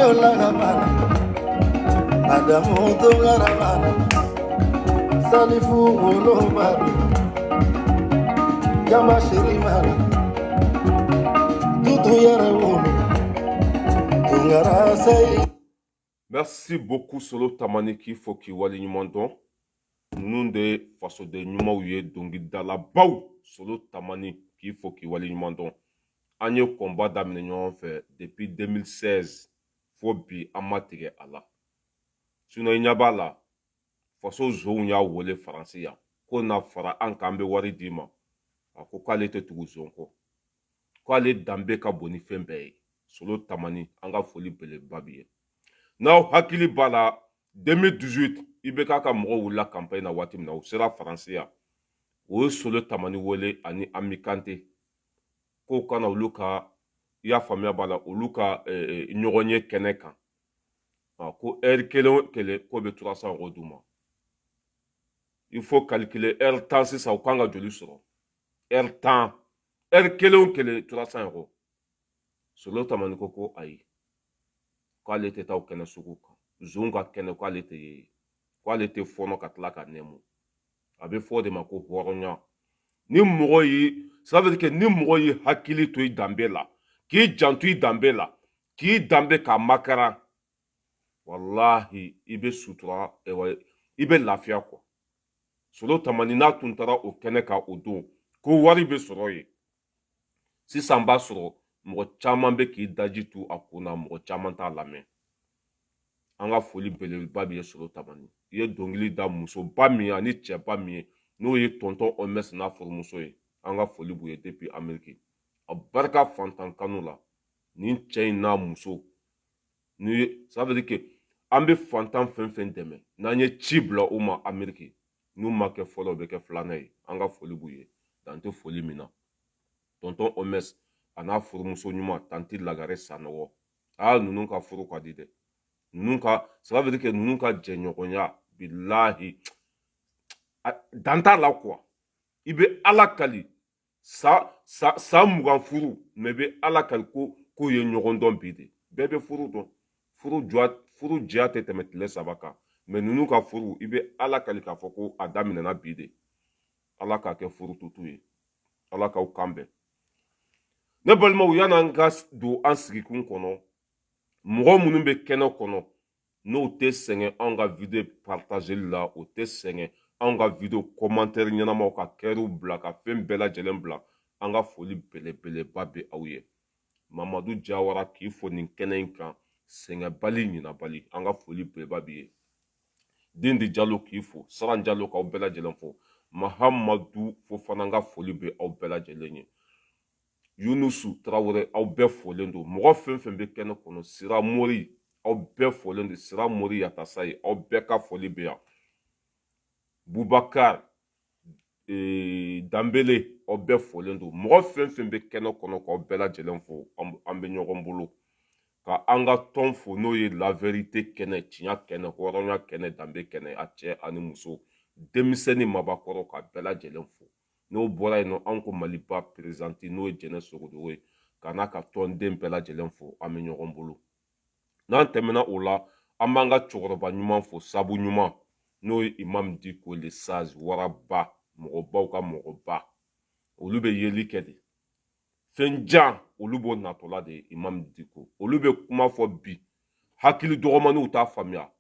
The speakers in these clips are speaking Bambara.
Jola Gamana, Adamu Tungaramana, Salifu Ulomari, Yama Shirimana, Tutu Yarawuni, Tungara Say. Merci beaucoup Solo Tamani qui faut qu'il wali nyumandon. Nous de façon de nyumauye dongi dala bau Solo Tamani qui faut qu'il wali nyumandon. Anye combat d'amener en fait depuis 2016. Faut bi amatige ala. Suna nyabala façon zon ya wole français ya. Ko na fara an kambe wari dima. Ako kale te tugu zonko. Ko ale dambe ka boni fembe. Solo Tamani anga foli bele babiye. Now hakili bala 2018 ibeka ka mɔgɔ wulila campagne na waati min na o sera faransi ya o ye Solo Tamani wele ani Ami Kante ko kana olu ka i y'a faamuya b'a la olu ka ɲɔgɔn ye kɛnɛ kan ko heure kelen o kelen k'o bɛ 300 € d'u ma il faut calculer heure 10 sisan o kan ka joli sɔrɔ heure 10 heure kelen o kelen 300 €. Solo Tamani ko ayi k'ale tɛ taa o kɛnɛ sugu kan zon ka kɛnɛ k'ale tɛ ye k'ale tɛ fɔnɔ ka tila ka nɛmu a bɛ fɔ o de ma ko hɔrɔnya ni mɔgɔ yi ça veut dire que ni mɔgɔ yi hakili to i danbe la k'i janto i danbe la k'i danbe k'a makaran walahi i bɛ sutura i bɛ lafiya quoi. Solo Tamani n'a tun taara o kɛnɛ kan o don ko wari bɛ sɔrɔ yen sisan b'a sɔrɔ mɔgɔ caman bɛ k'i daji tu a kun na mɔgɔ caman t'a lamɛn. An ka foli belebeleba b'i ye Solo Tamani i ye dɔnkili da musoba min ye ani cɛba min ye n'o ye tonton Omes n'a furumuso ye an ka foli b'u ye depuis Amérique a barika fantan kanu la nin cɛ in n'a muso ni ye ça veut dire que an bɛ fantan fɛn fɛn dɛmɛ n'an ye ci bila u ma Amérique n'u ma kɛ fɔlɔ o bɛ kɛ filanan ye an ka foli b'u ye dan tɛ foli min na tonton Omes a n'a furumuso ɲuman tanti Lagare Sanɔgɔ ninnu ka furu ka di dɛ ninnu ka ça veut dire que ninnu ka jɛɲɔgɔnya bilahi dan t'a la quoi i bɛ ala kali sa mugan furu mais i bɛ ala kali ko ye ɲɔgɔn dɔn bi de bɛɛ bɛ furu dɔn furu diya tɛ tɛmɛ tile 3 kan mais ninnu ka furu i bɛ ala kali k'a fɔ ko a daminɛna bi de ala k'a kɛ furu tutu ye ala k'aw kan bɛn ne balimaw yan'an ka don an sigikun kɔnɔ mɔgɔ minnu bɛ kɛnɛ kɔnɔ n'o tɛ sɛgɛn anw ka video partageli la o tɛ sɛgɛn anw ka video commentaire ɲɛnamaw ka kɛriw bila ka fɛn bɛɛ lajɛlen bila an ka foli belebeleba bɛ aw ye Mamadu Jawara k'i fo nin kɛnɛ in kan sɛgɛnbali ɲinabali an ka foli belebeleba b'i ye Dindi Jalo k'i fo Saran Jalo k'aw bɛɛ lajɛlen fo Mahamadu Fofana an ka foli bɛ aw bɛɛ lajɛlen ye Yunusu Tarawele aw bɛɛ folen don mɔgɔ fɛn fɛn bɛ kɛnɛ kɔnɔ Sira Mori aw bɛɛ folen don Sira Mori Yatasa ye aw bɛɛ ka foli bɛ yan Bubakar Dambele aw bɛɛ folen don mɔgɔ fɛn fɛn bɛ kɛnɛ kɔnɔ k'aw bɛɛ lajɛlen fo an bɛ ɲɔgɔn bolo ka an ka tɔn fo n'o ye La Vérité kɛnɛ tiɲɛ kɛnɛ hɔrɔnya kɛnɛ danbe kɛnɛ a cɛ ani muso denmisɛnnin mabakɔrɔ ka bɛɛ lajɛlen fo n'o bɔra yen nɔ an ko Maliba présidente n'o ye Jɛnɛ Sogodo ye ka n'a ka tɔnden bɛɛ lajɛlen fo an bɛ ɲɔgɔn bolo n'an tɛmɛna o la an b'an ka cɛkɔrɔba ɲuman fo sabu ɲuman n'o ye Imam Diko le sage waraba mɔgɔbaw ka mɔgɔba olu bɛ yeli kɛ de fɛn jan olu b'o natɔla de ye Imam Diko olu bɛ kuma fɔ bi hakili dɔgɔmaniw t'a faamuya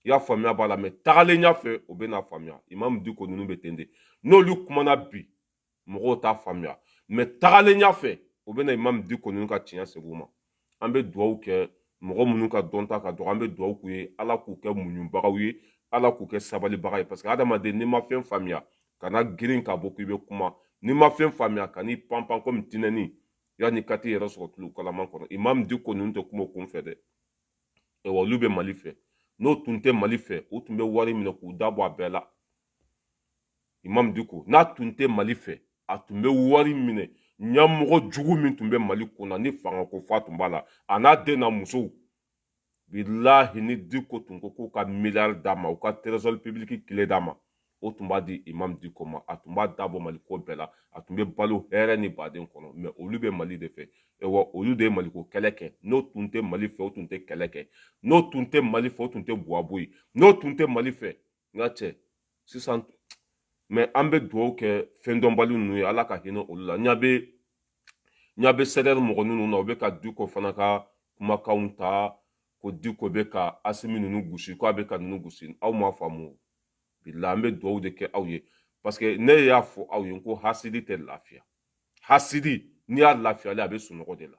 i y'a faamuya b'a la mais tagalen ɲɛfɛ o bɛ n'a faamuya Imam Diko ninnu bɛ ten de n'olu kumana bi mɔgɔw t'a faamuya mais tagalen ɲɛfɛ o bɛ na Imam Diko ninnu ka tiɲɛ segin u ma an bɛ dugawu kɛ mɔgɔ minnu ka dɔnta ka dɔgɔ an bɛ dugawu k'u ye ala k'u kɛ muɲubagaw ye ala k'u kɛ sabalibaga ye parce que adamaden n'i ma fɛn faamuya kana girin ka bɔ k'i bɛ kuma n'i ma fɛn faamuya kan'i panpan komi tinɛni yanni ka t'i yɛrɛ sɔrɔ tulu kalaman kɔnɔ Imam Diko ninnu tɛ kuma o kun fɛ dɛ olu bɛ Mali fɛ n'o tun tɛ Mali fɛ o tun bɛ wari minɛ k'u dabɔ a bɛɛ la Imam Diko n'a tun tɛ Mali fɛ a tun bɛ wari minɛ ɲɛmɔgɔ jugu min tun bɛ Mali kunna ni fangako fa tun b'a la a n'a den n'a musow bilahi ni Diko tun ko k'u ka miliyari d'a ma u ka trésor public tile d'a ma o tun b'a di Imam Dicko ma a tun b'a dabɔ maliko bɛɛ la a tun bɛ balo hɛrɛ ni baden kɔnɔ mais olu bɛ Mali de fɛ wa olu de ye maliko kɛlɛ kɛ n'o tun tɛ Mali fɛ o tun tɛ kɛlɛ kɛ n'o tun tɛ Mali fɛ o tun tɛ buwabu ye n'o tun tɛ Mali fɛ n ka cɛ sisan mais an bɛ dugawu kɛ fɛndɔnbali ninnu ye Ala ka hinɛ olu la ɲa bɛ CDR mɔgɔ ninnu na u bɛ ka Dicko fana ka kumakanw ta ko Dicko bɛ ka Asimi ninnu gosi ko a bɛ ka ninnu gosi aw m'a faamu bila an bɛ dugawu de kɛ aw ye parce que ne y'a fɔ aw ye ko hasidi tɛ lafiya hasidi n'i y'a lafiyalen a bɛ sunɔgɔ de la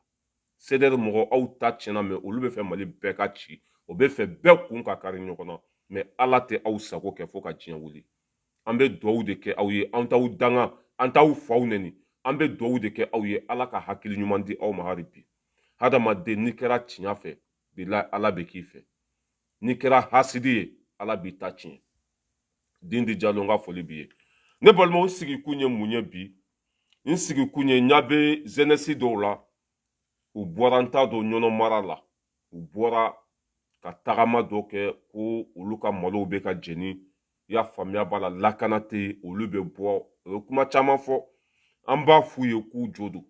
CDR mɔgɔ aw ta tiɲɛna mais olu bɛ fɛ Mali bɛɛ ka ci o bɛ fɛ bɛɛ kun ka kari ɲɔgɔn na mais Ala tɛ aw sago kɛ fo ka diɲɛ wuli an bɛ dugawu de kɛ aw ye an t'aw danga an t'aw faw nɛni an bɛ dugawu de kɛ aw ye Ala ka hakili ɲuman di aw ma hali bi hadamaden n'i kɛra tiɲɛ fɛ bilahi Ala bɛ k'i fɛ n'i kɛra hasidi ye Ala b'i ta tiɲɛ Dindi Jalo n ka foli b'i ye ne balimaw n sigikun ye mun ye bi n sigikun ye n ɲa bɛ jeunesse dɔw la u bɔra n t'a dɔn ɲɔnɔ mara la u bɔra ka tagama dɔ kɛ ko olu ka malow bɛ ka jeni i y'a faamuya b'a la lakana tɛ yen olu bɛ bɔ u ye kuma caman fɔ an b'a f'u ye k'u jo don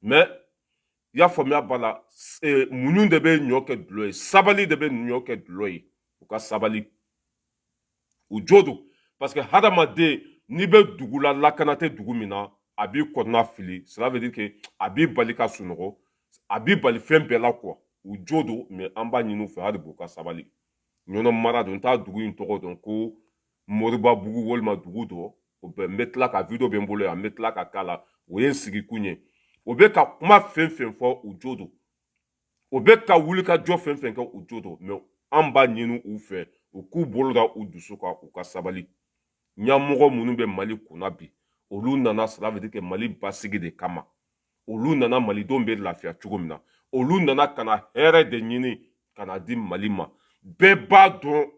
mais i y'a faamuya b'a la muɲu de bɛ ɲɔ kɛ dulɔ ye sabali de bɛ ɲɔ kɛ dulɔ ye u ka sabali u jo don parce que hadamaden n'i bɛ dugu la lakana tɛ dugu min na a b'i kɔnɔna fili cela veut dire que a b'i bali ka sunɔgɔ a b'i bali fɛn bɛɛ la quoi u jo don mais an b'a ɲini u fɛ hali b'u ka sabali ɲɔnɔ mara don n t'a dugu in tɔgɔ dɔn ko Moribabugu walima dugu dɔ o bɛ n bɛ tila ka video bɛ n bolo yan n bɛ tila ka k'a la o ye n sigikun ye o bɛ ka kuma fɛn fɛn fɔ u jo don o bɛ ka wulikajɔ fɛn fɛn kɛ u jo don mais an b'a ɲini u fɛ u k'u bolo da u dusu kan u ka sabali ɲɛmɔgɔ minnu bɛ Mali kunna bi olu nana cela veut dire que Mali basigi de kama olu nana malidenw bɛ lafiya cogo min na olu nana ka na hɛrɛ de ɲini ka na di Mali ma bɛɛ b'a dɔn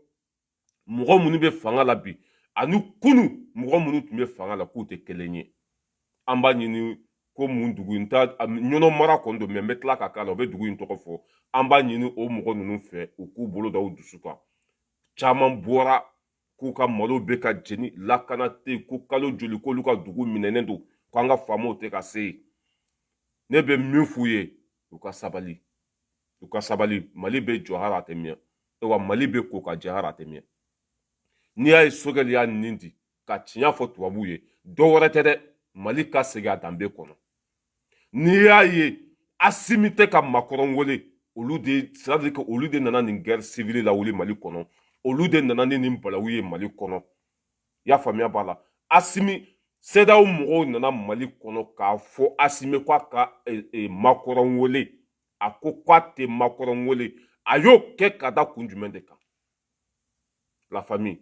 mɔgɔ minnu bɛ fanga la bi ani kunu mɔgɔ minnu tun bɛ fanga la k'u tɛ kelen ye an b'a ɲini ko mun dugu in ta ɲɔnɔ mara kɔni don mais n bɛ tila ka k'a la u bɛ dugu in tɔgɔ fɔ an b'a ɲini o mɔgɔ ninnu fɛ u k'u bolo da u dusu kan caman bɔra k'u ka malo bɛ ka jeni lakana tɛ yen ko kalo joli k'olu ka dugu minɛnen don k'an ka faamaw tɛ ka se yen ne bɛ min f'u ye u ka sabali Mali bɛ jɔ hali a tɛ mɛn wa Mali bɛ ko ka jɛ hali a tɛ mɛn n'i y'a ye Sogɛli y'a nin di ka tiɲɛ fɔ tubabuw ye dɔ wɛrɛ tɛ dɛ Mali ka segin a danbe kɔnɔ n'i y'a ye Asimi tɛ ka Macron wele olu de c'est à dire que olu de nana nin guerre civile la wuli Mali kɔnɔ olu de nana ni nin balawu ye Mali kɔnɔ i y'a faamuya b'a la Asimi CEDEAO mɔgɔw nana Mali kɔnɔ k'a fɔ Asimi k'a ka Macron wele a ko k'a tɛ Macron wele a y'o kɛ ka da kun jumɛn de kan la famille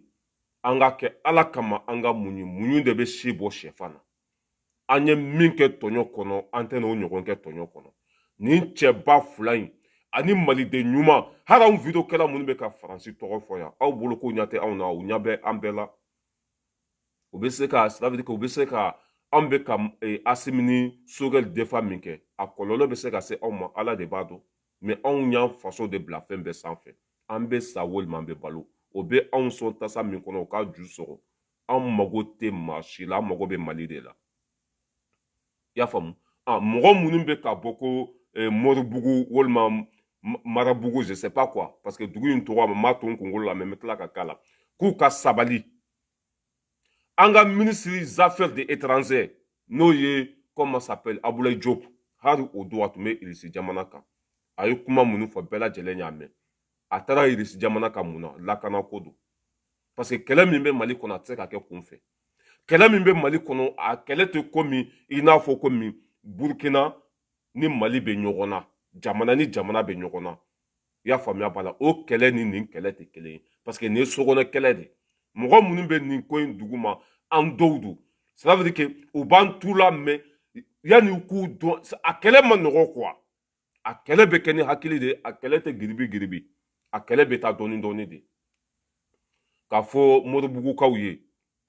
an ka kɛ Ala kama an ka muɲu de bɛ si bɔ sɛfan na an ye min kɛ tɔɲɔ kɔnɔ an tɛ n'o ɲɔgɔn kɛ tɔɲɔ kɔnɔ nin cɛba fila in ani maliden ɲuman hali anw video kɛla minnu bɛ ka Faransi tɔgɔ fɔ yan aw bolo ko ɲɛ tɛ anw na u ɲɛ bɛ an bɛɛ la u bɛ se ka cela veut dire que u bɛ se ka anw bɛ ka Asimi ni Sogɛli defa min kɛ a kɔlɔlɔ bɛ se ka se anw ma Ala de b'a dɔn mais anw y'an faso de bila fɛn bɛɛ sanfɛ an bɛ sa walima an bɛ balo o bɛ anw sɔn tasa min kɔnɔ o ka ju sɔgɔ anw mago tɛ maa si la an mago bɛ Mali de la i y'a faamu mɔgɔ minnu bɛ ka bɔ ko Moribugu walima Marabugu je sais pas quoi parce que dugu in tɔgɔ m'a to n kunkolo la mais n bɛ tila ka k'a la k'u ka sabali an ka ministre des affaires étrangères n'o ye comment s'appelle Abdoulaye Diop hali o don a tun bɛ Irisi jamana kan a ye kuma minnu fɔ bɛɛ lajɛlen y'a mɛn a taara Irisi jamana kan mun na lakana ko don parce que kɛlɛ min bɛ Mali kɔnɔ a tɛ se ka kɛ kunfɛ kɛlɛ min bɛ Mali kɔnɔ a kɛlɛ tɛ komi i n'a fɔ komi Burkina ni Mali bɛ ɲɔgɔn na jamana ni jamana bɛ ɲɔgɔn na i y'a faamuya b'a la o kɛlɛ ni nin kɛlɛ tɛ kelen ye parce que nin ye sokɔnɔ kɛlɛ de mɔgɔ minnu bɛ nin ko in dugu ma an dɔw don ça veut dire que u b'an tu la mais yanni u k'u dɔn a kɛlɛ ma nɔgɔ quoi a kɛlɛ bɛ kɛ ni hakili de a kɛlɛ tɛ giribi a kɛlɛ bɛ taa dɔɔni dɔɔni de k'a fɔ Moribugukaw ye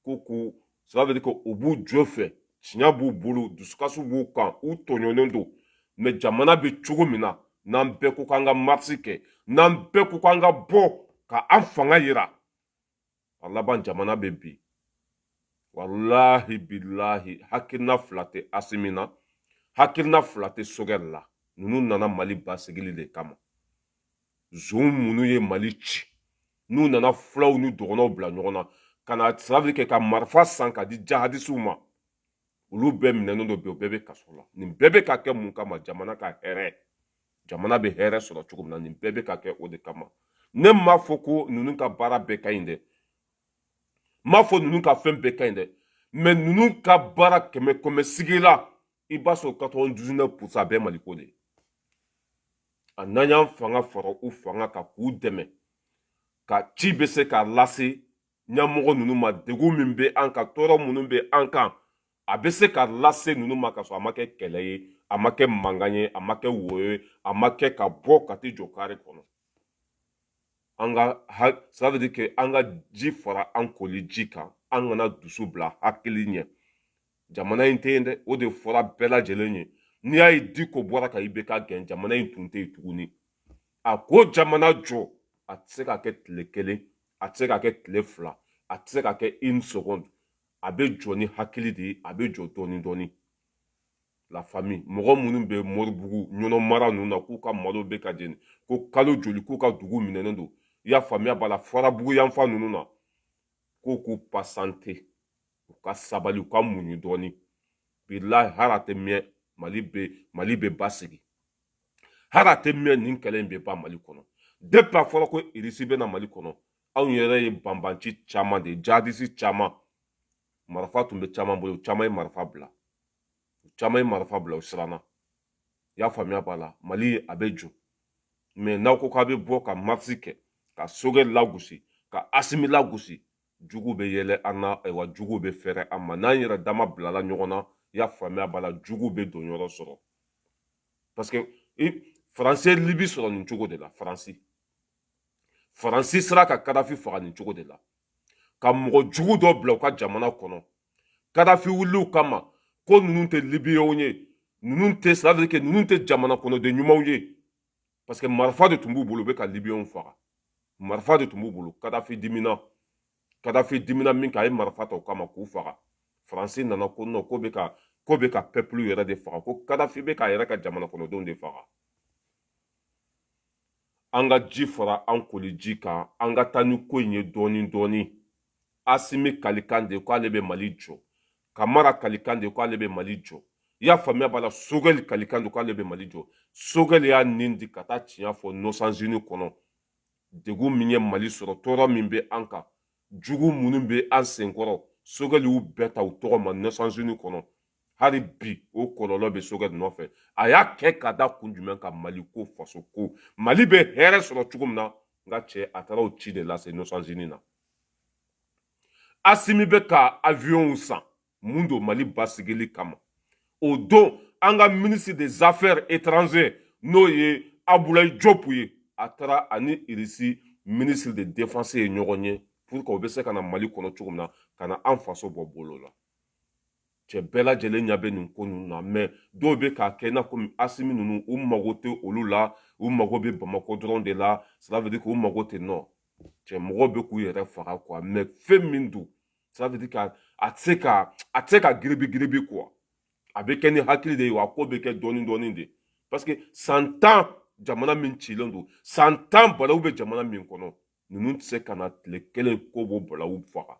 ko ça veut dire que u b'u jɔ fɛ tiɲɛ b'u bolo dusukasi b'u kan u tɔɲɔnen don mais jamana bɛ cogo min na n'an bɛɛ ko k'an ka marche kɛ n'an bɛɛ ko k'an ka bɔ ka an fanga yira a laban jamana bɛ bin wallahi billahi hakilina fila tɛ Asimi na, hakilina fila tɛ Sogɛli la. Ninnu nana Mali basegili de kama. Zon minnu ye Mali ci, n'u nana fulaw ni dɔgɔnɔw bila ɲɔgɔn na ka na sirafili kɛ ka marifa san ka di jahadisiw ma, olu bɛɛ minɛnen don bi, o bɛɛ bɛ kaso la. Nin bɛɛ bɛ ka kɛ mun kama? Jamana ka hɛrɛ. Jamana bɛ hɛrɛ sɔrɔ cogo min na, nin bɛɛ bɛ ka kɛ o de kama. Ne m'a fɔ ko ninnu ka baara bɛɛ ka ɲi dɛ, m'a fɔ ninnu ka fɛn bɛɛ ka ɲi dɛ, mais ninnu ka baara kɛmɛ sigi la, i b'a sɔrɔ 99% a bɛɛ Maliko de ye. A n'an y'an fanga fara u fanga kan k'u dɛmɛ, ka ci bɛ se k'a lase ɲɛmɔgɔ ninnu ma, degun min bɛ an kan, tɔɔrɔ minnu bɛ an kan, a bɛ se k'a lase ninnu ma ka sɔrɔ a ma kɛ kɛlɛ ye, a ma kɛ mankan ye, a ma kɛ woyo ye, a ma kɛ ka bɔ ka t'i jɔ kare kɔnɔ. Ça veut dire que an ka ji fara an koli ji kan, an kana dusu bila hakili ɲɛ. Jamana in tɛ yen dɛ, o de fɔra bɛɛ lajɛlen ye. N'i y'a ye Diko bɔra ka IBK gɛn, jamana in tun tɛ yen tuguni. A ko jamana jɔ, a tɛ se ka kɛ tile kelen, a tɛ se ka kɛ tile fila, a tɛ se ka kɛ 1 seconde. A bɛ jɔ ni hakili de ye, a bɛ jɔ dɔɔni dɔɔni. La famille, mɔgɔ minnu bɛ Moribugu, Ɲɔnɔ mara ninnu na k'u ka malo bɛ ka jeni, ko kalo joli k'u ka dugu minɛnen don. I y'a faamuya b'a la, Farabugu yanfan ninnu na, k'u pasante, u ka sabali, u ka muɲu dɔɔni. Bilahi hali a tɛ mɛn Mali bɛ basigi. Hali a tɛ mɛn nin kɛlɛ in bɛ ban Mali kɔnɔ. Depuis a fɔra ko Irisi bɛ na Mali kɔnɔ, anw yɛrɛ ye banbanci caman de ye, jihadisi caman. Marifa tun bɛ caman bolo, caman ye marifa bila. Caman ye marifa bila, u siranna. I y'a faamuya b'a la, Mali a bɛ jɔ. Mais n'aw ko k'a bɛ bɔ ka marche kɛ, ka Sogɛli lagosi, ka Asimi lagosi, jugu bɛ yɛlɛ an na, ayiwa jugu bɛ fɛrɛ an ma. N'an yɛrɛ dama bilala ɲɔgɔn na, i y'a faamuya b'a la, jugu bɛ don yɔrɔ sɔrɔ. Parce que Faransi Libi sɔrɔ nin cogo de la, Faransi sera ka Kadafi faga nin cogo de la. Ka mɔgɔ jugu dɔ bila u ka jamana kɔnɔ. Kadafi wuliw kama, ko ninnu tɛ Libiyenw ye, ninnu tɛ, ça veut dire que ninnu tɛ jamana kɔnɔden ɲumanw ye. Parce que marifa de tun b'u bolo, u bɛ ka Libiyenw faga. Marifa de tun b'u bolo, Kadafi dimina min kɛ, a ye marifa ta o kama k'u faga. Faransi nana ko non, ko bɛ ka peuple yɛrɛ de faga, ko Kadafi bɛ k'a yɛrɛ ka jamana kɔnɔdenw de faga. An ka ji fara an koli ji kan, an ka taa ni ko in ye dɔɔni dɔɔni. Asimi Kalikande ko ale bɛ Mali jɔ, Kamara Kalikande ko ale bɛ Mali jɔ. I y'a faamuya b'a la, Sogɛli Kalikande ko ale bɛ Mali jɔ. Sogɛli y'a nin di ka taa tiɲɛ fɔ Nations Unies kɔnɔ. Degun min ye Mali sɔrɔ, tɔɔrɔ min bɛ an kan, jugu minnu bɛ an senkɔrɔ, Sogɛli y'u bɛɛ ta u tɔgɔ ma Nations Unies kɔnɔ. Hali bi o kɔlɔlɔ bɛ Sogɛli nɔfɛ. A y'a kɛ ka da kun jumɛn kan? Mali ko, faso ko. Mali bɛ hɛrɛ sɔrɔ cogo min na, nka cɛ a taara o ci de lase Nations Unies na. Asimi bɛ ka avion san mun don Mali basigili kama. O don an ka ministre des affaires étrangères n'o ye Abulaye Diop ye, a taara ani Irisi ministre de défense ye ɲɔgɔn ye pour que o bɛ se ka na Mali kɔnɔ cogo min na, ka na an faso bɔ bolo la. Cɛ bɛɛ lajɛlen ɲɛ bɛ nin ko ninnu na, mais dɔw bɛ k'a kɛ i n'a fɔ Asimi ninnu, u mago tɛ olu la, u mago bɛ Bamako dɔrɔn de la, ça veut dire que u mago tɛ non. Cɛ mɔgɔw bɛ k'u yɛrɛ faga quoi, mais fɛn min don, ça veut dire que a tɛ se ka giribi quoi. A bɛ kɛ ni hakili de ye, wa ko bɛ kɛ dɔɔni dɔɔni de. Parce que 100 ans jamana min cilen don, 100 ans balawu bɛ jamana min kɔnɔ, ninnu tɛ se ka na tile kelen ko b'o balawu faga.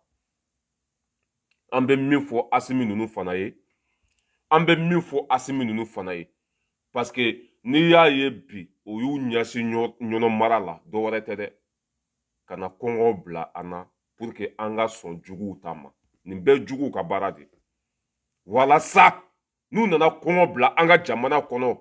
An bɛ min fɔ Asimi ninnu fana ye, parce que n'i y'a ye bi o y'u ɲɛsin ɲɔnɔ mara la, dɔ wɛrɛ tɛ dɛ, ka na kɔngɔ bila an na pour que an ka sɔn juguw ta ma. Nin bɛɛ juguw ka baara de. Walasa n'u nana kɔngɔ bila an ka jamana kɔnɔ,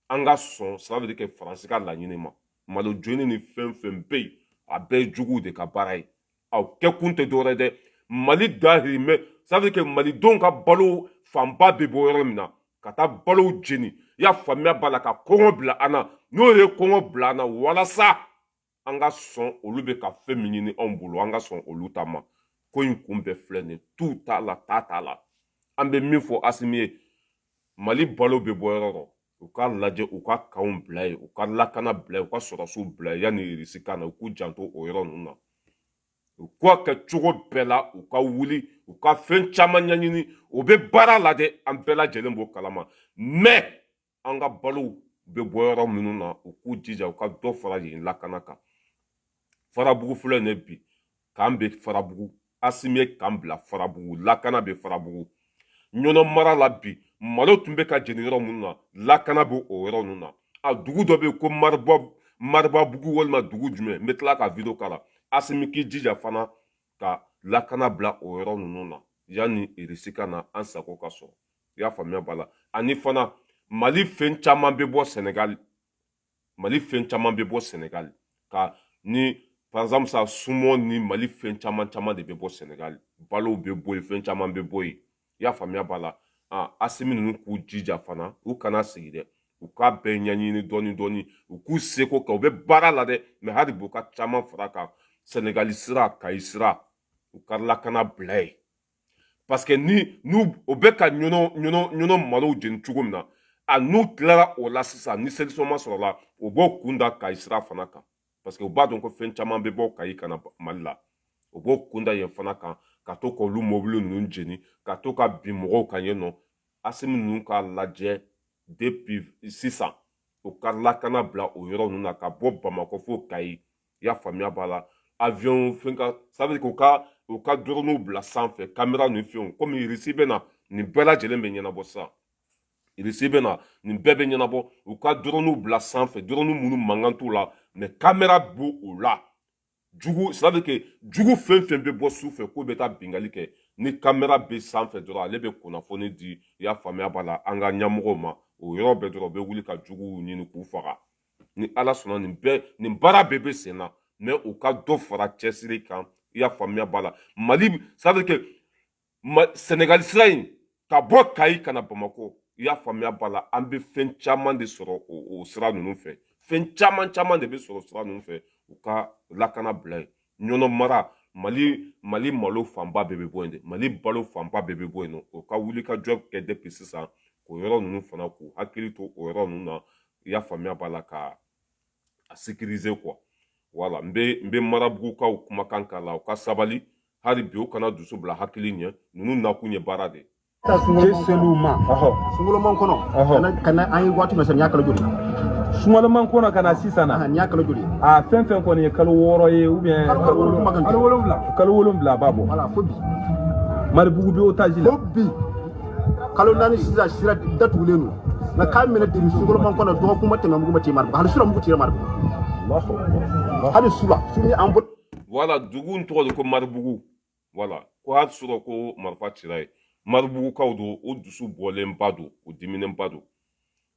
an ka sɔn, ça veut dire que Faransi ka laɲini ma. Malo joni ni fɛn fɛn bɛ yen, a bɛɛ ye juguw de ka baara ye. Aw kɛ kun tɛ dɔwɛrɛ dɛ, Mali dahirimɛ, ça veut dire que malidenw ka balo fanba bɛ bɔ yɔrɔ min na, ka taa balow jeni. I y'a faamuya b'a la, ka kɔngɔ bila an na. N'o ye kɔngɔ bila an na, walasa an ka sɔn olu bɛ ka fɛn min ɲini anw bolo, an ka sɔn olu ta ma. Ko in kun bɛɛ filɛ nin ye, tu t'a la, ta t'a la. An bɛ min fɔ Asimi ye, Mali balo bɛ bɔ yɔrɔ dɔ, u ka lajɛ, u ka kanw bila yen, u ka lakana bila yen, u ka sɔrɔsiw bila yen, yanni Irisi ka na, u k'u janto o yɔrɔ ninnu na. u k'a kɛ cogo bɛɛ la u ka wuli u ka fɛn caman ɲɛɲini u bɛ baara la dɛ an bɛɛ lajɛlen b'o kalama mais an ka balow bɛ bɔ yɔrɔ minnu na u k'u jija u ka dɔ fara yen lakana kan farabugu filɛ nin ye bi k'an bɛ farabugu Asimi ye k'an bila farabugu lakana bɛ farabugu ɲɔnɔ mara la bi malo tun bɛ ka jeni yɔrɔ minnu na lakana bɛ o yɔrɔ ninnu na a dugu dɔ bɛ yen ko maribabugu walima dugu jumɛn n bɛ tila ka video k'a la Asimi k'i jija fana ka lakana bila o yɔrɔ ninnu na yanni irisi ka na an sago ka sɔrɔ i y'a faamuya b'a la ani fana Mali fɛn caman bɛ bɔ Senegal Mali fɛn caman bɛ bɔ Senegal ka ni par exemple sa sumo ni Mali fɛn caman de bɛ bɔ Senegal balow bɛ bɔ yen fɛn caman bɛ bɔ yen i y'a faamuya b'a la Asimi ninnu k'u jija fana u kana sigi dɛ u k'a bɛɛ ɲɛɲini dɔɔni u k'u seko kɛ u bɛ baara la dɛ mais hali bi u ka caman fara kan Senegali sira Kayi sira u ka lakana bila yen parce que n'u o bɛ ka ɲɔnɔ malow jeni cogo min na n'u tilara o la sisan ni solution ma sɔrɔ la u b'o kun da Kayi sira fana kan parce que u b'a dɔn ko fɛn caman bɛ bɔ Kayi ka na Mali la u b'o kun da yen fana kan ka to k'olu mobili ninnu jeni ka to ka bin mɔgɔw kan yen nɔ Asimi ninnu k'a lajɛ depuis sisan u ka lakana bila o yɔrɔ ninnu na ka bɔ Bamakɔ fo Kayi i y'a faamuya b'a la avion fɛn ka ça veut dire u ka drone bila sanfɛ caméra ni fɛnw komi irisi bɛ na nin bɛɛ lajɛlen bɛ ɲɛnabɔ sisan irisi bɛ na nin bɛɛ bɛ ɲɛnabɔ u ka drone bila sanfɛ drone minnu mankan t'u la mais caméra b'o o la jugu ça veut dire que jugu fɛn fɛn bɛ bɔ su fɛ k'o bɛ taa bingali kɛ ni caméra bɛ sanfɛ dɔrɔn ale bɛ kunnafoni di i y'a faamuya b'a la an ka ɲɛmɔgɔw ma o yɔrɔ bɛɛ dɔrɔn u bɛ wuli ka juguw ɲini k'u faga ni ala sɔnna nin baara bɛɛ bɛ sen na mais u ka dɔ fara cɛsiri kan i y'a faamuya b'a la Mali ça veut dire que Senegal sira in ka bɔ Kayi ka na Bamakɔ i y'a faamuya b'a la an bɛ fɛn caman de sɔrɔ o sira ninnu fɛ fɛn caman de bɛ sɔrɔ sira ninnu fɛ u ka lakana bila yen ɲɔnɔ mara Mali malo fanba bɛɛ bɛ bɔ yen dɛ Mali balo fanba bɛɛ bɛ bɔ yen nɔ o ka wuli ka jɔ kɛ depuis sisan k'o yɔrɔ ninnu fana k'u hakili to o yɔrɔ ninnu na i y'a faamuya b'a la ka a sécuriser quoi voilà n bɛ marabugukaw kumakan k'a la u ka sabali hali bi u kana dusu bila hakili ɲɛ ninnu nakun ye baara de Sunkaloman kɔnɔ kana an ye waati min sɔrɔ n y'a kalo joli sunkaloman kɔnɔ ka na sisan na n y'a kalo joli fɛn fɛn kɔni ye kalo 6 ye ou bien kalo 7 b'a bɔ voilà fo bi Maribugu bɛ otage la fo bi kalo 4 sisan sira datugulen don nka k'a minɛ debi sunkaloman kɔnɔ dɔgɔkun ma tɛmɛ mugu ma ci Maribugu hali sura mugu tira Maribugu hali sura suni an bɔ voilà dugu in tɔgɔ de ko Maribugu voilà ko hali sura ko marifa cira ye Maribugukaw don o dusu bɔlenba don o diminenba don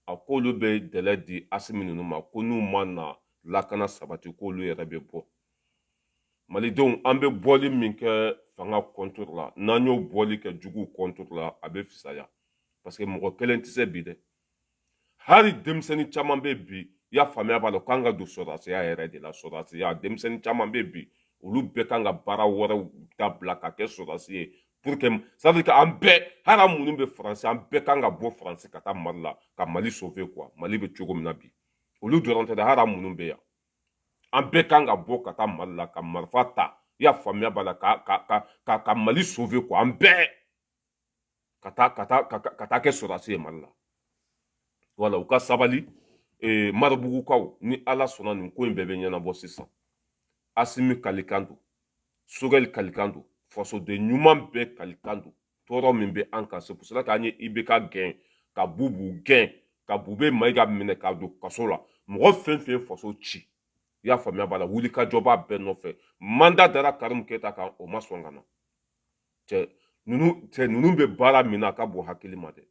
a k'olu bɛ dɛlɛ di Asimi ninnu ma ko n'u ma na lakana sabati k'olu yɛrɛ bɛ bɔ malidenw an bɛ bɔli min kɛ fanga contre la n'an y'o bɔli kɛ juguw contre la a bɛ fisaya parce que mɔgɔ kelen tɛ se bi dɛ hali denmisɛnnin caman bɛ bi i y'a faamuya b'a la k'an ka don sɔrɔdasiya yɛrɛ de la sɔrɔdasiya denmisɛnnin caman bɛ bi olu bɛɛ kan ka baara wɛrɛw dabila ka kɛ sɔrɔdasi ye pour que ça veut dire qu'an bɛɛ hali an minnu bɛ faransi an bɛɛ kan ka bɔ faransi ka taa Mali la ka Mali sauver quoi Mali bɛ cogo min na bi olu dɔrɔn tɛ dɛ hali an minnu bɛ yan an bɛɛ kan ka bɔ ka taa Mali la ka marifa ta i y'a faamuya b'a la ka Mali sauver quoi an bɛɛ ka taa kɛ sɔrɔdasi ye Mali la voilà u ka sabali Maribugukaw ni ala sɔnna nin ko in bɛɛ bɛ ɲɛnabɔ sisan Asimi kalikan don Sogɛli kalikan don fasoden ɲuman bɛɛ kalikan don tɔɔrɔ min bɛ an kan c'est pour cela k'an ye IBK gɛn ka Bubu gɛn ka Bube Mayiga minɛ ka don kaso la mɔgɔ fɛn fɛn ye faso ci i y'a faamuya b'a la wulikajɔ b'a bɛɛ nɔfɛ mandat dara Karimu Keyita kan o ma sɔn ka na cɛ ninnu bɛ baara min na a ka bon hakili ma dɛ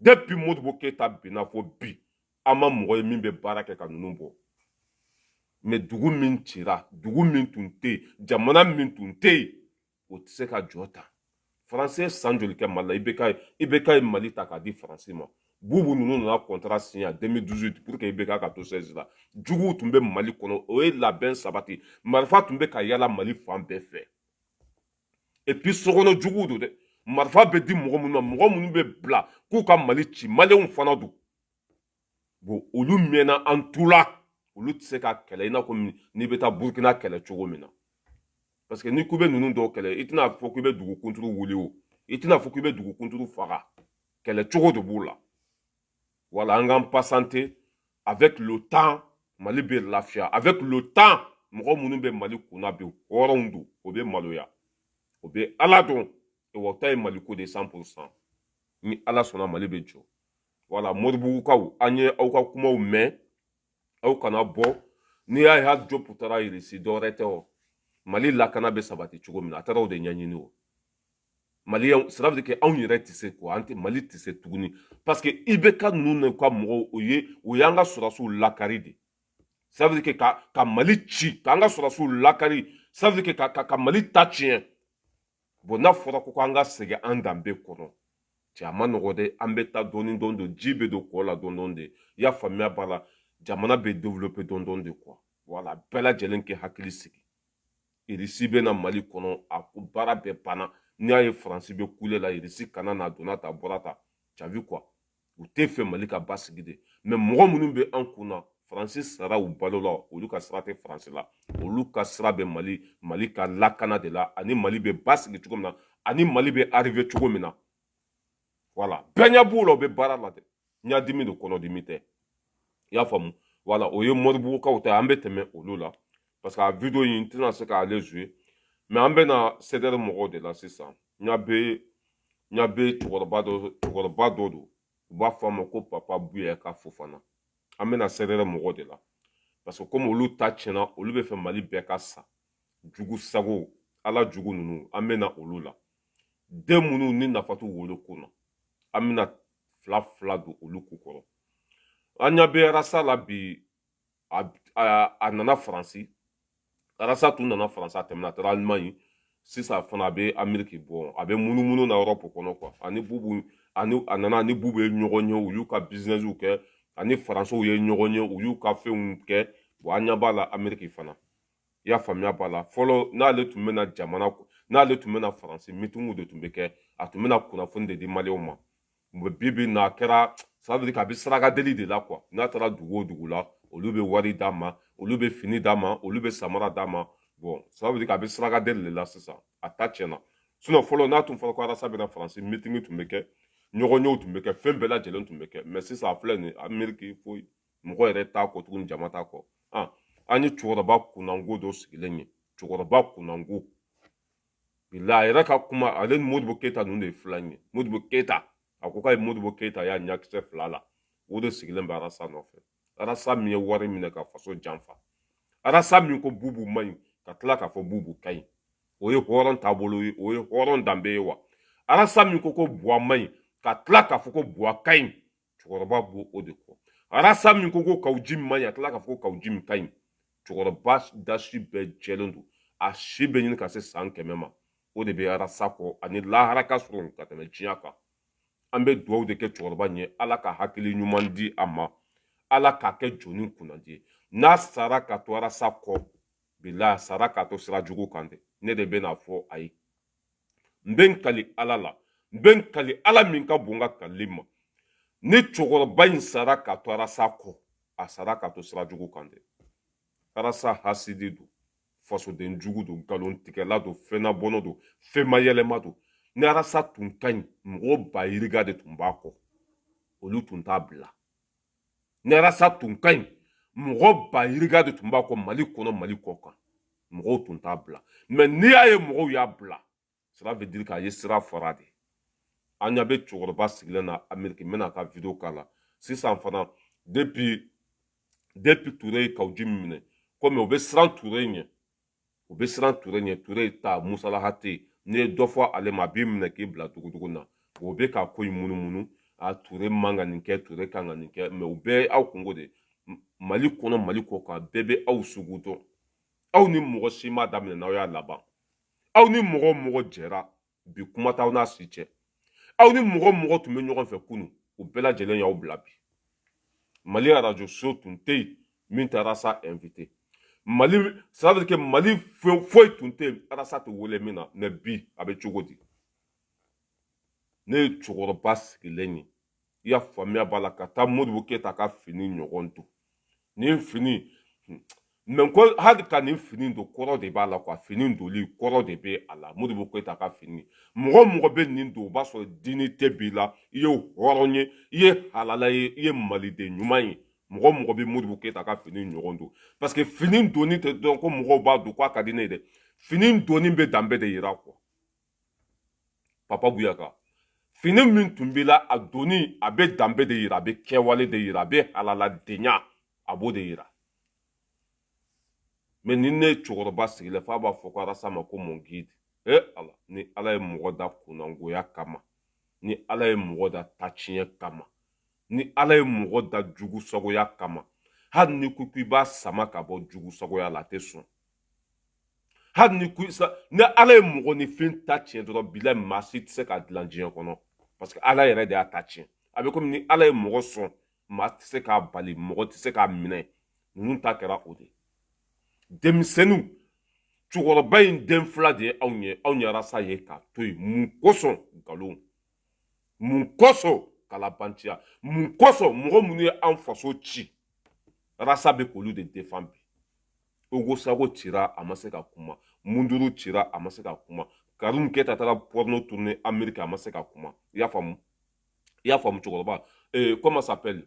depuis Modibo Keyita binna fo bi an ma mɔgɔ ye min bɛ baara kɛ ka ninnu bɔ mais dugu min cira dugu min tun tɛ yen jamana min tun tɛ yen o tɛ se ka jɔ ta faransi ye san joli kɛ Mali la IBK ye Mali ta k'a di faransi ma Bubu ninnu nana contrat signé en 2018 pour que IBK ka to siège la juguw tun bɛ Mali kɔnɔ o ye labɛn sabati marifa tun bɛ ka yala Mali fan bɛɛ fɛ et puis sokɔnɔ juguw don dɛ marifa bɛ di mɔgɔ minnu bɛ bila k'u ka Mali ci maliyɛnw fana don bon olu mɛnna an tu la olu tɛ se ka kɛlɛ i n'a fɔ n'i bɛ taa Burukina kɛlɛ cogo min na parce que ni kube nunu do kele itina fo kube dugu kunturu wuli o itina fo kube dugu kunturu faga kele cogo de bula voilà un grand passante avec le temps Mali be lafia avec le temps mɔgɔ minnu bɛ Mali kunna bi hɔrɔnw do o bɛ maloya o bɛ Ala dɔn e wa ta ye Mali ko de 100% ni Ala sɔnna Mali bɛ jɔ voilà Moribugukaw an ye aw ka kumaw mɛn aw kana bɔ n'i y'a ye hali Jɔpu taara irisi dɔwɛrɛ tɛ o Mali lakana bɛ sabati cogo min na a taara o de ɲɛɲini o Maliyɛnw cela veut dire que anw yɛrɛ tɛ se quoi an tɛ Mali tɛ se tuguni parce que IBK ninnu ka mɔgɔw o y'an ka sɔrɔsiw lakari de ça veut dire que ka Mali ci k'an ka sɔrɔsiw lakari ça veut dire que ka Mali ta tiɲɛ bon n'a fɔra ko an ka segin an danbe kɔnɔ cɛ a ma nɔgɔ dɛ an bɛ taa dɔɔni dɔɔni de ji bɛ don kɔ la dɔɔni dɔɔni de i y'a faamuya b'a la jamana bɛ développer dɔɔni dɔɔni de quoi voilà bɛɛ lajɛlen k'i hakili sigi irisi bɛ na Mali kɔnɔ a ko baara bɛɛ banna n'i y'a ye Faransi bɛ kule la irisi kana na donna ta bɔra ta tu as vu quoi u tɛ fɛ Mali ka basigi de mais mɔgɔ minnu bɛ an kunna Faransi sara u balo la olu ka sira tɛ Faransi la olu ka sira bɛ Mali ka lakana de la ani Mali bɛ basigi cogo min na ani Mali bɛ arriver cogo min na voilà bɛɛ ɲɛ b'u la u bɛ baara la dɛ ɲɛdimi de kɔnɔdimi tɛ i y'a faamu voilà o ye Moribugukaw ta an bɛ tɛmɛ olu la parce que a video in n tɛna se k'ale jouer mais an bɛna CDR mɔgɔw de la sisan n y'a bɛ cɛkɔrɔba dɔ don u b'a fɔ a ma ko Papa Buya ka Fofana an bɛna CDR mɔgɔw de la parce que comme olu ta tiɲɛna olu bɛ fɛ Mali bɛɛ ka sa jugu sago ala jugu ninnu an bɛna olu la den minnu ni nafa t'u wolo ko na an bɛna fila don olu k'u kɔrɔ an ɲɛ bɛ rasa la bi a nana Faransi rasa tun nana Faransi a tɛmɛna a taara Alimaɲi sisan fana a bɛ Ameriki bɔ a bɛ munumunu na Europe kɔnɔ quoi ani bubu a nana ani bubu ye ɲɔgɔn ye u y'u ka businessw kɛ ani Faransɛw ye ɲɔgɔn ye u y'u ka fɛnw kɛ bon an ɲɛ b'a la Ameriki fana i y'a faamuya b'a la fɔlɔ n'ale tun bɛna Faransi meeting de tun bɛ kɛ a tun bɛna kunnafoni de di Maliyɛnw ma bibi n'a kɛra ça veut dire k'a bɛ saraka deli de la quoi n'a taara dugu o dugu la olu bɛ wari d'a ma olu bɛ fini d'a ma olu bɛ samara d'a ma bon ça veut dire k'a bɛ saraka deli de la sisan a ta tiɲɛna sinon fɔlɔ n'a tun fɔra ko Arasa bɛna Faransi meeting tun bɛ kɛ ɲɔgɔnyew tun bɛ kɛ fɛn bɛɛ lajɛlen tun bɛ kɛ mais sisan a filɛ nin Ameriki foyi mɔgɔ yɛrɛ t'a kɔ tuguni jama t'a kɔ an ye cɛkɔrɔba kunnango dɔ sigilen ye cɛkɔrɔba kunnango bila a yɛrɛ ka kuma ale ni Modibo Keyita ninnu de ye filan ye Modibo Keyita a ko k'a ye Modibo Keyita y'a ɲakisɛ fila la o de sigilen bɛ Arasa nɔfɛ Arasa min ye wari minɛ ka faso janfa Arasa min ko bubu man ɲi ka tila k'a fɔ bubu ka ɲi o ye hɔrɔn taabolo ye o ye hɔrɔn danbe ye wa Arasa min ko buwa man ɲi ka tila k'a fɔ ko buwa ka ɲi cɛkɔrɔba b'o o de kɔ Arasa min ko Kawuji man ɲi a tila k'a fɔ ko Kawuji min ka ɲi cɛkɔrɔba dasi bɛɛ jɛlen don a si bɛ ɲini ka se san 100 ma o de bɛ Arasa kɔ ani lahara ka sɔrɔ ka tɛmɛ diɲɛ kan an bɛ dugawu de kɛ cɛkɔrɔba ɲɛ Ala ka hakili ɲuman di a ma Ala k'a kɛ jɔni kunnandi ye n'a sara ka to Arasa kɔ bila sara ka to sira jugu kan dɛ ne de bɛ n'a fɔ a ye n bɛ n kali Ala la n bɛ n kali Ala min ka bon n ka kalili ma ni cɛkɔrɔba in sara ka to Arasa kɔ a sara ka to sira jugu kan dɛ Arasa hasidi don fasoden jugu don nkalontigɛla don fɛnnabɔnɔ don fɛnmayɛlɛma don ni Arasa tun ka ɲi mɔgɔ ba yiriga de tun b'a kɔ olu tun t'a bila ni Arasa tun ka ɲi mɔgɔ ba yiriga de tun b'a kɔ Mali kɔnɔ Mali kɔ kan mɔgɔw tun t'a bila mais n'i y'a ye mɔgɔw y'a bila cela veut dire k'a ye sira fara de an ɲɛ bɛ cɛkɔrɔba sigilen na Ameriki n bɛna ka video k'a la sisan fana depuis Ture ye Kawuji minɛ komi u bɛ siran Ture ɲɛ Ture ta Musalaha tɛ yen n'i ye dɔ fɔ ale ma a b'i minɛ k'i bila dugudugu na o bɛ ka ko in munumunu a Ture man ka nin kɛ Ture kan ka nin kɛ mais u bɛɛ aw kungo de Mali kɔnɔ Mali kɔ kan bɛɛ bɛ aw sugu dɔn aw ni mɔgɔ si ma daminɛ n'aw y'a laban aw ni mɔgɔ mɔgɔ jɛra bi kuma t'aw n'a si cɛ aw ni mɔgɔ mɔgɔ tun bɛ ɲɔgɔn fɛ kunun u bɛɛ lajɛlen y'aw bila bi Mali radio so tun tɛ yen min tɛ Arasa invité Mali ça veut dire que Mali foyi tun tɛ yen Arasa tɛ wele min na mais bi a bɛ cogo di ne ye cɛkɔrɔba sigilen ye i y'a faamuya b'a la ka taa Modibo Keyita ka fini ɲɔgɔn don ni fini mais ko hali ka nin fini do kɔrɔ de b'a la quoi fini doli kɔrɔ de bɛ a la Modibo Keyita ka fini mɔgɔ bɛ nin don o b'a sɔrɔ dignité b'i la i ye hɔrɔn ye i ye halala ye i ye maliden ɲuman ye mɔgɔ bɛ Modibo Keyita ka fini ɲɔgɔn don parce que fini doni tɛ dɔn ko mɔgɔw b'a don k'a ka di ne ye dɛ fini doni bɛ danbe de yira quoi Papa Bouyaká fini min tun b'i la a doni a bɛ danbe de yira a bɛ kɛwale de yira a bɛ halaladenya a b'o de yira mais ni ne cɛkɔrɔba sigilen f'a b'a fɔ ko Arasa ma ko mon guide ala ni ala ye mɔgɔ da kunnangoya kama ni ala ye mɔgɔ da taciɲɛ kama ni ala ye mɔgɔ da jugusagoya kama hali ni ko k'i b'a sama ka bɔ jugusagoya la a tɛ sɔn hali ni ala ye mɔgɔ ni fɛn ta tiɲɛ dɔrɔn bilahi maa si tɛ se k'a dilan diɲɛ kɔnɔ parce que ala yɛrɛ de y'a ta tiɲɛ a bɛ komi ni ala ye mɔgɔ sɔn maa tɛ se k'a bali mɔgɔ tɛ se k'a minɛ ninnu ta kɛra o de denmisɛnninw cɛkɔrɔba in den fila de ye anw ye Arasa ye k'a to yen mun kosɔn nkalon mun kosɔn kalabanciya mun kosɔn mɔgɔ minnu ye an faso ci Arasa bɛ k'olu de défend bi Ogo Sago cira a ma se ka kuma Munduru cira a ma se ka kuma Karim Keyita taara porno tourner Amérique a ma se ka kuma i y'a faamu cɛkɔrɔba comment ça s'appelle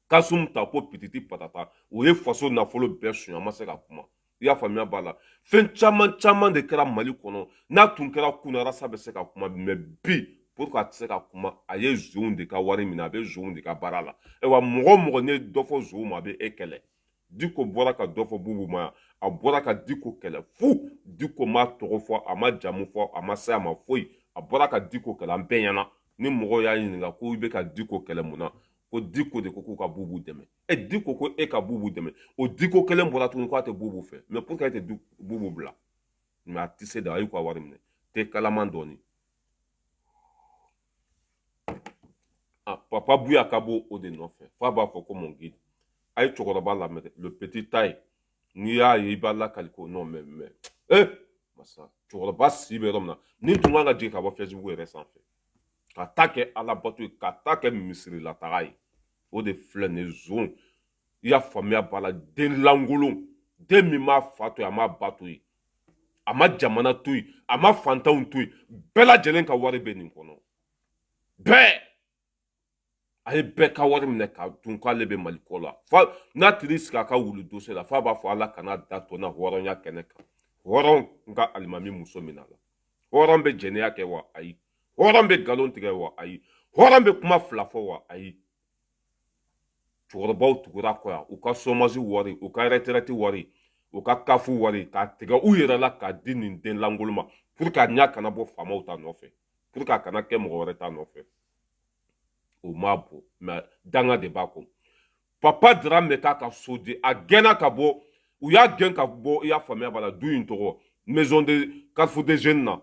Kasum Tapo Pititi Patata o ye faso nafolo bɛɛ suɲɛ a ma se ka kuma i y'a faamuya b'a la fɛn caman de kɛra Mali kɔnɔ n'a tun kɛra kunun Arasa bɛ se ka kuma mais bi pour que a tɛ se ka kuma a ye zonw de ka wari minɛ a bɛ zonw de ka baara la wa mɔgɔ ne dɔ fɔ zonw ma a bɛ e kɛlɛ Diko bɔra ka dɔ fɔ Bubu ma a bɔra ka Diko kɛlɛ fu Diko ma tɔgɔ fɔ a ma jamu fɔ a ma se a ma foyi a bɔra ka Diko kɛlɛ an bɛɛ ɲɛna ni mɔgɔw y'a ɲininka ko i bɛ ka Diko kɛlɛ mun na ko Diko de ko k'u ka Bubu dɛmɛ Diko ko e ka Bubu dɛmɛ o Diko kelen bɔra tuguni k'a tɛ Bubu fɛ mais pour que e tɛ Bubu bila mais a tɛ se da a y'u ka wari minɛ tɛ kalaman dɔɔni Papa Bouyaká b'o o de nɔfɛ f'a b'a fɔ ko mon guide a ye cɛkɔrɔba lamɛn le petit taille n'i y'a ye i b'a lakali ko non mais masa cɛkɔrɔba si bɛ yɔrɔ min na ni tun kan ka jigin ka bɔ Facebook yɛrɛ sanfɛ ka taa kɛ alabato ye ka taa kɛ misirilataga ye o de filɛ nin ye zon i y'a faamuya b'a la den lankolon den min m'a fa to yen a m'a ba to yen a ma jamana to yen a ma fantanw to yen bɛɛ lajɛlen ka wari bɛ nin kɔnɔ bɛɛ a ye bɛɛ ka wari minɛ ka dun k'ale bɛ Mali ko la n'a tiri sigi a ka wulu dose la f'a b'a fɔ ala kana da to na hɔrɔnya kɛnɛ kan hɔrɔn ka alimami muso min na la hɔrɔn bɛ jɛnɛya kɛ wa ayi hɔrɔn bɛ nkalon tigɛ wa ayi hɔrɔn bɛ kuma fila fɔ wa ayi cɛkɔrɔbaw tugura kɔ yan u ka somasi wari u ka retraite wari u ka kafu wari k'a tigɛ u yɛrɛ la k'a di nin den lankolon ma pour que a ɲa kana bɔ faamaw ta nɔfɛ pour que a kana kɛ mɔgɔ wɛrɛ ta nɔfɛ o ma bon mais danga de b'a kɔ Papa Dramé k'a ka so di a gɛnna ka bɔ u y'a gɛn ka bɔ i y'a faamuya b'a la du in tɔgɔ maison de Carrefour des jeunes na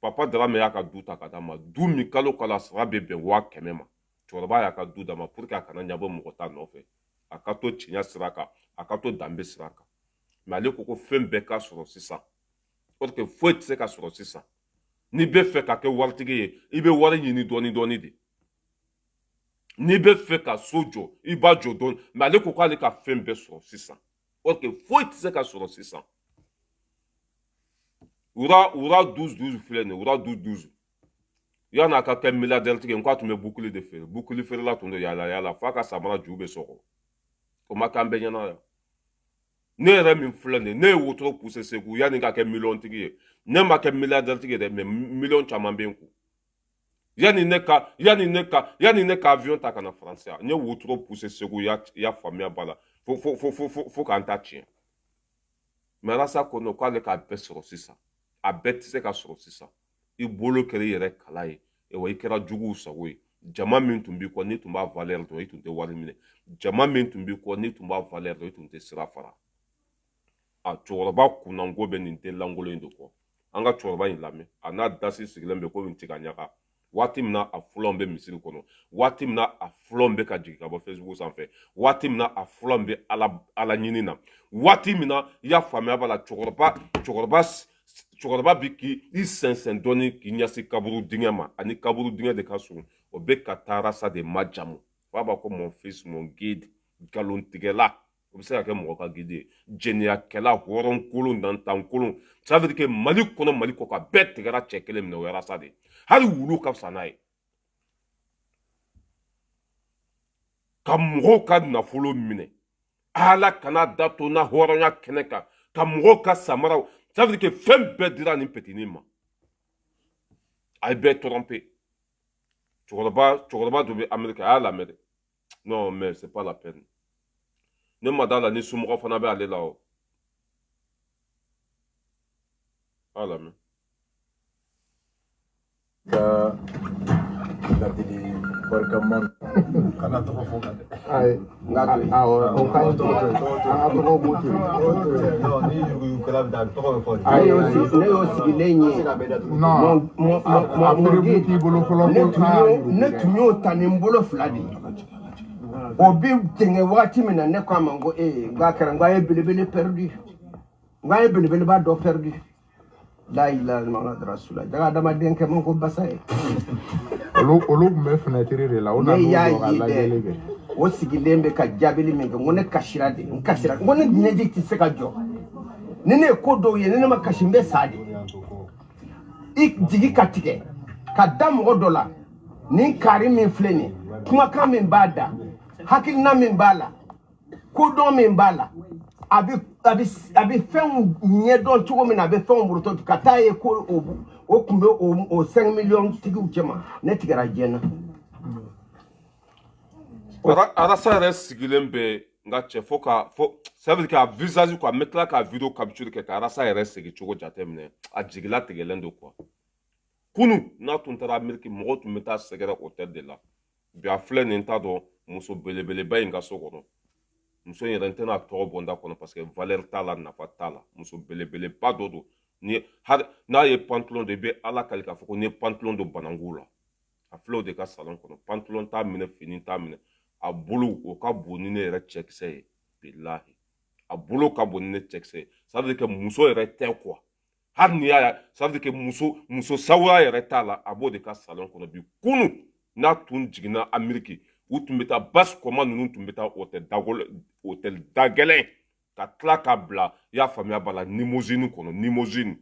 Papa Dramé y'a ka du ta ka d'a ma du min kalo a sara bɛ bɛn 100.000 ma cɛkɔrɔba y'a ka du d'a ma pour que a kana ɲabɔ mɔgɔ ta nɔfɛ a ka to tiɲɛ sira kan a ka to danbe sira kan mais ale ko fɛn bɛɛ ka sɔrɔ sisan parce que foyi tɛ se ka sɔrɔ sisan n'i bɛ fɛ ka kɛ waritigi ye i bɛ wari ɲini dɔɔni de n'i bɛ fɛ ka so jɔ i b'a jɔ dɔɔni mais ale ko k'ale ka fɛn bɛɛ sɔrɔ sisan parce que foyi tɛ se ka sɔrɔ sisan wura 12 filɛ nin ye wura 12 yan'a ka kɛ milliardaire tigi ye n k'a tun bɛ bukuli de feere bukuli feerela tun don yaala f'a ka samara ju bɛ sɔgɔ o ma k'an bɛɛ ɲɛna yan ne yɛrɛ min filɛ nin ye ne ye wotoro poussé Segu yanni ka kɛ miliyɔn tigi ye ne ma kɛ milliardaire tigi ye dɛ mais miliyɔn caman bɛ n kun yanni ne ka avion ta ka na France yan n ye wotoro poussé Segu i y'a faamuya b'a la fo k'an ta tiɲɛ mais Arasa ko non k'ale k'a bɛɛ sɔrɔ sisan a bɛɛ tɛ se ka sɔrɔ sisan i bolo kɛra i yɛrɛ kala ye wa i kɛra juguw sago ye jama min tun b'i kɔ n'i tun b'a valeur dɔn i tun tɛ wari minɛ jama min tun b'i kɔ n'i tun b'a valeur dɔn i tun tɛ sira fara a cɛkɔrɔba kunnango bɛ nin den lankolon in de kɔ an ka cɛkɔrɔba in lamɛn a n'a dasi sigilen bɛ komi tigɛ ɲaga waati min na a fɔlɔw bɛ misiri kɔnɔ waati min na a fɔlɔw bɛ ka jigin ka bɔ Facebook sanfɛ waati min na a fɔlɔw bɛ ala ɲini na waati min na i y'a faamuya b'a la cɛkɔrɔba bi k'i sɛnsɛn dɔɔni k'i ɲɛsin kaburu dingɛ ma ani kaburu dingɛ de ka surun o bɛ ka taa Arasa de majamu f'a b'a ko mon fils mon guide nkalontigɛla o bɛ se ka kɛ mɔgɔ ka guide ye jɛnɛyakɛla hɔrɔnkolon dantankolon ça veut dire que Mali kɔnɔ Mali kɔ kan bɛɛ tigɛra cɛ kelen minɛ o yɛrɛ sa de hali wulu ka fisa n'a ye ka mɔgɔw ka nafolo minɛ ala kana da to na hɔrɔnya kɛnɛ kan ka mɔgɔw ka samaraw ça veut dire que fɛn bɛɛ dira nin petinin ma a ye bɛɛ tromper cɛkɔrɔba dɔ bɛ Amérique a y'a lamɛn dɛ non mais c'est pas la peine ne ma d'a la ni somɔgɔ fana bɛ ale la o a y'a lamɛn ka ladili barikaman kana tɔgɔ fɔ kan dɛ ayi o ka ɲi tɔgɔ an ka tɔgɔ b'o to non ni yuguyugukɛla bɛ taa tɔgɔ bɛ fɔ de ne y'o sigilen ye mɔmɔdi t'i bolo fɔlɔ ne tun y'o ta ni n bolo fila de ye o bi jɛngɛ wagati min na ne ko a ma n ko n k'a kɛra n ko a ye belebele perdu n ko a ye belebeleba dɔ perdu la ilaha illallah rasulullah daga adamaden kɛ man ko basa ye olu tun bɛ fenêtre de la o na n'o jɔ ka lajɛli kɛ o sigilen bɛ ka jaabili min kɛ n ko ne kasira de n kasira n ko ne ɲɛji tɛ se ka jɔ ni ne ye ko dɔw ye ni ne ma kasi n bɛ sa de i jigi ka tigɛ ka da mɔgɔ dɔ la ni kari min filɛ nin ye kumakan min b'a da hakilina min b'a la kodɔn min b'a la a bɛ fɛnw ɲɛdɔn cogo min na a bɛ fɛnw burutɔ ka taa ye ko o tun bɛ o 5 millions tigiw cɛ ma ne tigɛra diɲɛ na arasa yɛrɛ sigilen bɛ nka cɛ fo ça veut dire que a visage quoi n bɛ tila ka video capture kɛ ka arasa yɛrɛ sigi cogo jateminɛ a jigila tigɛlen don quoi kunu n'a tun taara Amérique mɔgɔw tun bɛ taa sɛgɛrɛ hôtel de la bi a filɛ nin t'a dɔn muso belebeleba in ka so kɔnɔ muso in yɛrɛ n tɛna tɔgɔ bɔ n da kɔnɔ parce que valeur t'a la nafa t'a la muso belebeleba dɔ don n'a ye pantalon de i bɛ ala kali k'a fɔ ko n'i ye pantalon don banangu la a filɛ o de ka salon kɔnɔ pantalon t'a minɛ fini t'a minɛ a bolo o ka bon ni ne yɛrɛ cɛkisɛ ye bilahi a bolo ka bon ni ne cɛkisɛ ye ça veut dire que muso yɛrɛ tɛ quoi hali n'i y'a ye ça veut dire que muso sawura yɛrɛ t'a la a b'o de ka salon kɔnɔ bi kunu n'a tun jiginna Amérique u tun bɛ taa basse commande ninnu tun bɛ taa hôtel da gɛlɛn ka tila k'a bila i y'a faamuya b'a la limousine kɔnɔ limousine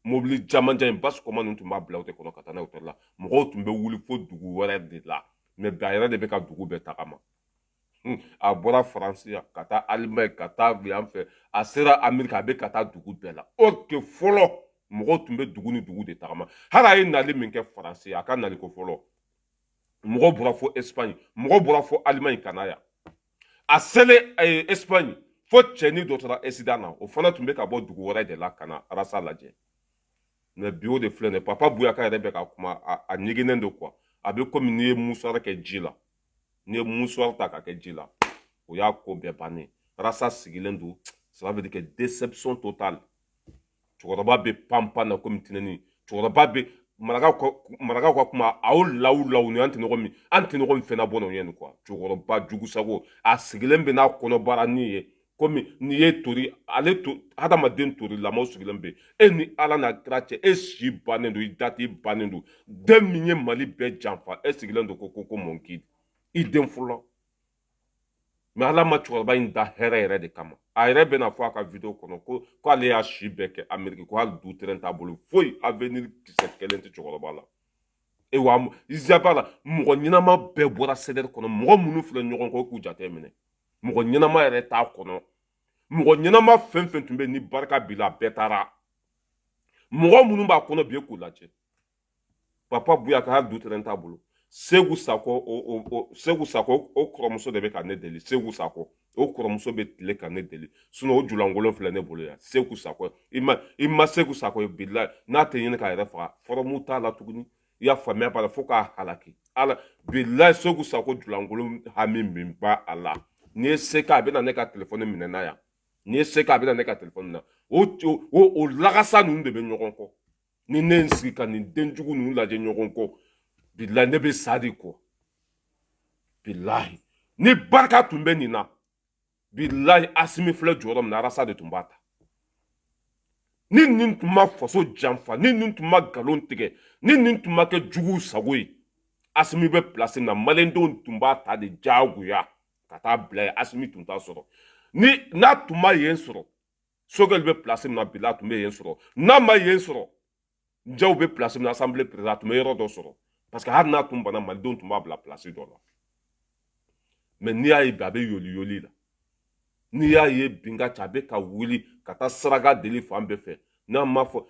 mobili jamanjan in basse commande ninnu tun b'a bila hôtel kɔnɔ ka taa n'a ye hôtel la mɔgɔw tun bɛ wuli fo dugu wɛrɛ de la mais bi a yɛrɛ de bɛ ka dugu bɛɛ tagama a bɔra Faransi ka taa Allemagne ka taa yan fɛ a sera Amérique a bɛ ka taa dugu bɛɛ la or que fɔlɔ mɔgɔw tun bɛ dugu ni dugu de tagama hali a ye nali min kɛ Faransi a ka nali ko fɔlɔ mɔgɔw bɔra fo Espagne mɔgɔw bɔra fo Allemagne ka na yan a selen Espagne fo cɛni dɔ tora accident na o fana tun bɛ ka bɔ dugu wɛrɛ de la ka na arasa lajɛ mais bi o de filɛ nin ye Papa Buyaka yɛrɛ bɛ ka kuma a ɲɛginen don quoi a bɛ komi n'i ye musuwaar kɛ ji la n'i ye musuwaar ta ka kɛ ji la o y'a ko bɛɛ bannen arasa sigilen don ça veut dire que déception totale cɛkɔrɔba bɛ panpan na komi tinɛni cɛkɔrɔba bɛ marakaw ka kuma aw law ni an tɛ ɲɔgɔn min fɛnɛ bɔ n'o ye nin quoi cɛkɔrɔba jugu sago a sigilen bɛ n'a kɔnɔbara ni ye komi n'i ye tori hadamaden tori lamɔw sigilen bɛ e ni ala n'a kira cɛ e si bannen don i dati bannen don den min ye Mali bɛɛ janfa e sigilen don ko mon kid i den fɔlɔ mais ala ma cɛkɔrɔba in da hɛrɛ yɛrɛ de kama a yɛrɛ bɛna fɔ a ka video kɔnɔ ko ale y'a si bɛɛ kɛ Amérique ko hali du terrain t'a bolo foyi avenir kisɛ kelen tɛ cɛkɔrɔba la e wa izaba la mɔgɔ ɲɛnama bɛɛ bɔra CDR kɔnɔ mɔgɔ minnu filɛ ɲɔgɔn kɔ k'u jate minɛ mɔgɔ ɲɛnama yɛrɛ t'a kɔnɔ mɔgɔ ɲɛnama fɛn fɛn tun bɛ ni barika b'i la bɛɛ taara mɔgɔ minnu b'a kɔnɔ bi e k'u lajɛ Papa Buyaka hali du terrain t'a bolo Segu Sako o kɔrɔmuso de bɛ ka ne deli Segu Sako o kɔrɔmuso bɛ tile ka ne deli sinon o julankolon filɛ ne bolo yan Segu Sako i ma Segu Sako ye bilahi n'a tɛ ɲini k'a yɛrɛ faga fɔlɔmu t'a la tuguni i y'a faamuya b'a la fo k'a halaki ala bilahi Segu Sako julankolon hami min ba a la n'i ye se k'a bɛ na ne ka telefɔni minɛ n'a yan n'i ye se k'a bɛ na ne ka telefɔni na o lagasa ninnu de bɛ ɲɔgɔn kɔ ni ne n sigi ka nin den jugu ninnu lajɛ ɲɔgɔn kɔ bilahi ne bɛ sa de kɔ bilahi ni barika tun bɛ nin na bilahi Asimi filɛ jɔyɔrɔ min na arasa de tun b'a ta ni nin tun ma faso janfa ni nin tun ma nkalon tigɛ ni nin tun ma kɛ juguw sago ye Asimi bɛ place na maliyɛndenw tun b'a ta de diyagoya ka taa bila ye Asimi tun t'a sɔrɔ ni n'a tun ma yen sɔrɔ Sogɛl bɛ place min na bi la a tun bɛ yen sɔrɔ n'a ma yen sɔrɔ Njaw bɛ place min na assemblée président a tun bɛ yɔrɔ dɔ sɔrɔ parce que hali n'a tun banna malidenw tun b'a bila place dɔ la mais n'i y'a ye bi a bɛ yoli la n'i y'a ye bi n ka ca a bɛ ka wuli ka taa saraka deli fan bɛɛ fɛ n'a ma fɔ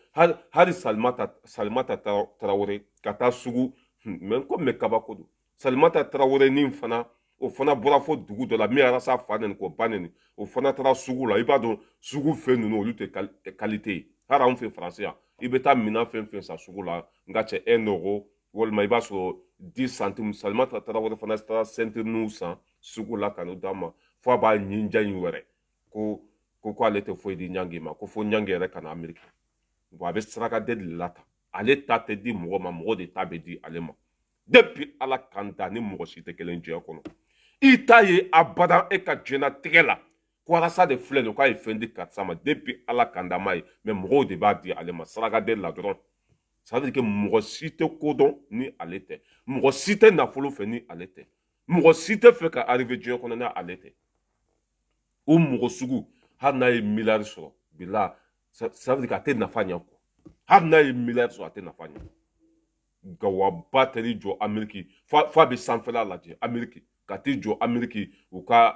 hali Salimata Tarawele ka taa sugu mais ko mɛ kabako don Salimata Tarawele ni fana o fana bɔra fo dugu dɔ la min arasa fa neni ko ba neni o fana taara sugu la i b'a dɔn sugu fɛn ninnu olu tɛ qualité ye hali anw fɛ faransi yan i bɛ taa minan fɛn fɛn san sugu la n ka cɛ 1 euro walima i b'a sɔrɔ 10 centimes Salimata Tarawele fana taara ceinture san sugu la ka n'o d'a ma fo a b'a ɲinja in wɛrɛ ko ale tɛ foyi di ɲangi ma ko fo ɲangi yɛrɛ ka na Ameriki bon a bɛ saraka de la ta ale ta tɛ di mɔgɔ ma mɔgɔ de ta bɛ di ale ma depuis ala kan da ni mɔgɔ si tɛ kelen diɲɛ kɔnɔ i t'a ye abada e ka diɲɛlatigɛ la ko arasa de filɛ nin k'a ye fɛn di karisa ma depuis ala kan da ma ye mais mɔgɔw de b'a di ale ma saraka de la dɔrɔn ça veut dire que mɔgɔ si tɛ ko dɔn ni ale tɛ mɔgɔ si tɛ nafolo fɛ ni ale tɛ mɔgɔ si tɛ fɛ ka arriver diɲɛ kɔnɔ ni ale tɛ o mɔgɔ sugu hali n'a ye miliyari sɔrɔ bila ça veut dire que a tɛ nafa ɲɛ kɔ hali n'a ye miliyari sɔrɔ a tɛ nafa ɲɛ gawaba tɛri jɔ Ameriki fo a bɛ sanfɛla lajɛ Ameriki ka t'i jɔ Ameriki u ka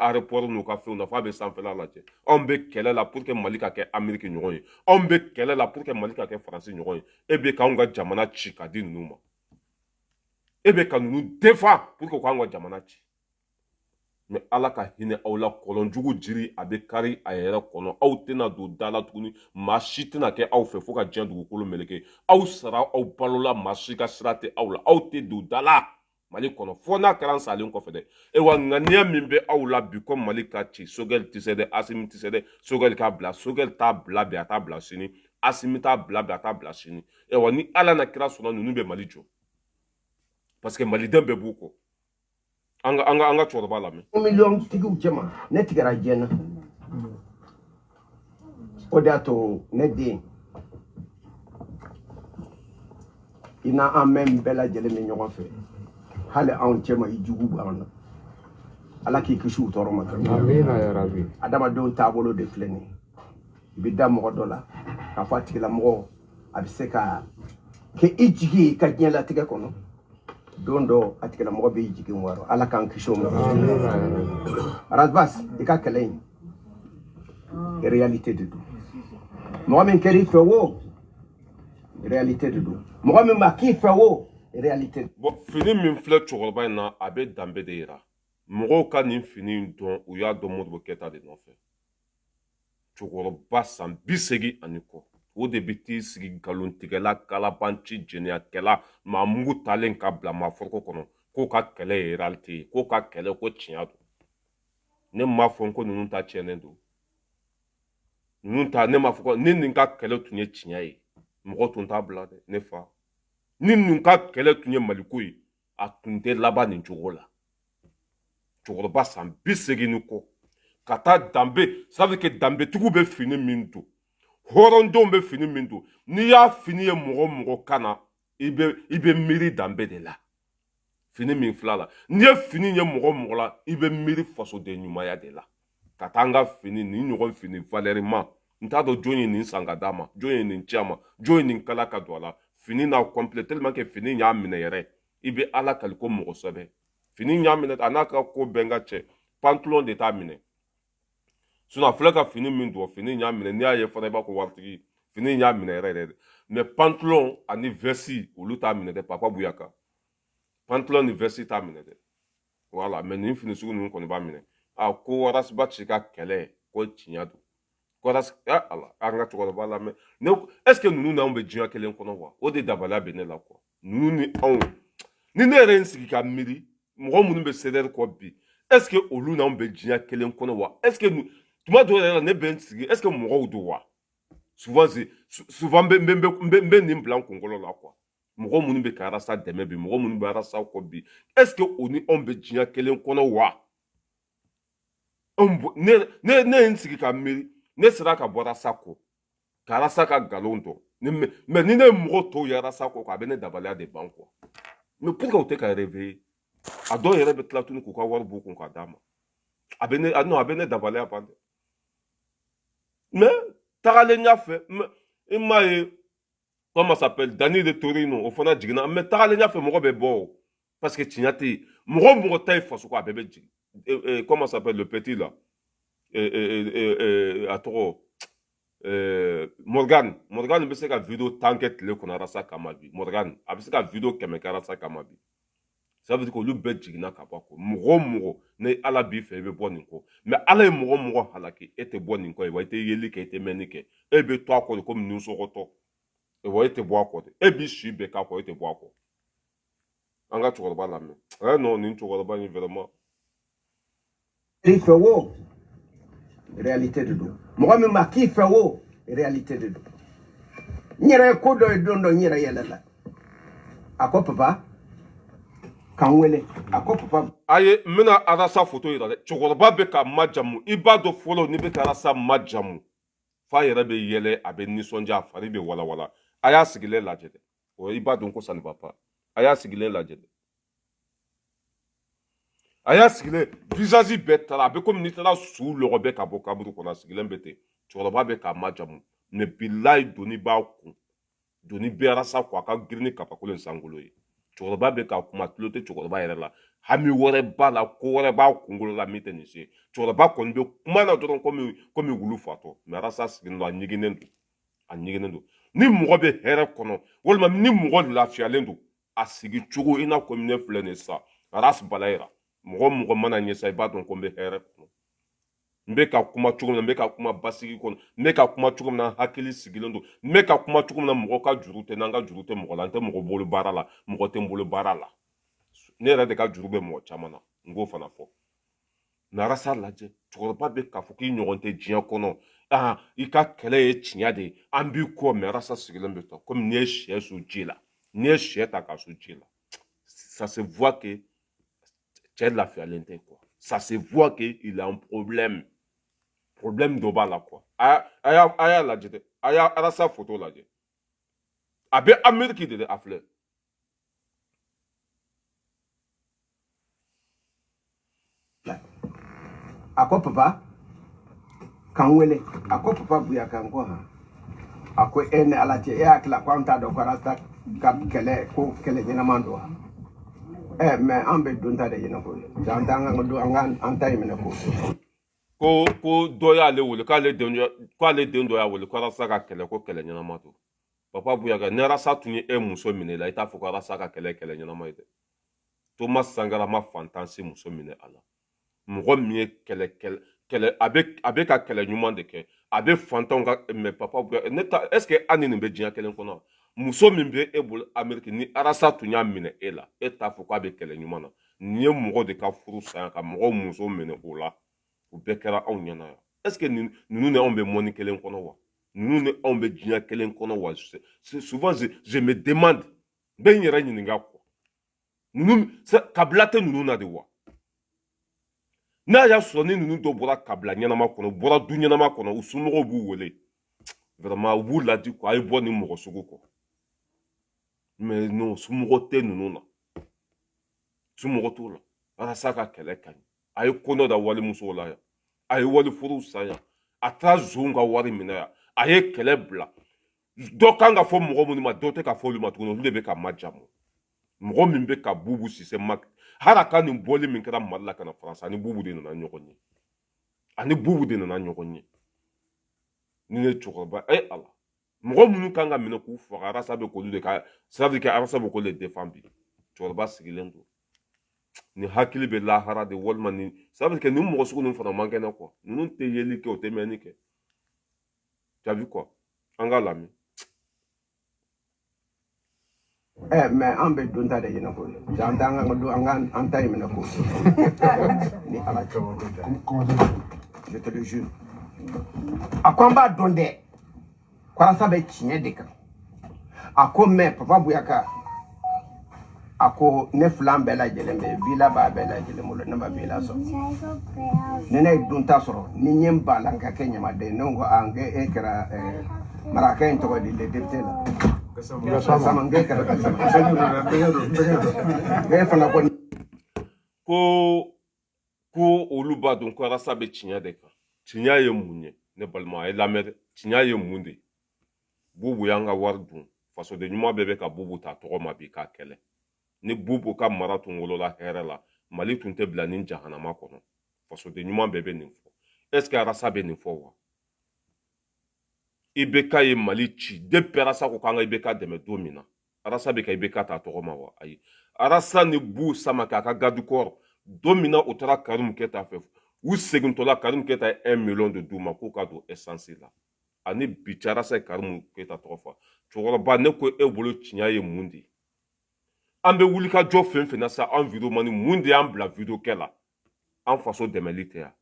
aéroport n'u ka fɛnw na fo a bɛ sanfɛla lajɛ anw bɛ kɛlɛ la pour que Mali ka kɛ Ameriki ɲɔgɔn ye anw bɛ kɛlɛ la pour que Mali ka kɛ Faransi ɲɔgɔn ye e bɛ k'anw ka jamana ci ka di ninnu ma e bɛ ka ninnu défend pour que k'anw ka jamana ci mais ala ka hinɛ aw la kɔlɔnjugu jiri a bɛ kari a yɛrɛ kɔnɔ aw tɛna don da la tuguni maa si tɛna kɛ aw fɛ fo ka diɲɛ dugukolo meleke aw sara aw balola maa si ka sira tɛ aw la aw tɛ don da la Mali kɔnɔ fo n'a kɛra n salen kɔfɛ dɛ wa ŋaniya min bɛ aw la bi ko Mali ka ci Sogɛl tɛ se dɛ Asimi tɛ se dɛ Sogɛl k'a bila Sogɛl t'a bila bi a t'a bila sini Asimi t'a bila bi a t'a bila sini wa ni ala na kira sɔnna ninnu bɛ Mali jɔ parce que maliden bɛɛ b'u kɔ an ka cɛkɔrɔba lamɛn million tigiw cɛma ne tigɛra jɛna o de y'a to ne den i n'an mɛn bɛɛ lajɛlen bɛ ɲɔgɔn fɛ hali anw cɛma i jugu b'an na ala k'i kisi u tɔɔrɔ ma adamadenw taabolo de filɛ nin i bɛ da mɔgɔ dɔ la k'a fɔ a tigilamɔgɔ a bɛ se ka kɛ i jigi ye i ka diɲɛlatigɛ kɔnɔ don dɔ a tigilamɔgɔ b'i jigin wɔɔrɔ ala k'an kisi o ma Razbas i ka kɛlɛ in réalité de don mɔgɔ min kɛra i fɛ o réalité de don mɔgɔ min ma k'i fɛ o réalité. Bon fini min filɛ cɛkɔrɔba in na a bɛ danbe de yira mɔgɔw ka nin fini in dɔn u y'a dɔn Modibo Keyita de nɔfɛ cɛkɔrɔba san 80 ani kɔ o de bɛ t'i sigi nkalontigɛla kalabanci jɛnɛyakɛla maa mugu talen ka bila maaforoko kɔnɔ k'o ka kɛlɛ ye réalité ye k'o ka kɛlɛ ko tiɲɛ don ne m'a fɔ ko ninnu ta tiɲɛnen don ninnu ta ne m'a fɔ ko ni nin ka kɛlɛ tun ye tiɲɛ ye mɔgɔ tun t'a bila dɛ ne fa ni nin ka kɛlɛ tun ye maliko ye a tun tɛ laban nin cogo la cɛkɔrɔba san 80 ni kɔ ka taa danbe ça veut dire que danbetigiw bɛ fini min don hɔrɔndenw bɛ fini min don n'i y'a fini ye mɔgɔ mɔgɔ kan na i bɛ miiri danbe de la fini min filɛ la n'i ye fini ye mɔgɔ mɔgɔ la i bɛ miiri fasoden ɲumanya de la ka taa an ka fini nin ɲɔgɔn fini valeur ma n t'a dɔn jɔn ye nin san ka d'a ma jɔn ye nin ci a ma jɔn ye nin kala ka don a la fini n'a complet tellement que fini y'a minɛ yɛrɛ i bɛ ala kali ko mɔgɔ sɛbɛ fini y'a minɛ a n'a ka ko bɛn ka cɛ pantalon de t'a minɛ sinon a filɛ ka fini min don fini y'a minɛ n'i y'a ye fana i b'a ko waritigi fini y'a minɛ yɛrɛ yɛrɛ de mais pantalon ani veste olu t'a minɛ dɛ papa buyaka pantalon ni veste t'a minɛ dɛ voilà mais nin fini sugu ninnu kɔni b'a minɛ a ko Razbas ci ka kɛlɛ ko tiɲɛ don ko ala an ka cɛkɔrɔba la mais ne est ce que ninnu n'anw bɛ diɲɛ kelen kɔnɔ wa o de dabaliya bɛ ne la quoi ninnu ni anw ni ne yɛrɛ n sigi ka miiri mɔgɔ minnu bɛ CDR kɔ bi est ce que olu n'anw bɛ diɲɛ kelen kɔnɔ wa est ce que tuma dɔw yɛrɛ la ne bɛ n sigi est ce que mɔgɔw don wa souvent n bɛ nin bila n kunkolo la quoi mɔgɔ minnu bɛ ka arasa dɛmɛ bi mɔgɔ minnu bɛ arasa kɔ bi est ce que o ni anw bɛ diɲɛ kelen kɔnɔ wa ne ye n sigi ka miiri ne sera ka bɔ arasa kɔ ka arasa ka nkalon dɔn mais ni ne ye mɔgɔ tɔw ye arasa kɔ a bɛ ne dabaliya de ban quoi mais pourquoi u tɛ ka réveiller a dɔw yɛrɛ bɛ tila tuguni k'u ka wari b'u kun k'a d'a ma non abene d'avaler à pande mais tagale nya fait il m'a comment ça s'appelle Dani de Torino au fond jigna mais tagale nya fait mo be bo parce que tignati mo tay faso quoi bébé comment ça s'appelle le petit là à trop Morgan be se ka vidéo tanket le qu'on a rasa kamabi Morgan a be se ka vidéo kemekara sa kamabi ça veut dire que le bête jigna kapako mo ne ala bi fe be bon nko mais ala mo halaki était bon nko e wa était yeli ke était menike e be to akọ comme nous so roto e wa était bo akọ e bi shi be ka ko était bo akọ anga tu ba la me non ni tu ba ni vraiment il fait wo réalité de do mo me ma ki fait wo réalité de do nyere ko do do nyere yelela akọ papa kanwele akọ papa aye mina arasa photo ira de chokoroba be ka majamu ibado follow ni be ka arasa majamu fa yere be yele abe nisonja afari be wala aya sigile lajede o ibado nko sani papa aya sigile lajede aya sigile visage betala be comme nitala sous le robe ka bokaburu kona sigile mbete chokoroba be ka majamu ne bilai doni ba ku doni be arasa kwa ka grini kapakole nsangolo yi chokoroba be ka kuma tulote chokoroba yere la hami wore ba la ko wore ba kungolo la mite ni se chokoroba kon be kuma na doron komi wulu fato mais arasa sigin lo anyiginendo ni mo be here kono wolma ni mo lafiya lendo asigi chugo ina komine flene sa aras balaira mo mana nyesa ba don ko be here kono mbe ka kuma chugo mbe ka kuma basigi kono mbe ka kuma chugo na hakili sigilendo mbe ka kuma chugo na mo ka jurute nanga jurute mo lante mo bolu barala mo te mbolu barala ne ra de ka jurube mo chamana ngo fana fo na rasa laje chokoroba be ka fuki nyogonte jian kono ika kele e chinya de ambi ko me rasa sigilembe to comme ne chie sou jila ne chie ta ka sou jila ça se voit que c'est de la fialente quoi ça se voit que il a un problème d'oba là quoi aya la jete aya rasa photo la je abe Amérique de afle akọ papa kanwele akọ papa buya kanko ha akọ ene alati e akla kwanta do kwarasta kap kele nyina mando mais ambe dunta de yina ko jandanga ngodo angan antai mena ko doya le wole ka le dendo ya wole kwarasta ka kele nyina mando papa buya ga nera satuni e muso mine la ita fo kwarasta ka kele nyina mando Thomas Sankara ma fantansi muso mine ala mɔgɔ min ye kɛlɛ a bɛ ka kɛlɛ ɲuman de kɛ a bɛ fantanw ka mais papa ne ta est ce que an ni nin bɛ diɲɛ kelen kɔnɔ muso min bɛ e bolo Amérique ni arasa tun y'a minɛ e la e t'a fɔ k'a bɛ kɛlɛ ɲuman na nin ye mɔgɔ de ka furu saya ka mɔgɔ muso minɛ o la o bɛɛ kɛra anw ɲɛna yan est ce que ninnu ni anw bɛ mɔni kelen kɔnɔ wa ninnu ni anw bɛ diɲɛ kelen kɔnɔ wa souvent je me demande n bɛ n yɛrɛ ɲininka quoi ninnu kabila tɛ ninnu na de wa n'a y'a sɔrɔ ni ninnu dɔ bɔra kabila ɲɛnama kɔnɔ bɔra du ɲɛnama kɔnɔ u somɔgɔw b'u wele vraiment u b'u ladi quoi a ye bɔ ni mɔgɔ sugu kɔ mais non somɔgɔ tɛ ninnu na somɔgɔ t'o la walasa ka kɛlɛ ka ɲi a ye kɔnɔ da walimusow la yan a ye wali furuw san yan a taara zonw ka wari minɛ yan a ye kɛlɛ bila dɔ kan ka fɔ mɔgɔ minnu ma dɔ tɛ ka fɔ olu ma tuguni olu de bɛ ka majamu mɔgɔ min bɛ ka bubu sise ma hara ka nin bɔli min kɛra Mali la ka na France ani bubu de nana ɲɔgɔn ye ni ne cɛkɔrɔba ala mɔgɔ minnu kan ka minɛ k'u faga arasa bɛ k'olu de ka ça veut dire que arasa bɛ k'olu de défend bi cɛkɔrɔba sigilen don ni hakili bɛ lahara de walima ni ça veut dire que ni mɔgɔ sugu ninnu fana man kɛnɛ quoi ninnu tɛ yeli kɛ o tɛ mɛnni kɛ tu as vu quoi an ka lamɛn mais ambe dunta de yina ko jandanga ngodo angan antai mena ko ni ala je te le jure akwamba donde kwarasa be chinye de kan akome papa buyaka ako ne flambe la jelembe villa ba be la jelemo na ba villa so nene dunta soro ni nyemba la ka kenya ma de nongo ange ekra maraka en to di le député la ko olu b'a dɔn ko arasa bɛ tiɲɛ de kan tiɲɛ ye mun ye ne balima a ye lamɛn dɛ tiɲɛ ye mun de bubu y'an ka wari dun fasoden ɲuman bɛɛ bɛ ka bubu ta tɔgɔ ma bi k'a kɛlɛ ni bubu ka mara tun wolola hɛrɛ la mali tun tɛ bila nin jahanama kɔnɔ fasoden ɲuman bɛɛ bɛ nin fɔ est ce que arasa bɛ nin fɔ wa IBK ye mali ci depuis arasa ko k'an ka IBK dɛmɛ don min na arasa bɛ ka IBK ta tɔgɔ ma wa ayi arasa ni bu sama k'a ka garde corps don min na o taara Karimu Keyita fɛ u segintɔla Karimu Keyita ye 1 million de d'u ma k'u ka don essence la ani bi cɛ arasa ye Karimu Keyita tɔgɔ fɔ cɛkɔrɔba ne ko e bolo tiɲɛ ye mun de ye an bɛ wulikajɔ fɛn fɛn na sa an video mani mun de y'an bila video kɛ la an faso dɛmɛli tɛ yan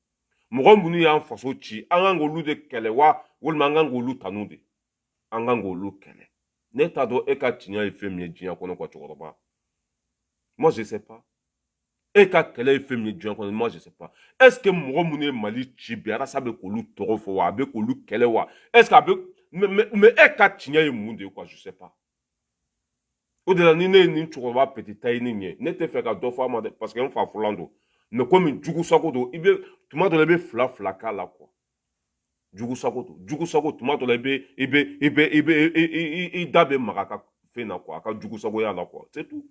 mɔgɔ minnu y'an faso ci an kan k'olu de kɛlɛ wa walima an kan k'olu tanu de an kan k'olu kɛlɛ ne t'a dɔn e ka tiɲɛ ye fɛn min ye diɲɛ kɔnɔ quoi cɛkɔrɔba moi je sais pas e ka kɛlɛ ye fɛn min ye diɲɛ kɔnɔ moi je sais pas est ce que mɔgɔ minnu ye mali ci bi arasa bɛ k'olu tɔgɔ fɔ wa a bɛ k'olu kɛlɛ wa est ce que a bɛ mais e ka tiɲɛ ye mun de ye quoi je sais pas o de la ni ne ye nin cɛkɔrɔba petit ta ye nin ye ne tɛ fɛ ka dɔ fɔ a ma dɛ parce que n fa fulan don mais komi jugu sago don i bɛ tuma dɔ la i bɛ fila fila k'a la quoi jugu sago don jugu sago tuma dɔ la i da bɛ maga a ka fɛn na quoi a ka jugu sagoya la quoi c'est tout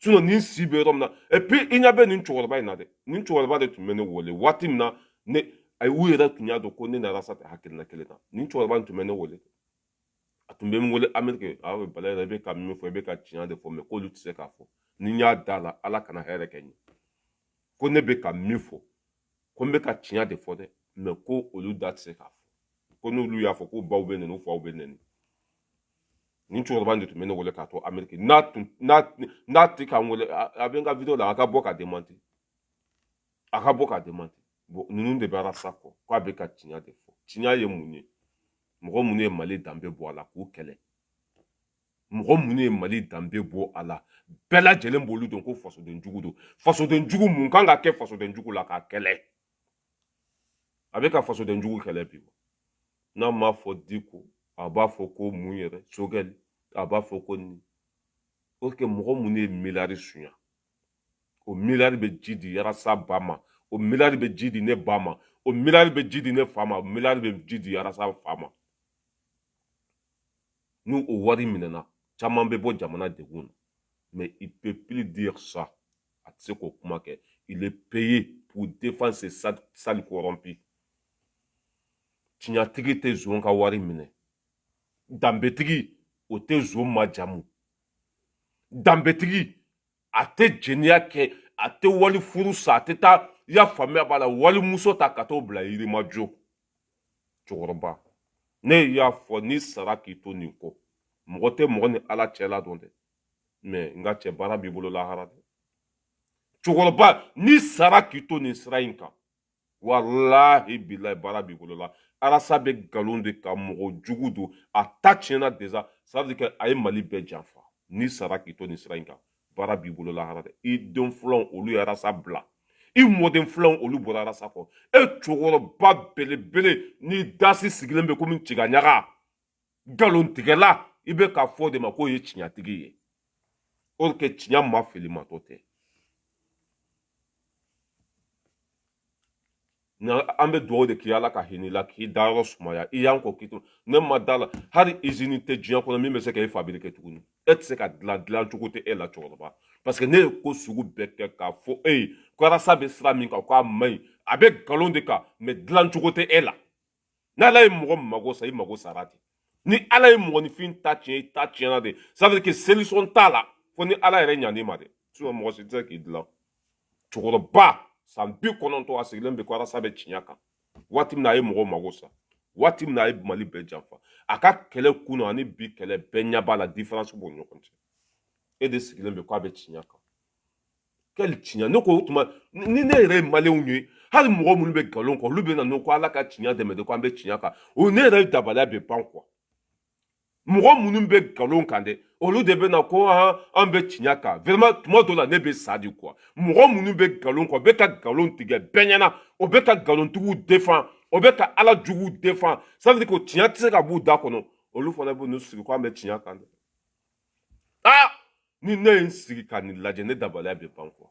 sinon nin si bɛ yɔrɔ min na et puis i ɲɛ bɛ nin cɛkɔrɔba in na dɛ nin cɛkɔrɔba de tun bɛ ne wele waati min na ne a u yɛrɛ tun y'a dɔn ko ne ni arasa tɛ hakilina kelen na nin cɛkɔrɔba in tun bɛ ne wele a tun bɛ n wele Amérique aw bala yɛrɛ i bɛ ka min fɔ i bɛ ka tiɲɛ de fɔ mais k'olu tɛ se k'a fɔ ni n y'a da la ala kana hɛrɛ kɛ n ye ko ne bɛ ka min fɔ ko n bɛ ka tiɲɛ de fɔ dɛ mais ko olu da tɛ se k'a fɔ ko n'olu y'a fɔ ko baw bɛ nɛni u faw bɛ nɛni nin cɛkɔrɔba in de tun bɛ ne wele k'a to Amérique n'a tɛ k'an wele a bɛ n ka video la a ka bɔ ka démenti a ka bɔ ka démenti bon ninnu de bɛ arasa kɔ k'a bɛ ka tiɲɛ de fɔ tiɲɛ ye mun ye mɔgɔ minnu ye mali danbe bɔ a la k'u kɛlɛ mɔgɔ minnu ye mali danbe bɔ a la bɛɛ lajɛlen b'olu dɔn ko fasoden jugu don fasoden jugu mun kan ka kɛ fasoden jugu la k'a kɛlɛ a bɛ ka fasoden jugu kɛlɛ bi n'a m'a fɔ Diko a b'a fɔ ko mun yɛrɛ Sogɛli a b'a fɔ ko nin parce que mɔgɔ minnu ye miliyari suɲa o miliyari bɛ ji di arasa ba ma o miliyari bɛ ji di ne ba ma o miliyari bɛ ji di ne fa ma o miliyari bɛ ji di arasa fa ma n'u o wari minɛna caman bɛ bɔ jamana degun na mais il peut plus dire ça a tɛ se k'o kuma kɛ il est payé pour défendre ses salles corrompues tiɲɛtigi tɛ zon ka wari minɛ danbetigi o tɛ zon majamu danbetigi a tɛ jɛniya kɛ a tɛ wali furu sa a tɛ taa i y'a faamuya b'a la wali muso ta ka t'o bila yirimajɔ cɛkɔrɔba ne y'a fɔ ni sara k'i to nin kɔ mɔgɔ tɛ mɔgɔ ni ala cɛla dɔn dɛ mais n ka cɛ baara b'i bolo lahara dɛ cɛkɔrɔba ni sara k'i to nin sira in kan walahi bilahi baara b'i bolo la arasa bɛ nkalon de ka mɔgɔ jugu don a ta tiɲɛna déjà ça veut dire que a ye mali bɛɛ janfa ni sara k'i to nin sira in kan baara b'i bolo lahara dɛ i den filanw olu ye arasa bila i mɔden filanw olu bɔra arasa kɔ e cɛkɔrɔba belebele ni dasi sigilen bɛ komi cigaɲaga nkalontigɛla i bɛ k'a fɔ de ma k'o ye tiɲɛtigi ye or que tiɲɛ ma fili ma tɔ tɛ an bɛ dugawu de k'i ala ka hinɛ la k'i dayɔrɔ sumaya i y'an kɔ k'i to ne ma da la hali izini tɛ diɲɛ kɔnɔ min bɛ se k'e fabriquer tuguni e tɛ se ka dilan cogo tɛ e la cɛkɔrɔba parce que ne ye ko sugu bɛɛ kɛ k'a fɔ e ye ko arasa bɛ sira min kan k'a man ɲi a bɛ nkalon de kan mais dilan cogo tɛ e la n'ala ye mɔgɔ mago sa i mago sara ten ni ala ye mɔgɔninfin ta tiɲɛ i ta tiɲɛna de ça veut dire que solution t'a la fo ni ala yɛrɛ ɲan'i ma dɛ sinon mɔgɔ si tɛ se k'i dilan cɛkɔrɔba san 90 a sigilen bɛ ko arasa bɛ tiɲɛ kan waati min na a ye mɔgɔ mago sa waati min na a ye mali bɛɛ janfa a ka kɛlɛ kun na ani bi kɛlɛ bɛɛ ɲɛ b'a la différence b'o ɲɔgɔn cɛ e de sigilen bɛ ko a bɛ tiɲɛ kan quel tiɲɛ ne ko o tuma ni ne yɛrɛ ye maliyɛnw ye hali mɔgɔ minnu bɛ nkalon kan olu bɛ na n'o ko ala ka tiɲɛ dɛmɛ de ko an bɛ tiɲɛ kan o ne yɛrɛ dabaliya bɛ ban quoi mɔgɔ minnu bɛ nkalon kan dɛ olu de bɛ na ko an bɛ tiɲɛ kan vraiment tuma dɔ la ne bɛ sa de quoi mɔgɔ minnu bɛ nkalon kan o bɛ ka nkalon tigɛ bɛɛ ɲɛna o bɛ ka nkalontigiw défend o bɛ ka ala juguw défend ça veut dire que tiɲɛ tɛ se ka b'u da kɔnɔ olu fana bɛ n'u sigi ko an bɛ tiɲɛ kan dɛ ni ne ye n sigi ka nin lajɛ ne dabaliya bɛ ban quoi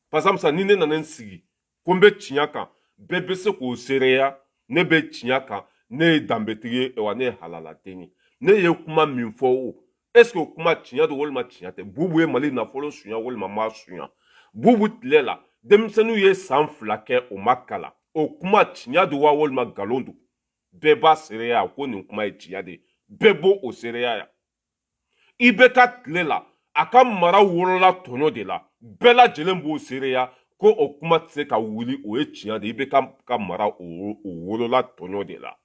par exemple sa ni ne nana n sigi ko n bɛ tiɲɛ kan bɛɛ bɛ se k'o seereya ne bɛ tiɲɛ kan ne ye danbetigi ye wa ne ye halaladen ye ne ye kuma min fɔ o est-ce que o kuma tiɲɛ don walima tiɲɛ tɛ bubu ye mali nafolo suɲɛ walima ma suɲɛ bubu tile la denmisɛnninw ye san 2 kɛ o ma kalan o kuma tiɲɛ don wa walima nkalon don bɛɛ b'a seereya ko nin kuma ye tiɲɛ de ye bɛɛ b'o o seereya ya i bɛ ka tile la a ka mara wolola tɔɲɔ de la bɛɛ lajɛlen b'o seereya ko o kuma tɛ se ka wuli o ye tiɲɛ de i bɛ ka mara o wolola tɔɲɔ de la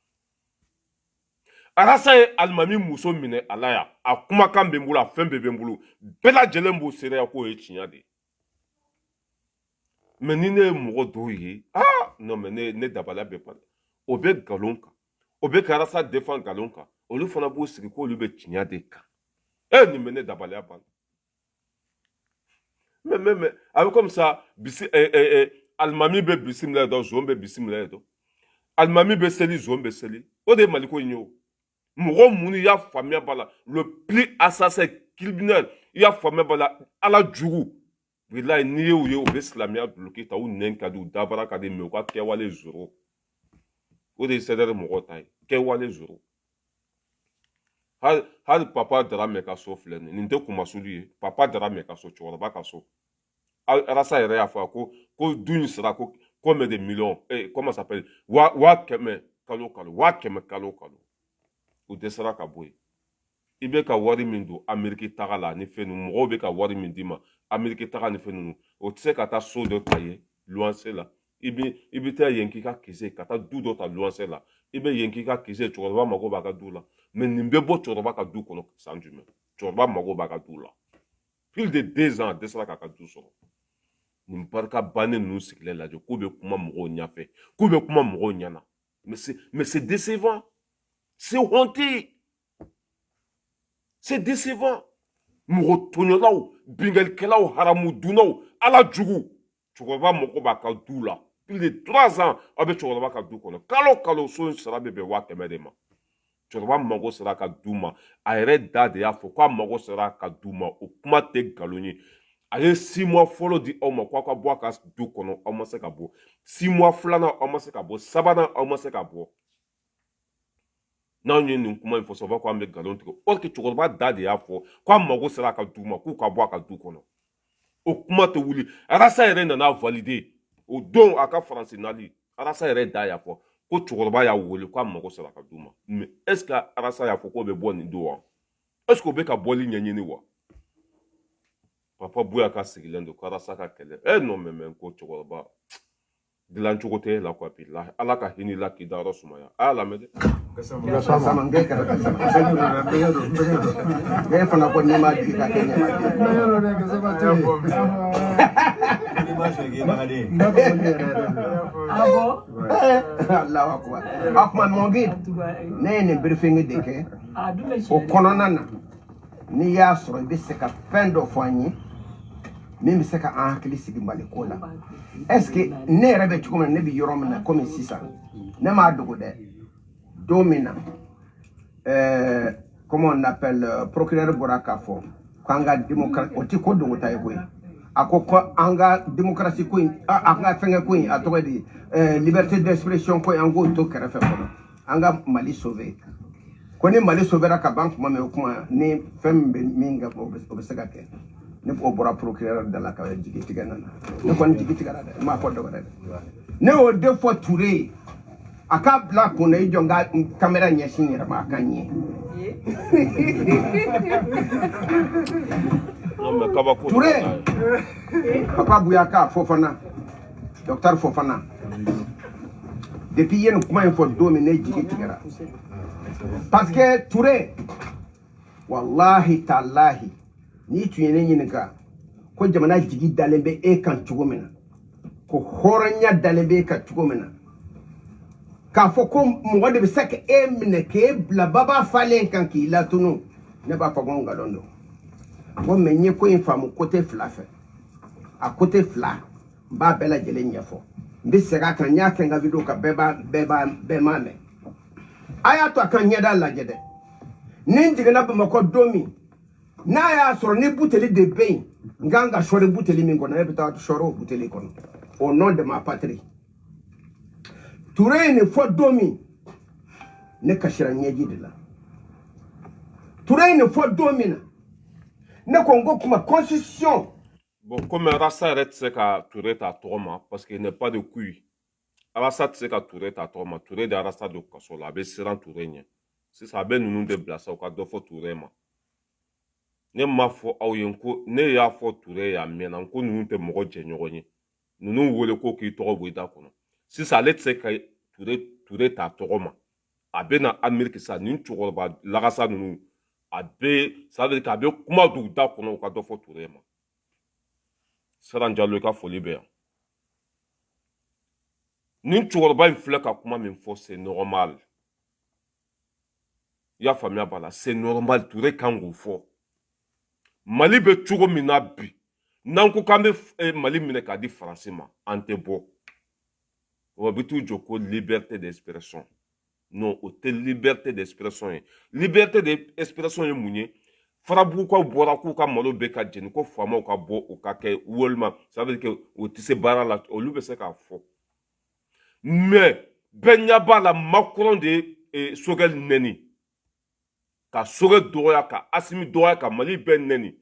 Arasa ye alimami muso minɛ ala ya a kumakan bɛ n bolo a fɛn bɛɛ bɛ n bolo bɛɛ lajɛlen b'o seereya k'o ye tiɲɛ de ye mais ni ne ye mɔgɔ dɔw ye non mais ne dabaliya bɛ pan o bɛ nkalon kan o bɛ ka arasa défend nkalon kan olu fana b'o sigi k'olu bɛ tiɲɛ de kan nin bɛ ne dabaliya ban mais a bɛ comme ça alimami bɛ bisimila dɔn zon bɛ bisimila dɔn alimami bɛ seli zon bɛ seli o de ye maliko in ye o mɔgɔ minnu y'a faamuya b'a la le plus assassin criminel i y'a faamuya b'a la ala jugu bilayi n'i ye u ye u bɛ silamɛya bloqué ta u nɛn ka di u dabara ka di mais u ka kɛwale zoro o de ye CDR mɔgɔ ta ye kɛwale zoro hali papa Darame ka so filɛ nin tɛ kumasulu ye papa Darame ka so cɛkɔrɔba ka so arasa yɛrɛ y'a fɔ ko du in sera ko combien de millions comment ça s'appelle 100 kalo kalo 100 kalo kalo o dɛsɛra ka bɔ yen i bɛ ka wari min don Ameriki taga la ni fɛn ninnu mɔgɔw bɛ ka wari min d'i ma Ameriki taga ni fɛn ninnu o tɛ se ka taa so dɔ ta yen luwanse la i bɛ taa yen k'i ka kise ka taa du dɔ ta luwanse la i bɛ yen k'i ka kise cɛkɔrɔba mago b'a ka du la mais nin bɛ bɔ cɛkɔrɔba ka du kɔnɔ san jumɛn cɛkɔrɔba mago b'a ka du la plus de 2 ans a dɛsɛra k'a ka du sɔrɔ nin barika bannen ninnu sigilen lajɛ k'u bɛ kuma mɔgɔw ɲɛfɛ k'u bɛ kuma mɔgɔw ɲɛna mais c'est décevant c'est honteux c'est décevant mɔgɔ tɔɲɔlaw bingalikɛlaw haramu dunnaw ala jugu cɛkɔrɔba mago b'a ka du la plus de 3 ans a bɛ cɛkɔrɔba ka du kɔnɔ kalo kalo so sara bɛ bɛn 100 de ma cɛkɔrɔba mago sera ka du ma a yɛrɛ da de y'a fɔ k'a mago sera ka du ma o kuma tɛ nkalon ye a ye 6 mois fɔlɔ di aw ma k'aw ka bɔ a ka du kɔnɔ aw ma se ka bɔ 6 mois filanan aw ma se ka bɔ sabanan aw ma se ka bɔ n'anw ye nin kuma in fɔ sɔrɔ k'an bɛ nkalon tigɛ or que cɛkɔrɔba da de y'a fɔ k'a mago sera a ka du ma k'u ka bɔ a ka du kɔnɔ o kuma tɛ wuli arasa yɛrɛ nana valider o don a ka faransi nali arasa yɛrɛ da y'a fɔ ko cɛkɔrɔba y'a wele k'a mago sera a ka du ma mais est ce que arasa y'a fɔ k'o bɛ bɔ nin don wa est ce que o bɛ ka bɔli ɲɛɲini wa papa Buya ka sigilen don ko arasa ka kɛlɛ non mais ko cɛkɔrɔba dilancogo tɛ la quoi bilahi ala ka hinɛ la k'i dayɔrɔ sumaya a y'a lamɛn dɛ fana ko n'i ma jigi ka kɛ Allahu akbar a kuma mɔngi ne ye nin briefing de kɛ o kɔnɔna na n'i y'a sɔrɔ i bɛ se ka fɛn dɔ fɔ an ye min bɛ se ka an hakili sigi Mali ko la est-ce que ne yɛrɛ bɛ cogo min na ne bɛ yɔrɔ min na komi sisan ne m'a dogo dɛ don min na comment on appelle procureur bɔra k'a fɔ k'an ka démocratie o tɛ ko dogo ta ye koyi a ko an ka démocratie ko in an ka fɛngɛ ko in a tɔgɔ di liberté d'expression ko in an k'o to kɛrɛfɛ fɔlɔ an ka Mali sauver ko ni Mali sauvera ka ban tuma min o kuma ni fɛn min bɛ min kɛ o bɛ se ka kɛ ne o bɔra procureur da la ka jigi tigɛ nana ne kɔni jigi tigɛra dɛ n m'a fɔ dɔ wɛrɛ dɛ ne y'o de fɔ Ture a k'a bila kun na i jɔ n ka caméra ɲɛsin yɛrɛ ma a ka ɲɛ Ture papa Buya ka Fofana docteur Fofana depuis yen kuma in fɔ don min ne jigi tigɛra parce que Ture wallahi tallahi ni tun ye ne ɲininka ko jamana jigi dalen bɛ e kan cogo min na ko hɔrɔnya dalen bɛ e kan cogo min na k'a fɔ ko mɔgɔ de bɛ se ka e minɛ k'e bila baba falen kan k'i latunu ne b'a fɔ ko nkalon don ko mais n ye ko in faamu côté fila fɛ a côté fila n b'a bɛɛ lajɛlen ɲɛfɔ n bɛ segin a kan n y'a kɛ n ka video kan bɛɛ m'a mɛn a y'a to a ka ɲɛda lajɛ dɛ ni n jiginna Bamakɔ don min n'a y'a sɔrɔ ni buteli de bɛ yen n kan ka sɔɔri buteli min kɔnɔ ne bɛ taa sɔɔri o buteli kɔnɔ au nom de ma patrie. Touré ne faut domi ne kashira nyeji de la. Touré ne faut dominer ne Congo kuma constitution. Bon, comme Rassa arrête ce qu'a Touré ta trauma, parce qu'il n'est pas de couille. Rassa ce qu'a Touré ta trauma, Touré de Rassa de Kasola, avec Siran Touré nye. Si ça ben nous déplacer au cas de faux Touré ma. Ne ma fo au yenko, ne ya fo Touré ya mien, anko nous te mogo djenyoronye. Nous voulons ko ki toro buida kono. Si ça allait ce qu'a Touré ta trauma, abe na Amérique ça, nin choro ba Rassa nous. Abe, ça veut dire qu'abe kuma du da kono au cas de faux Touré ma. Siran Diallo ka folie be. Nin chorba in filɛ ka kuma min fɔ c'est normal. I y'a faamuya b'a la, c'est normal Touré kan k'o fɔ. Mali bɛ cogo min na bi, n'an ko k'an bɛ Mali minɛ k'a di Faransi ma, an tɛ bɔ. O bɛ t'u jɔ ko liberté d'expression. Non, o tɛ liberté d'expression ye. Liberté d'expression ye mun ye? Farabugukaw bɔra k'u ka malo bɛ ka jeni ko faamaw ka bɔ o ka kɛ walima ça veut dire que o tɛ se baara la olu bɛ se k'a fɔ. Mais bɛɛ ɲɛ b'a la Macron de ye Sogɛl nɛni ka Sogɛl dɔgɔya ka Asimi dɔgɔya ka Mali bɛɛ nɛni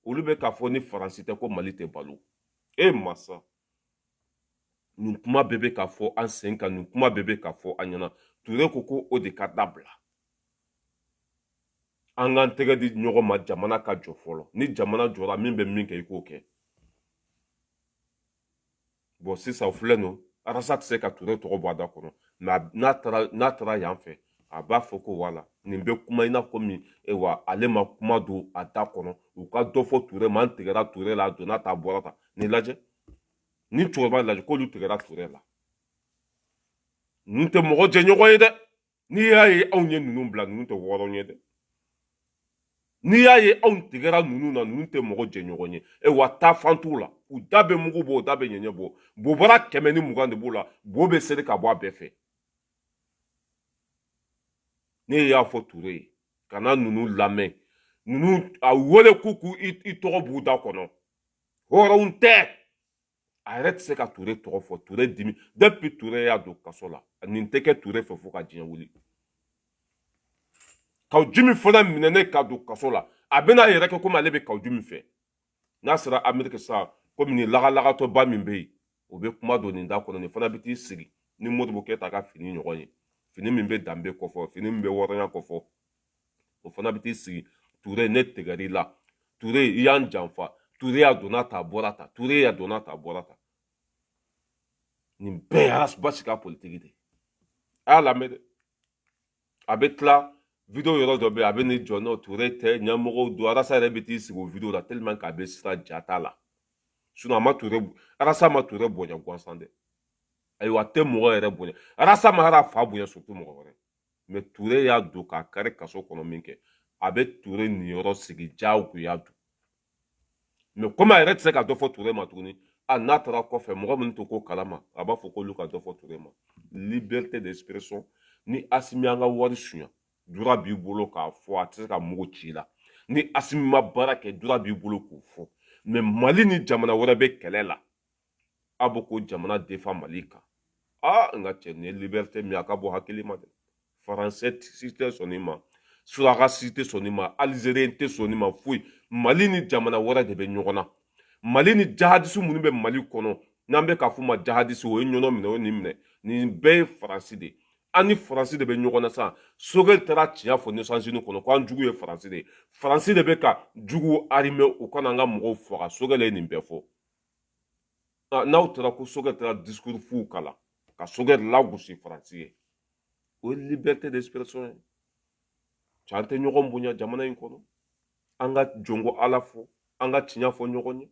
olu bɛ k'a fɔ ni Faransi tɛ ko Mali tɛ balo. Masa nin kuma bɛɛ bɛ k'a fɔ an sen kan nin kuma bɛɛ bɛ k'a fɔ an ɲɛna Touré ko ko o de ka dabila. An k'an tɛgɛ di ɲɔgɔn ma jamana ka jɔ fɔlɔ ni jamana jɔra min bɛ min kɛ i k'o kɛ. Bon sisan o filɛ no Rassa tɛ se ka Touré tɔgɔ bɔ a da kɔnɔ mais n'a taara yan fɛ a b'a fɔ ko wala nin bɛ kuma i n'a fɔ min wa ale ma kuma don a da kɔnɔ u ka dɔ fɔ Touré ma an tigɛra Touré la a donna ta a bɔra ta nin lajɛ ni cɛkɔrɔba lajɛ k'olu tigɛra Touré la ninnu tɛ mɔgɔ jɛ ɲɔgɔn ye dɛ n'i y'a ye anw ye ninnu bila ninnu tɛ wɔɔrɔn ye dɛ n'i y'a ye anw tigɛra ninnu na ninnu tɛ mɔgɔ jɛ ɲɔgɔn ye wa taa fan t'u la u da bɛ mugu bɔ u da bɛ ɲɛɲɛ bɔ bobara 120 de b'u la bo bɛ seri ka bɔ a bɛɛ fɛ ne y'a fɔ Touré ye kana ninnu lamɛn ninnu a wele k'u i tɔgɔ b'u da kɔnɔ hɔrɔnw tɛ a yɛrɛ tɛ se ka Touré tɔgɔ fɔ Touré dimi depuis Touré y'a don kaso la nin tɛ kɛ Touré fɛ fo ka diɲɛ wuli Kawujimi fana minɛnen ka don kaso la a bɛna yɛrɛ kɛ komi ale bɛ Kawujimi fɛ n'a sera Amérique sa komi nin lagalagatɔba min bɛ yen o bɛ kuma don nin da kɔnɔ nin fana bɛ t'i sigi ni Modibo Keyita ka fini ɲɔgɔn ye fini min bɛ danbe kɔfɔ fini min bɛ wɔrɔnya kɔfɔ o fana bɛ t'i sigi Touré ne tigɛr'i la Touré i y'an janfa Touré y'a donna ta a bɔra ta Touré y'a donna ta a bɔra ta nin bɛɛ y'a basigi a politiki de a y'a lamɛn dɛ a bɛ tila video yɔrɔ dɔ bɛ yen a bɛ ni jɔ n'o Touré tɛ ɲɛmɔgɔw don Rassa yɛrɛ bɛ t'i sigi o video la tellement k'a bɛ sira ja t'a la sinon a ma Touré Rassa ma Touré bonya gansan dɛ ayiwa a tɛ mɔgɔ yɛrɛ bonya Rassa ma hali a fa bonya surtout mɔgɔ wɛrɛ mais Touré y'a don k'a kari kaso kɔnɔ min kɛ a bɛ Touré niyɔrɔ sigi diyagoya don mais comme a yɛrɛ tɛ se ka dɔ fɔ Touré ma tuguni n'a taara kɔfɛ mɔgɔ minnu to ko kalama a b'a fɔ k'olu ka dɔ fɔ Touré ma liberté d'expression ni Asimi an ka wari suɲa dura b'i bolo k'a fɔ a tɛ se ka mugu ci la ni Asimi ma baara kɛ dura b'i bolo k'o fɔ mais Mali ni jamana wɛrɛ bɛ kɛlɛ la a bɛ ko jamana défend Mali kan n ka cɛ nin ye liberté min a ka bɔ hakili ma dɛ Faransɛ si tɛ sɔn i ma Surakasi tɛ sɔn i ma Alizerien tɛ sɔn i ma foyi Mali ni jamana wɛrɛ de bɛ ɲɔgɔn na Mali ni jahadisi minnu bɛ Mali kɔnɔ n'an bɛ k'a fɔ ma jahadisi o ye ɲɔnɔ minɛ o ye nin minɛ nin bɛɛ ye Faransi de ye an ni Faransi de bɛ ɲɔgɔn na sisan Sogɛl taara tiɲɛ fɔ Nations Unies kɔnɔ k'an jugu ye Faransi de ye Faransi de bɛ ka jugu armé u kana an ka mɔgɔw faga Sogɛl ye nin bɛɛ fɔ n'aw taara ko Sogɛl taara discours f'u kala ka Sogɛl lagosi Faransi ye o ye liberté d'expression ye cɛ an tɛ ɲɔgɔn bonya jamana in kɔnɔ an ka jongo Ala fɔ an ka tiɲɛ fɔ ɲɔgɔn ye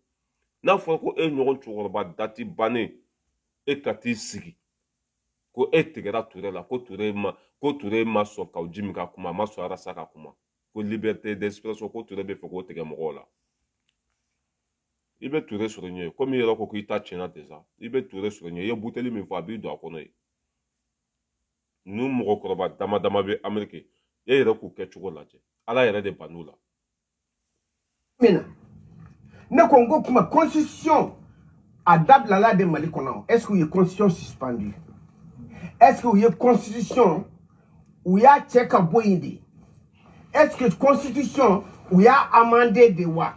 n'a fɔra ko e ɲɔgɔn cɛkɔrɔba dati bannen e ka t'i sigi ko e tigɛra Touré la ko Touré ma sɔn Kawujimi ka kuma a ma sɔn Rassa ka kuma ko liberté d'expression ko Touré bɛ fɛ k'o tigɛ mɔgɔw la i bɛ Touré sɔrɔ ɲɛ ye komi i yɛrɛ ko k'i ta tiɲɛna déjà i bɛ Touré sɔrɔ ɲɛ i ye buteli min fɔ a b'i don a kɔnɔ ye ninnu mɔgɔkɔrɔba dama dama bɛ Amérique e yɛrɛ k'u kɛ cogo lajɛ Ala yɛrɛ de bann'u la. Ne Congo kuma constitution a dablala de Mali kono. Est-ce qu'il y a constitution suspendue? Est-ce qu'il y a constitution où il y a check à boyindi? Est-ce que constitution où il y a amendé des lois?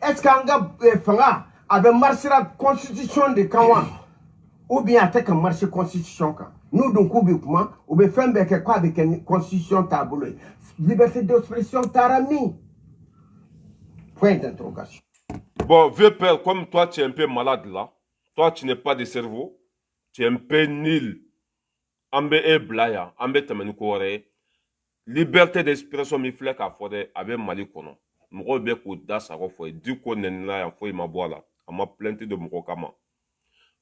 Est-ce qu'il y a fanga avec marché la constitution de Kawa ou bien attaque marché constitution ka? Nous donc comment ou bien faire quoi avec une constitution taboulée? Liberté d'expression tarami. Point d'interrogation. Bon, vieux père, comme toi, tu es un peu malade là. Toi, tu n'es pas de cerveau. Tu es un peu nul. Ambe e blaya. Ambe temenukore. Liberté d'expression, mi flek a fode, abe mali kono. Moko be ko da sa ko fo di ko nenla ya fo ma boala. Ama plainte de moko kama.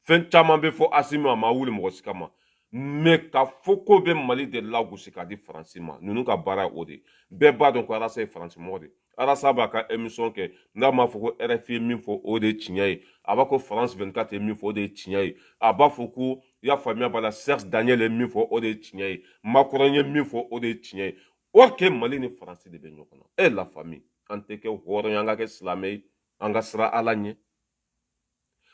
Fen chama be fo asimi ama wuli moko sikama. Me ka foko be mali de la gusi ka di francima. Nunu ka bara ode. Be ba donc ara say francima de. Ara saba ka émission ke na ma foko RFI min fo ode tinyai. Aba ko France 24 min fo ode tinyai. Aba foko ya famille bala Serge Daniel min fo ode tinyai. Macron min fo ode tinyai. Orke mali ni français de be nyokona. Et la famille anteke horo yanga ke slamei anga sra alanye.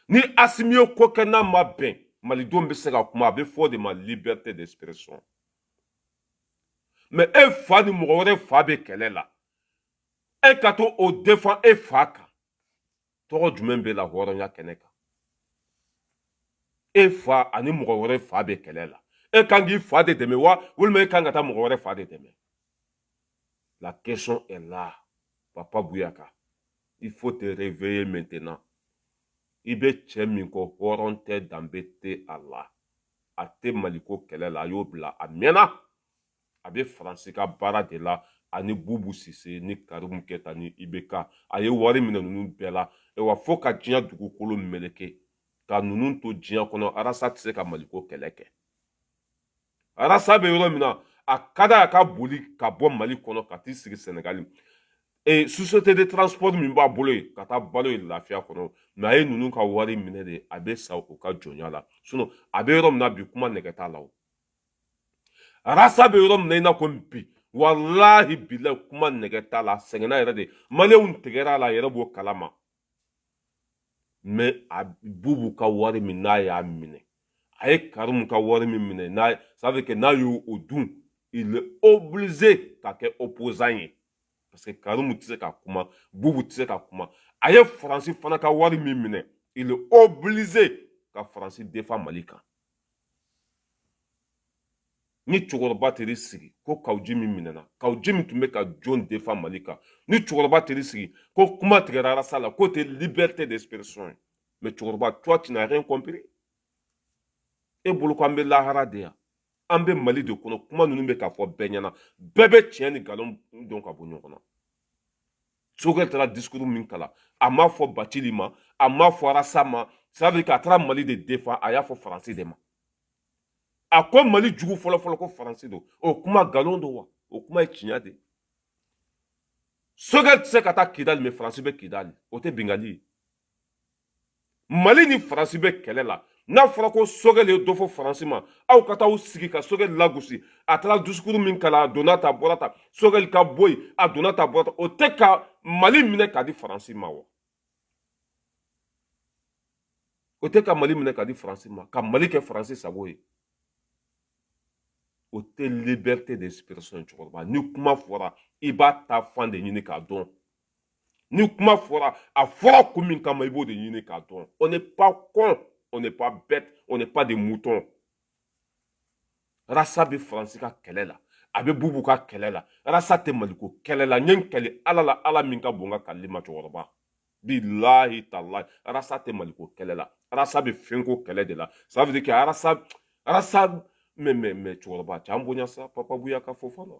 Ni asimio kokena ma ben. Mali dombe sega kuma be fo de ma liberté d'expression. Mais e fa ni mugore fa be kelela. E kato o défend e faka. Toro jumembe la horo nya keneka. E fa ani mugore fa be kelela. E kangi fa de deme wa, wulme kangata mugore fa de deme. La question est là. Papa Bouyaka, il faut te réveiller maintenant. Ibe tcheminko horonte dambete Allah. Ate maliko kelela yobla amena. Abe Fransika bara de la ani bubu sise ni karum keta ni ibeka. Aye wari mina nunu bela. Ewa foka djia dugu kolo meleke. Ka nunu to djia kono arasa tse ka maliko keleke. Arasa be yoro mina. Akada aka boli ka bo mali kono kati sigi Senegali. Et société de transport min ba bolo kata balo lafia kono na ay nunu ka wari mine de abe sa o ka jonya la suno abe rom na bi kuma negata lawo rasa be rom na ko mpi wallahi bila kuma negata la sengena yere de male un tegera la yere bo kalama me abubu ka wari min na ya mine ay karum ka wari min mine na ça veut que na yo odun il est obligé ka ke opposant. Parce que Karim tise ka kuma, Boubou tise ka kuma. Aye Francis fana ka wari mimine. Il est obligé ka Francis défend Malika. Ni chukoroba teri sigi, ko kauji mimine na. Kauji mitume ka John défend Malika. Ni chukoroba teri sigi, ko kuma tigera sala, côté liberté d'expression. Mais chukoroba, toi tu n'as rien compris. Et bolo ko ambe lahara dea. Ambe Mali de kono kuma nunu be ka fo benyana bebe tieni galon donc abonyo kono sogel tra discours min kala ama fo batilima ama fo rasama ça veut dire qu'à Mali de défend aya fo français de ma a ko Mali jugu folo ko français do o kuma galon do wa o kuma tinya de sogel tse kata kidal me français be kidal o te bengali Mali ni français be kelela. N'a fɔra ko sogɛl do fo français ma aw ka taa sigi ka sogɛl lagosi a taara discours min kala a donna ta bɔra ta sogɛl ka boyi a donna ta bɔra ta o tɛ ka Mali minɛ ka di français ma wa o tɛ ka Mali minɛ ka di français ma ka Mali kɛ français sago ye o tɛ liberté d'expression cɛkɔrɔba ni kuma fɔra i b'a ta fan de ɲini k'a dɔn ni kuma fɔra a fɔra kun min kama i b'o de ɲini k'a dɔn on n'est pas con. On n'est pas bête, on n'est pas des moutons. Rasa be Francis ka kɛlɛ la, a be Bubu ka kɛlɛ la, Rasa te Maliko kɛlɛ la, nye kɛlɛ ala la ala min ka bonga kalima cɛkɔrɔba. Billahi tallahi, Rasa te Maliko kɛlɛ la, Rasa be fenko kɛlɛ de la. Ça veut dire que Rasa mais cɛkɔrɔba, cɛ bonya sa, Papa Bouyaka Fofana.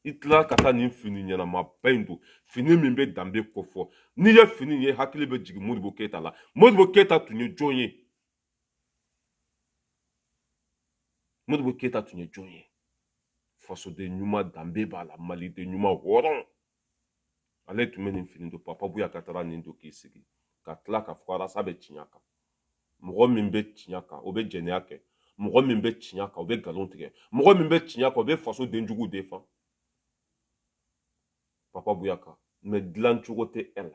Itla kata ni fini nyana ma pendo fini min be dambe kofo ni ye fini ye hakili be jigi Modibo Keita la Modibo Keita tunye jonye Modibo Keita tunye jonye faso de nyuma dambe ba la Mali de nyuma woron ale tumeni fini do Papa Bouyaka tara ni ndo kisigi ka tla ka fara sabe chinyaka mɔgɔ min be chinyaka o be jɛnɛya mɔgɔ min be chinyaka o be galon tigɛ mɔgɔ min be chinyaka o be faso denjugu defan Papa Bouyaka, mais dilan cogo te elle.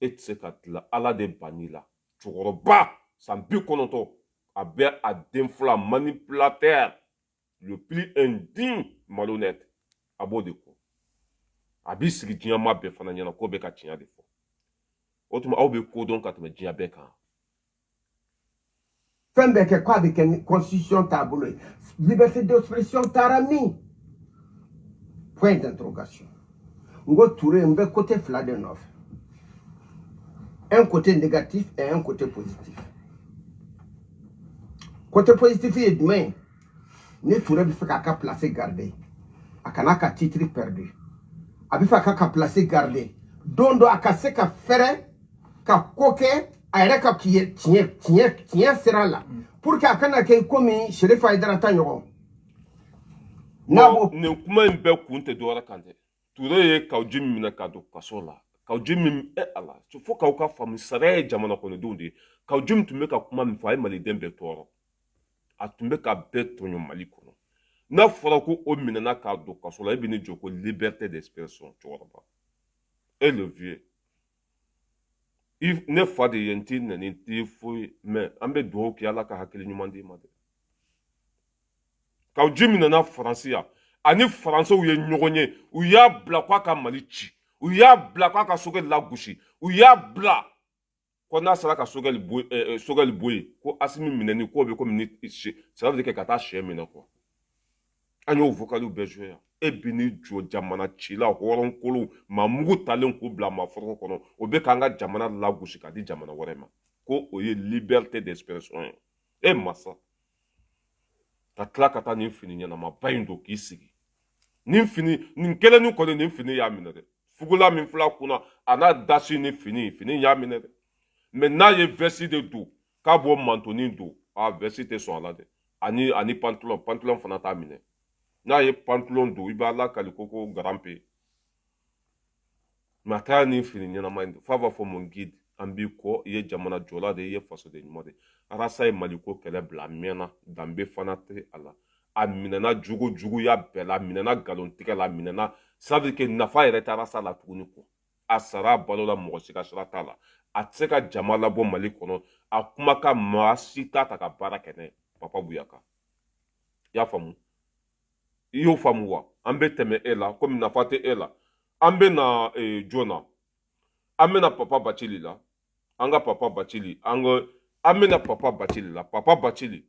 e tɛ se ka dilan ala de banni la cɛkɔrɔba san 90 a bɛ a den fila manipulateur le plus indigne malhonnête a b'o de ko a b'i sigi diɲɛ maa bɛɛ fana ɲɛna k'o bɛ ka tiɲɛ de fɔ o tuma aw bɛ ko dɔn ka tɛmɛ diɲɛ bɛɛ kan fɛn bɛɛ kɛ k'a bɛ kɛ ni constitution taabolo ye liberté d'expression taara min point d'interrogation n ko Touré n bɛ côté fila de nɔfɛ un côté négatif et un côté positif côté positif ye jumɛn ye ni Touré bɛ fɛ k'a ka place garder a kana ka titre perdu a bɛ fɛ k'a ka place garder don dɔ a ka se ka fɛrɛ ka ko kɛ a yɛrɛ ka tiɲɛ sira la pour que a kana kɛ komi Sherifa Hayidara ta ɲɔgɔn nin kuma in bɛɛ kun tɛ dɔwɛrɛ kan dɛ Touré ye Kawji minɛ ka don kaso la Kawji min ala fo k'aw ka faamu sariya ye jamana kɔnɔdenw de ye Kawji min tun bɛ ka kuma min fɔ a ye maliden bɛɛ tɔɔrɔ a tun bɛ ka bɛɛ tɔɲɔ Mali kɔnɔ n'a fɔra ko o minɛna k'a don kaso la e bɛ ne jɔ ko liberté d'expression cɛkɔrɔba e le vieux ne fa de ye n t'i nɛni n t'i foyi mais an bɛ dugawu kɛ ala ka hakili ɲuman d'i ma dɛ Kawji minɛna Faransi yan ani Faransɛw ye ɲɔgɔn ye u y'a bila k'a ka Mali ci u y'a bila k'a ka Sogɛli lagosi u y'a bila ko n'a sera ka Sogɛli bɔ yen ko Asimi minɛni k'o bɛ komi ni ça veut dire ka taa sɛ minɛ quoi an y'o vocaliw bɛɛ joué yan e bi ni jɔ jamana cila hɔrɔnkolow maa mugu talen k'u bila maa foroko kɔnɔ o bɛ k'an ka jamana lagosi k'a di jamana wɛrɛ ma ko o ye liberté d'expression ye e masa ka tila ka taa nin fini ɲɛnamaba in don k'i sigi nin kelen ni kɔni nin fini y'a minɛ dɛ fugula min filɛ a kunna a n'a dasi ni fini y'a minɛ dɛ mais n'a ye vɛsi de don k'a b'o mantonin don vɛsi tɛ sɔn a la dɛ ani pantalon fana t'a minɛ n'a ye pantalon don i b'a lakali ko garampe mais a taara nin fini ɲɛnama in don f'a b'a fɔ mon guide an b'i kɔ i ye jamana jɔla de i ye fasoden ɲuman de arasa ye Maliko kɛlɛ bila a mɛnna danbe fana tɛ a la a minɛna juguya bɛɛ la a minɛna nkalontigɛ la a minɛna ça veut dire que nafa yɛrɛ tɛ arasa la tuguni kɔ a sara a balo la mɔgɔ si ka sira t'a la a tɛ se ka jama labɔ Mali kɔnɔ a kumakan maa si t'a ta ka baara kɛ n'a ye Papa Bouyaka i y'a faamu i y'o faamu wa an bɛ tɛmɛ e la komi nafa tɛ e la an bɛ na joona an bɛ na Papa Bathily la an ka Papa Bathily an bɛ na Papa Bathily la Papa Bathily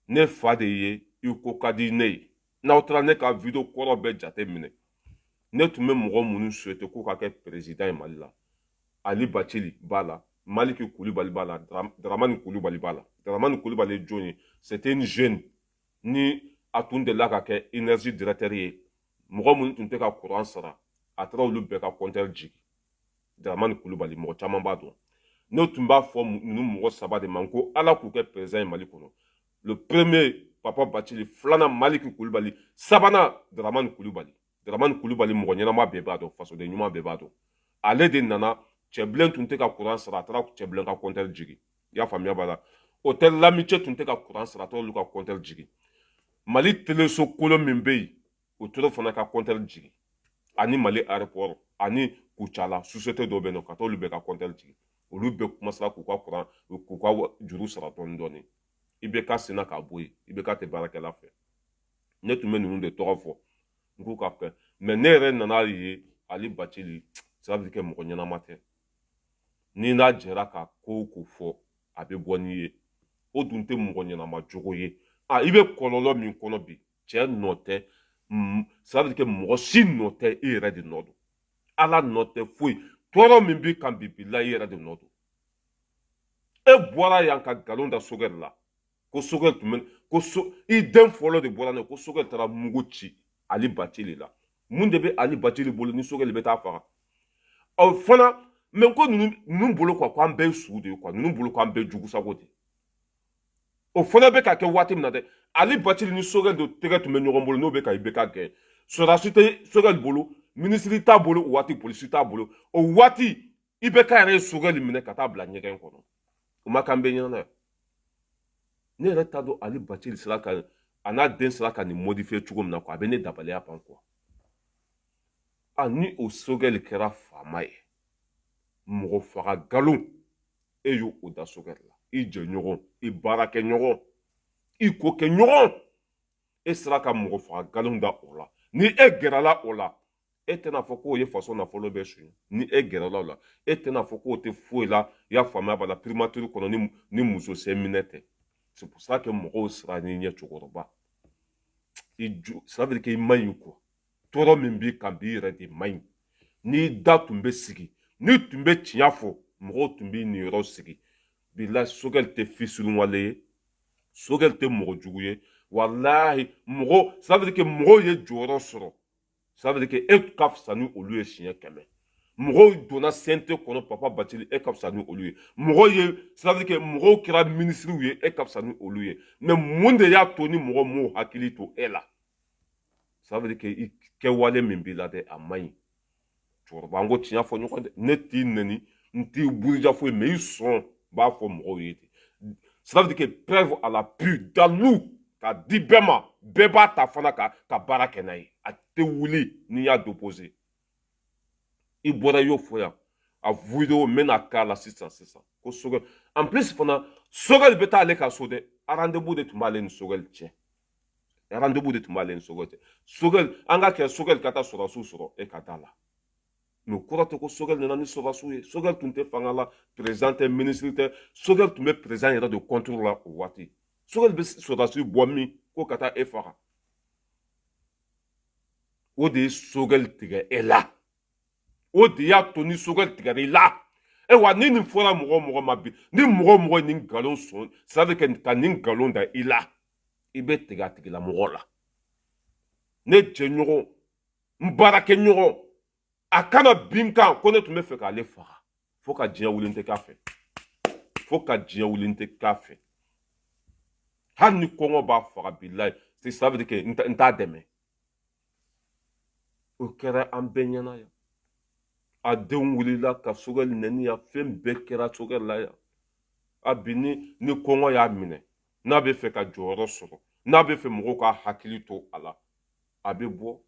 ne fa de ye i ko ka di ne ye n'aw taara ne ka video kɔrɔ bɛɛ jate minɛ ne tun bɛ mɔgɔ minnu souhaité k'u ka kɛ président ye Mali la Ali Bathily b'a la Maliki Kulibali b'a la Dramani Kulibali b'a la Dramani Kulibali ye jɔn ye c'était une jeune ni a tun delila ka kɛ énergie directeur ye mɔgɔ minnu tun tɛ ka courant sara a taara olu bɛɛ ka compteur jigi Dramani Kulibali mɔgɔ caman b'a dɔn ne tun b'a fɔ ninnu mɔgɔ saba de ma ko ala k'u kɛ président ye Mali kɔnɔ le premier Papa Bathily filanan Maliki Kulibali sabanan Dramani Kulibali mɔgɔ ɲɛnama bɛɛ b'a dɔn fasoden ɲuman bɛɛ b'a dɔn ale de nana cɛbilen tun tɛ ka courant sara a taara cɛbilen ka compteur jigi i y'a faamuya b'a la hôtel Lamitié tun tɛ ka courant sara a taara olu ka compteur jigi Mali téléso kolon min bɛ yen o tora fana ka compteur jigi ani Mali aéroport ani Kucala société dɔ bɛ yen nɔ ka taa olu bɛɛ ka compteur jigi olu bɛɛ commencera k'u ka juru sara dɔɔni dɔɔni IBK senna k'a bɔ yen IBK tɛ baarakɛla fɛ ne tun bɛ ninnu de tɔgɔ fɔ n k'u ka kɛ mais ne yɛrɛ nana ye Ali Bathily ça veut dire que mɔgɔ ɲɛnama tɛ ni n'a jɛra ka ko fɔ a bɛ bɔ n'i ye o dun tɛ mɔgɔ ɲɛnama jogo ye i bɛ kɔlɔlɔ min kɔnɔ bi cɛ nɔ tɛ ça veut dire que mɔgɔ si nɔ tɛ e yɛrɛ de nɔ don ala nɔ tɛ foyi tɔɔrɔ min b'i kan bi bila i yɛrɛ de nɔ don e bɔra yan ka nkalon da Sogɛli la ko Sogɛli tun bɛ i den fɔlɔ de bɔra ne ko Sogɛli taara mugu ci Ali Bathily la mun de bɛ Ali Bathily bolo ni Sogɛli bɛ taa faga fana mais ko ninnu bolo quoi ko an bɛɛ ye sugu de ye quoi ninnu bolo ko an bɛɛ jugu sago de o fana bɛ ka kɛ waati min na dɛ Ali Bathily ni Sogɛli de tɛgɛ tun bɛ ɲɔgɔn bolo n'o bɛ ka IBK gɛn sɔrɔdasi tɛ Sogɛli bolo minisiri t'a bolo o waati polisi t'a bolo o waati IBK yɛrɛ ye Sogɛli minɛ ka taa bila ɲɛgɛn kɔnɔ o ma kan bɛ ɲɛna dɛ ne yɛrɛ t'a dɔn Ali Bathily sera ka a n'a den sera ka nin modifier cogo min na quoi a bɛ ne dabaliya ban quoi ni o Sogɛli kɛra faama ye mɔgɔ faga galon e y'o o da sogɛli la i jɛɲɔgɔn i baarakɛɲɔgɔn i ko kɛ ɲɔgɔn e sera ka mɔgɔ faga galon da o la ni e gɛrɛla o la e tɛna fɔ k'o ye faso nafolo bɛɛ suɲɛ ni e gɛrɛla o la e tɛna fɔ k'o tɛ foyi la i y'a faamuya b'a la primature kɔnɔ ni muso sen minɛ tɛ c'est pour ça que mɔgɔw sera n'i ɲɛ cɛkɔrɔba ça veut dire que i man ɲi quoi tɔɔrɔ min b'i kan b'i yɛrɛ de man ɲi n'i da tun bɛ sigi n'i tun bɛ tiɲɛ fɔ mɔgɔw tun b'i niyɔrɔ sigi bilahi Sogɛli tɛ fisuruwale ye Sogɛli tɛ mɔgɔ jugu ye walahi mɔgɔ ça veut dire que mɔgɔw ye jɔyɔrɔ sɔrɔ ça veut dire que e ka fisa ni olu ye siɲɛ 100 mɔgɔw donna CNT kɔnɔ Papa Bathily e ka fisa ni olu ye mɔgɔw ye ça veut dire que mɔgɔw kɛra ministres ye e ka fisa ni olu ye mais mun de y'a to ni mɔgɔ m'u hakili to e la ça veut dire que i kɛwale min b'i la dɛ a man ɲi cɛkɔrɔba an ko tiɲɛ fɔ ɲɔgɔn dɛ ne t'i nɛni n t'i buruja foyi mais i sɔn b'a fɔ mɔgɔw ye ten ça veut dire que preuve à l'appui dalu k'a di bɛɛ ma bɛɛ b'a ta fana ka baara kɛ n'a ye a tɛ wuli n'i y'a déposé i bɔra i y'o fɔ yan a vidéo n bɛna k'a la sisan ko Sogɛli en plus fana Sogɛli bɛ taa ale ka so dɛ rendez-vous de tun b'ale ni Sogɛli cɛ rendez-vous de tun b'ale ni Sogɛli cɛ Sogɛli an ka kɛ Sogɛli ka taa sɔrɔdasiw sɔrɔ e ka taa la mais o kɔrɔ tɛ ko Sogɛli nana ni sɔrɔdasiw ye Sogɛli tun tɛ fanga la président tɛ ministre tɛ Sogɛli tun bɛ président yɛrɛ de contrôle la o waati Sogɛli bɛ sɔrɔdasiw bɔ min ko ka taa e faga o de ye Sogɛli tigɛ e la o de y'a to ni Sogɛli tigɛra i la e wa ni nin fɔra mɔgɔ mɔgɔ ma bi ni mɔgɔ mɔgɔ nin nkalon sɔn ça veut dire que ka nin nkalon da i la i bɛ tigɛ a tigilamɔgɔ la ne jɛɲɔgɔn n baarakɛɲɔgɔn a kana bin kan ko ne tun bɛ fɛ k'ale faga fo ka diɲɛ wuli n tɛ k'a fɛ fo ka diɲɛ wuli n tɛ k'a fɛ hali ni kɔngɔ b'a faga bilayi c'est ça veut dire que n t'a dɛmɛ o kɛra an bɛɛ ɲɛna yan a denw wulila ka Sogɛli nɛni yan fɛn bɛɛ kɛra Sogɛli la yan a bi ni kɔngɔ y'a minɛ n'a bɛ fɛ ka jɔyɔrɔ sɔrɔ n'a bɛ fɛ mɔgɔw ka hakili to a la a bɛ bɔ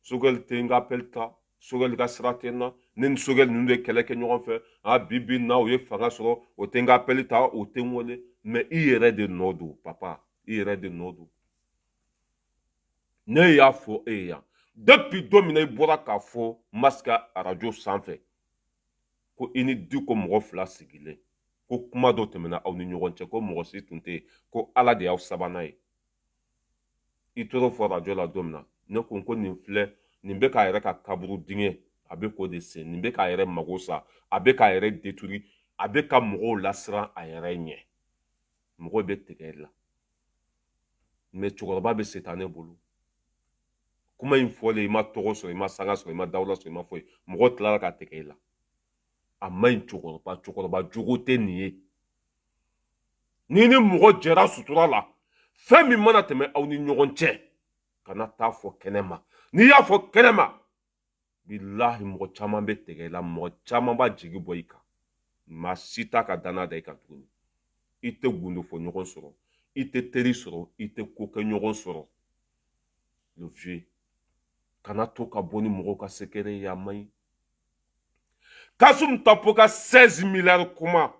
Sogɛli tɛ n ka appel ta Sogɛli ka sira tɛ n na ne ni Sogɛli ninnu de kɛlɛ kɛ ɲɔgɔn fɛ bi in na o ye fanga sɔrɔ o tɛ n ka appel ta o tɛ n wele mais i yɛrɛ de nɔ don papa i yɛrɛ de nɔ don ne y'a fɔ e ye yan depuis don min na i bɔra k'a fɔ Masika radio sanfɛ ko i ni Diko mɔgɔ 2 sigilen ko kuma dɔ tɛmɛna aw ni ɲɔgɔn cɛ ko mɔgɔ si tun tɛ yen ko Ala de y'aw sabanan ye i t'o fɔ radio la don min na ne ko nin filɛ nin bɛ k'a yɛrɛ ka kaburu dingɛ a bɛ k'o de sen nin bɛ k'a yɛrɛ mago sa a bɛ k'a yɛrɛ détruire a bɛ ka mɔgɔw lasiran a yɛrɛ ɲɛ mɔgɔw bɛ tigɛ e la mais cɛkɔrɔba bɛ se t'an ne bolo kuma in fɔlen i ma tɔgɔ sɔrɔ i ma sanga sɔrɔ i ma dawula sɔrɔ i ma foyi mɔgɔ tilara ka tigɛ e la a ma ɲi cɛkɔrɔba jogo tɛ nin ye ni mɔgɔ jɛra sutura la fɛn min mana tɛmɛ aw ni ɲɔgɔn cɛ kana taa fɔ kɛnɛma n'i y'a fɔ kɛnɛma bilahi mɔgɔ caman bɛ tigɛ i la mɔgɔ caman b'a jigi bɔ i kan maa si t'a ka danaya da i kan tuguni i tɛ gundo fɔ ɲɔgɔn sɔrɔ i tɛ teri sɔrɔ i tɛ ko kɛ ɲɔgɔn sɔrɔ le vieux kana to ka bɔ ni mɔgɔw ka sekere ye a man ɲi Kasum Tapo ka 16 milliards kuma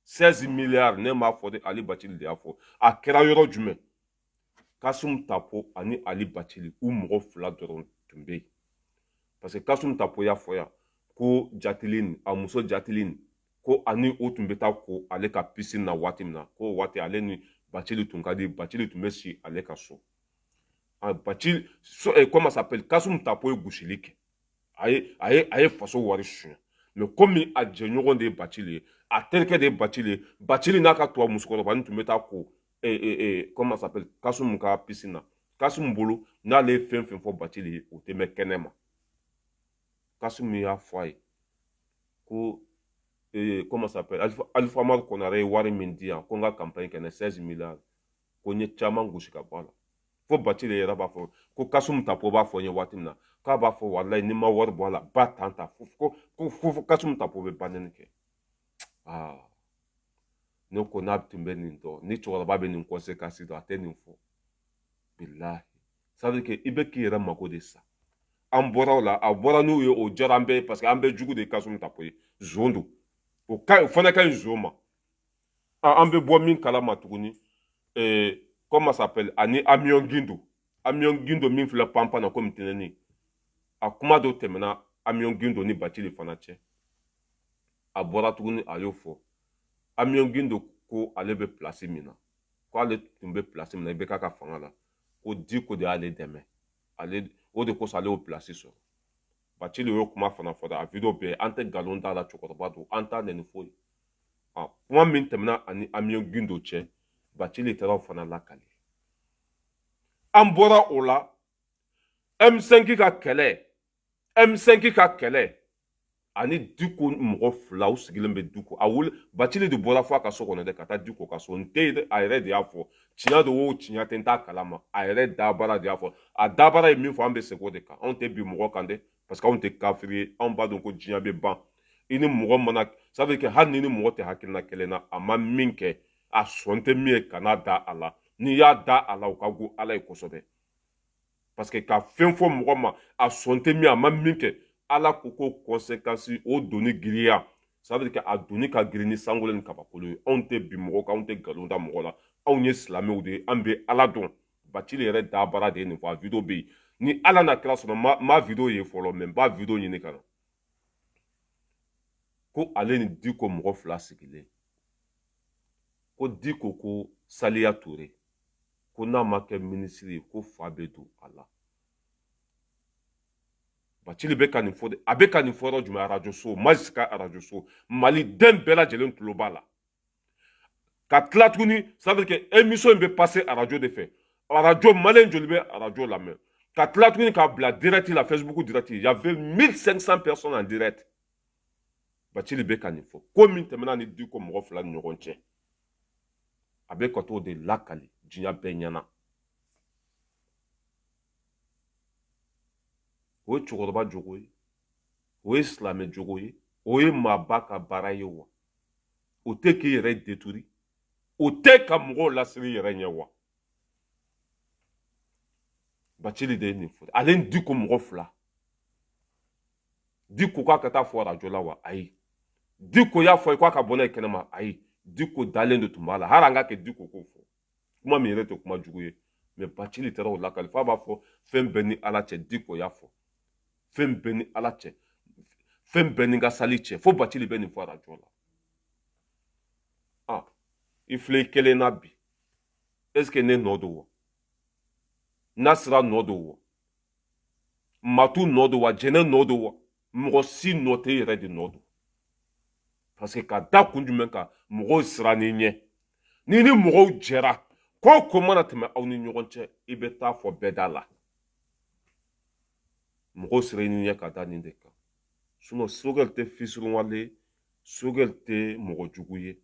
16 milliards ne m'a fɔ de Ali Bathily de y'a fɔ a kɛra yɔrɔ jumɛn Kasum Tapo ani Ali Bathily u mɔgɔ 2 dɔrɔn tun bɛ yen parce que Kasum Tapo y'a fɔ yan ko Jatiline a muso Jatiline ko ani o tun bɛ taa ko ale ka piscine na waati min na ko waati ale ni Bathily tun ka di Bathily tun bɛ si ale ka so Bathily comment ça s'appelle Kasum Tapo ye gosili kɛ a ye faso wari suɲɛ mais comme a jɛɲɔgɔn de ye Bathily ye a terikɛ de ye Bathily ye Bathily n'a ka tubabu musokɔrɔba tun bɛ taa ko comment ça s'appelle Kasum ka piscine na Kasum bolo n'ale ye fɛn fɛn fɔ Bathily ye o tɛ mɛn kɛnɛ ma Kasum y'a fɔ a ye ko comment ça s'appelle Alifa Mari Konare ye wari min di yan ko n ka campagne kɛ 16 milliards ko n ye caman gosi ka bɔ a la fo Bathily yɛrɛ b'a fɔ ko Kasum Tapo b'a fɔ n ye waati min na k'a b'a fɔ walayi ni ma wari bɔ a la ba tan ta fo Kasum Tapo bɛ banni kɛ ne ko n'a tun bɛ nin dɔn ni cɛkɔrɔba bɛ nin conséquence dɔn a tɛ nin fɔ bilahi ça veut dire que i bɛ k'i yɛrɛ mago de sa an bɔra o la a bɔra n'u ye o diyara an bɛɛ ye parce que an bɛɛ jugu de ye Kasum Tapo ye zon don o fana ka ɲi zon ma an bɛ bɔ min kalama tuguni comment ça s'appelle ani Amion Guindo min filɛ Pampan na komi tɛnɛni a kuma dɔ tɛmɛna Amion Guindo ni Bacili fana cɛ a bɔra tuguni a y'o fɔ Amion Guindo ko ale bɛ place min na ko ale tun bɛ place min na i bɛ k'a ka fanga la ko Diko de y'ale dɛmɛ o de kosɔn ale y'o place sɔrɔ Bacili y'o kuma fana fɔ dɛ a video bɛɛ an tɛ nkalon t'a la cɛkɔrɔba don an t'a nɛni foyi kuma min tɛmɛna ani Amion Guindo cɛ Bacili taara o fana lakali an bɔra o la M5 ka kɛlɛ ani Diko mɔgɔ fila u sigilen bɛ Diko a wuli Bacili de bɔra fɔ a ka so kɔnɔ dɛ ka taa Diko ka so n tɛ a yɛrɛ de y'a fɔ tiɲɛ don o tiɲɛ tɛ n t'a kalama a yɛrɛ dabara de y'a fɔ a dabara ye min fɔ an bɛ segin o de kan anw tɛ bi mɔgɔ kan dɛ parce que anw tɛ kafiri ye anw b'a dɔn ko diɲɛ bɛ ban i ni mɔgɔ mana ça veut dire que hali ni mɔgɔ tɛ hakilina kelen na a ma min kɛ a sɔn tɛ min ye kana da a la n'i y'a da a la o ka go Ala ye kosɛbɛ parce que ka fɛn fɔ mɔgɔ ma a sɔn tɛ min a ma min kɛ Ala ko ko conséquence o doni giriya ça veut dire que a doni ka girin ni sangolo ni kabakolo ye anw tɛ bi mɔgɔ kan anw tɛ nkalon da mɔgɔ la anw ye silamɛw de ye an bɛ Ala dɔn Bacili yɛrɛ dabara de ye nin fɔ a video bɛ yen ni Ala na kira sɔnna ma video ye fɔlɔ mais n b'a video ɲini ka na ko ale ni Diko mɔgɔ fila sigilen ko Diko ko Saliya Ture ko n'a ma kɛ minisiri ye ko fa bɛ don a la Bacili bɛ ka nin fɔ de a bɛ ka nin fɔ yɔrɔ jumɛn radio so Majisika radio so maliden bɛɛ lajɛlen tulo b'a la ka tila tuguni ça veut dire que émission in bɛ passer radio de fɛ radio malien joli bɛ radio lamɛn ka tila tuguni k'a bila direct la Facebook direct il y avait 1500 personnes en direct Bacili bɛ ka nin fɔ ko min tɛmɛna ni Diko mɔgɔ fila ni ɲɔgɔn cɛ a bɛ ka t'o de lakali diɲɛ bɛɛ ɲɛna o ye cɛkɔrɔba jogo ye o ye silamɛ jogo ye o ye maaba ka baara ye wa o tɛ k'i yɛrɛ détruire o tɛ ka mɔgɔw lasiri i yɛrɛ ɲɛ wa Bacili de ye nin fɔ ale ni Diko mɔgɔ fila Diko k'a ka taa fɔ radio la wa ayi Diko y'a fɔ k'a ka bɔ n'a ye kɛnɛma ayi Diko dalen de tun b'a la hali an ka kɛ Diko k'o fɔ kuma min yɛrɛ tɛ kuma jugu ye mais Bacili taara o lakali f'a b'a fɔ fɛn bɛɛ ni Ala cɛ Diko y'a fɔ fɛn bɛɛ ni Ala cɛ fɛn bɛɛ ni ka sali cɛ fo Bacili bɛ nin fɔ radio la i filɛ i kelen na bi est ce que ne nɔ don wa Nasira nɔ don wa Matu nɔ don wa Jɛnɛ nɔ don wa mɔgɔ si nɔ tɛ e yɛrɛ de nɔ don parce que ka da kun jumɛn kan mɔgɔw siran'i ɲɛ ni mɔgɔw jɛra ko mana tɛmɛ aw ni ɲɔgɔn cɛ i bɛ taa fɔ bɛɛ da la mɔgɔw siran'i ɲɛ ka da nin de kan sinon Sogɛl tɛ fisuruwale ye Sogɛl tɛ mɔgɔ jugu ye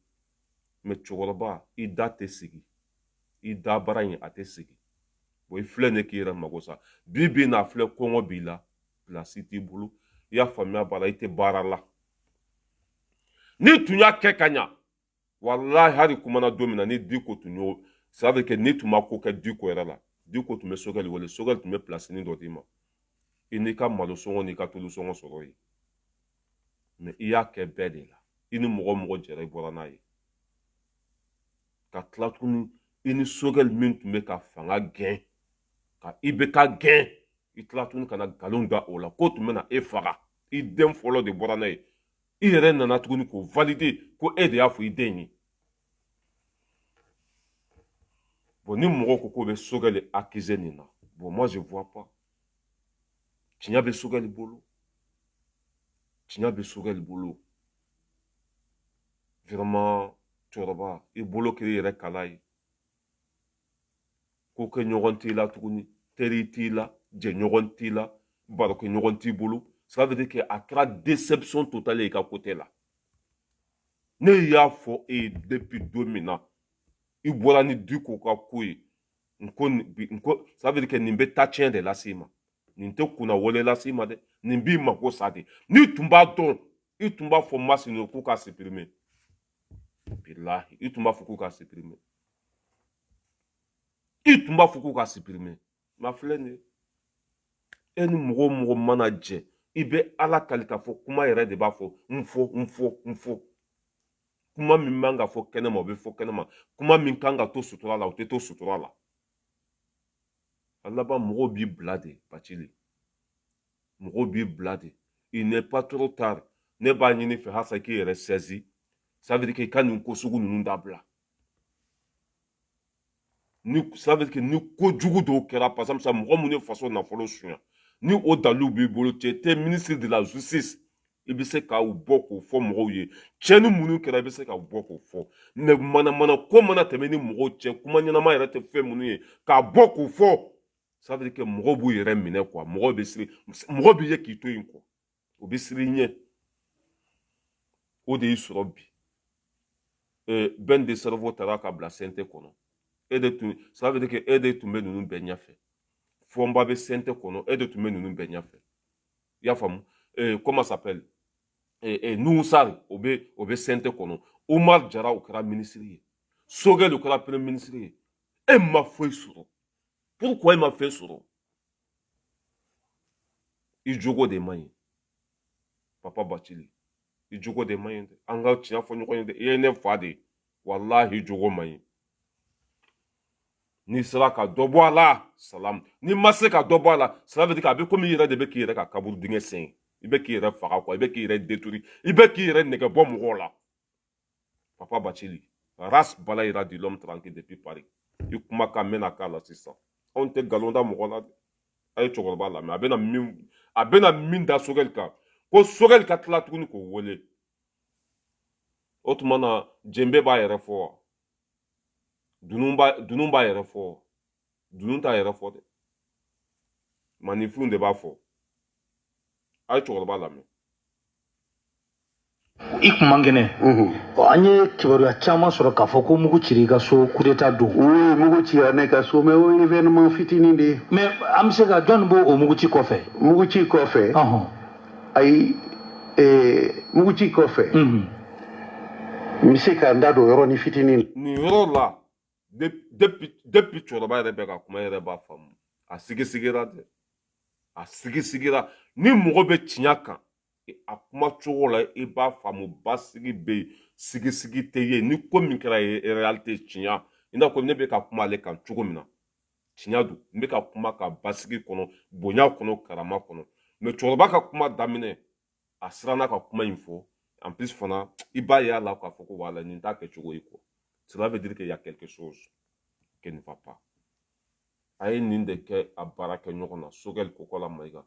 mais cɛkɔrɔba i da tɛ sigi i da bara in a tɛ sigi i filɛ ne k'i yɛrɛ mago sa bi n'a filɛ kɔngɔ b'i la place t'i bolo i y'a faamuya b'a la i tɛ baara la ni tun y'a kɛ ka ɲa walahi hali kumana don min na ni Diko tun y'o ça veut dire que ni tun ma ko kɛ Diko yɛrɛ la Diko tun bɛ Sogɛl wele Sogɛl tun bɛ place dɔ d'i ma i n'i ka malo sɔngɔ n'i ka tulu sɔngɔ sɔrɔ yen mais i y'a kɛ bɛɛ de la i ni mɔgɔ jɛra i bɔra n'a ye ka tila tuguni i ni Sogɛl min tun bɛ ka fanga gɛn ka i bɛ ka gɛn i tila tuguni ka na nkalon da o la ko tun bɛ na e faga i den fɔlɔ de bɔra n'a ye i yɛrɛ nana tuguni k'o valider ko e de y'a fɔ i den ye bon ni mɔgɔw ko k'o bɛ Sogɛl accuser nin na bon moi je vois pas tiɲɛ bɛ Sogɛl bolo tiɲɛ bɛ Sogɛl bolo vraiment cɛkɔrɔba i bolo kɛr'i yɛrɛ kala ye ko kɛ ɲɔgɔn t'i la tuguni teri t'i la jɛɲɔgɔn t'i la barokɛ ɲɔgɔn t'i bolo ça veut dire que a kɛra déception totale i ka côté la ne y'a fɔ e ye depuis don min na i bɔra ni Diko ka ko ye nko ça veut dire que nin bɛ taa tiɲɛ de lase i ma nin tɛ kunna wale lase i ma dɛ nin b'i mako sa de n'i tun b'a dɔn i tun b'a fɔ Masina k'u ka supprimer bilahi i tun b'a fɔ k'u ka supprimer i tun b'a fɔ k'u ka supprimer ma filɛ nin ye ni mɔgɔ mana jɛ i bɛ ala kali k'a fɔ kuma yɛrɛ de b'a fɔ n fɔ kuma min man ka fɔ kɛnɛma o bɛ fɔ kɛnɛma kuma min kan ka to sutura la o tɛ to sutura la a laban mɔgɔw b'i bila de Bacili mɔgɔw b'i bila de il n'est pas trop tard ne b'a ɲini fɛ hasa k'i yɛrɛ saisi ça veut dire que i ka nin ko sugu ninnu dabila ça veut dire que ni kojugu dɔw kɛra par exemple mɔgɔ mun ye faso nafolo suɲa ni o dalilu b'i bolo tu étais ministre de la justice i bɛ se k'u bɔ k'o fɔ mɔgɔw ye tiɲɛni minnu kɛra i bɛ se k'u bɔ k'o fɔ mais mana ko mana tɛmɛ ni mɔgɔw cɛ kuma ɲɛnama yɛrɛ tɛ fɛn minnu ye k'a bɔ k'o fɔ ça veut dire que mɔgɔw b'u yɛrɛ minɛ quoi mɔgɔw bɛ siri mɔgɔ b'i ye k'i to yen quoi o bɛ siri i ɲɛ o de y'i sɔrɔ bi bɛn de cerveau taara ka bila CNT kɔnɔ ça veut dire que e de tun bɛ ninnu bɛɛ ɲɛfɛ Fɔnba bɛ CNT kɔnɔ e de tun bɛ ninnu bɛɛ ɲɛfɛ i y'a faamu comment ça s'appelle Nuhu Sari o bɛ CNT kɔnɔ Umar Jara o kɛra ministre ye Sogɛl o kɛra premier ministre ye e ma foyi sɔrɔ pourquoi e ma fɛn sɔrɔ i jogo de man ɲi Papa Bacili i jogo de man ɲi dɛ an ka tiɲɛ fɔ ɲɔgɔn ye dɛ i ye ne fa de walahi i jogo man ɲi n'i sera ka dɔ bɔ a la salam n'i ma se ka dɔ bɔ a la ça veut dire que a bɛ komi i yɛrɛ de bɛ k'i yɛrɛ ka kaburu dingɛ sen i bɛ k'i yɛrɛ faga quoi i bɛ k'i yɛrɛ détruire i bɛ k'i yɛrɛ nɛgɛ bɔ mɔgɔw la Papa Bacili race bala ira di l'homme tranquille depuis Paris i kumakan n bɛna k'a la sisan anw tɛ nkalon da mɔgɔ la dɛ a ye cɛkɔrɔba lamɛn a bɛna min da Sogɛl kan ko Sogɛl ka tila tuguni k'o wele o tuma na Jɛnbɛ b'a yɛrɛ fɔ wa dunun b'a yɛrɛ fɔ dunun t'a yɛrɛ fɔ dɛ maninfinw de b'a fɔ a ye cɛkɔrɔba lamɛn i kun man kɛnɛ an ye kibaruya caman sɔrɔ k'a fɔ ko mugu cira i ka so coup d'état don mugu cira ne ka so mais o ye événement fitinin de ye mais an bɛ se ka jɔnni b'o muguci kɔfɛ muguci kɔfɛ ayi muguci kɔfɛ n bɛ se ka n da don yɔrɔnin fitinin nin yɔrɔ la depuis cɛkɔrɔba yɛrɛ bɛ ka kuma yɛrɛ b'a faamu a sigisigira dɛ a sigisigira ni mɔgɔ bɛ tiɲɛ kan a kuma cogo la i b'a faamu basigi bɛ yen sigisigi tɛ yen ni ko min kɛra ye réalité tiɲɛ i n'a fɔ ne bɛ ka kuma ale kan cogo min na tiɲɛ don n bɛ ka kuma ka basigi kɔnɔ bonya kɔnɔ karama kɔnɔ mais cɛkɔrɔba ka kuma daminɛ a siranna ka kuma in fɔ en plus fana i b'a ye a la k'a fɔ ko wala nin t'a kɛcogo ye quoi cela veut dire qu'il y a quelque chose qui ne va pas a ye nin de kɛ a baara kɛ ɲɔgɔn na Sogɛl Kokola Mayiga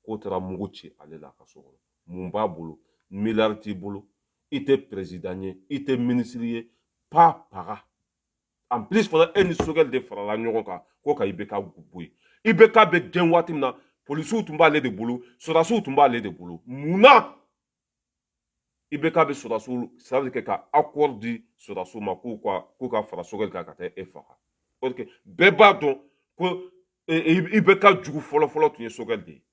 k'o taara mugu ci ale la ka so kɔnɔ mun b'a bolo miliyari t'i bolo i tɛ président ye i tɛ ministre ye pa paga en plus fana e ni Sogɛl de farala ɲɔgɔn kan ko ka IBK bɔ yen IBK bɛ gɛn waati min na polisiw tun b'ale de bolo sɔrɔdasiw tun b'ale de bolo munna IBK bɛ sɔrɔdasiw ça veut dire ka accord di sɔrɔdasiw ma k'u ka fara Sogɛl kan ka taa e faga bɛɛ b'a dɔn ko IBK jugu fɔlɔ tun ye Sogɛl de ye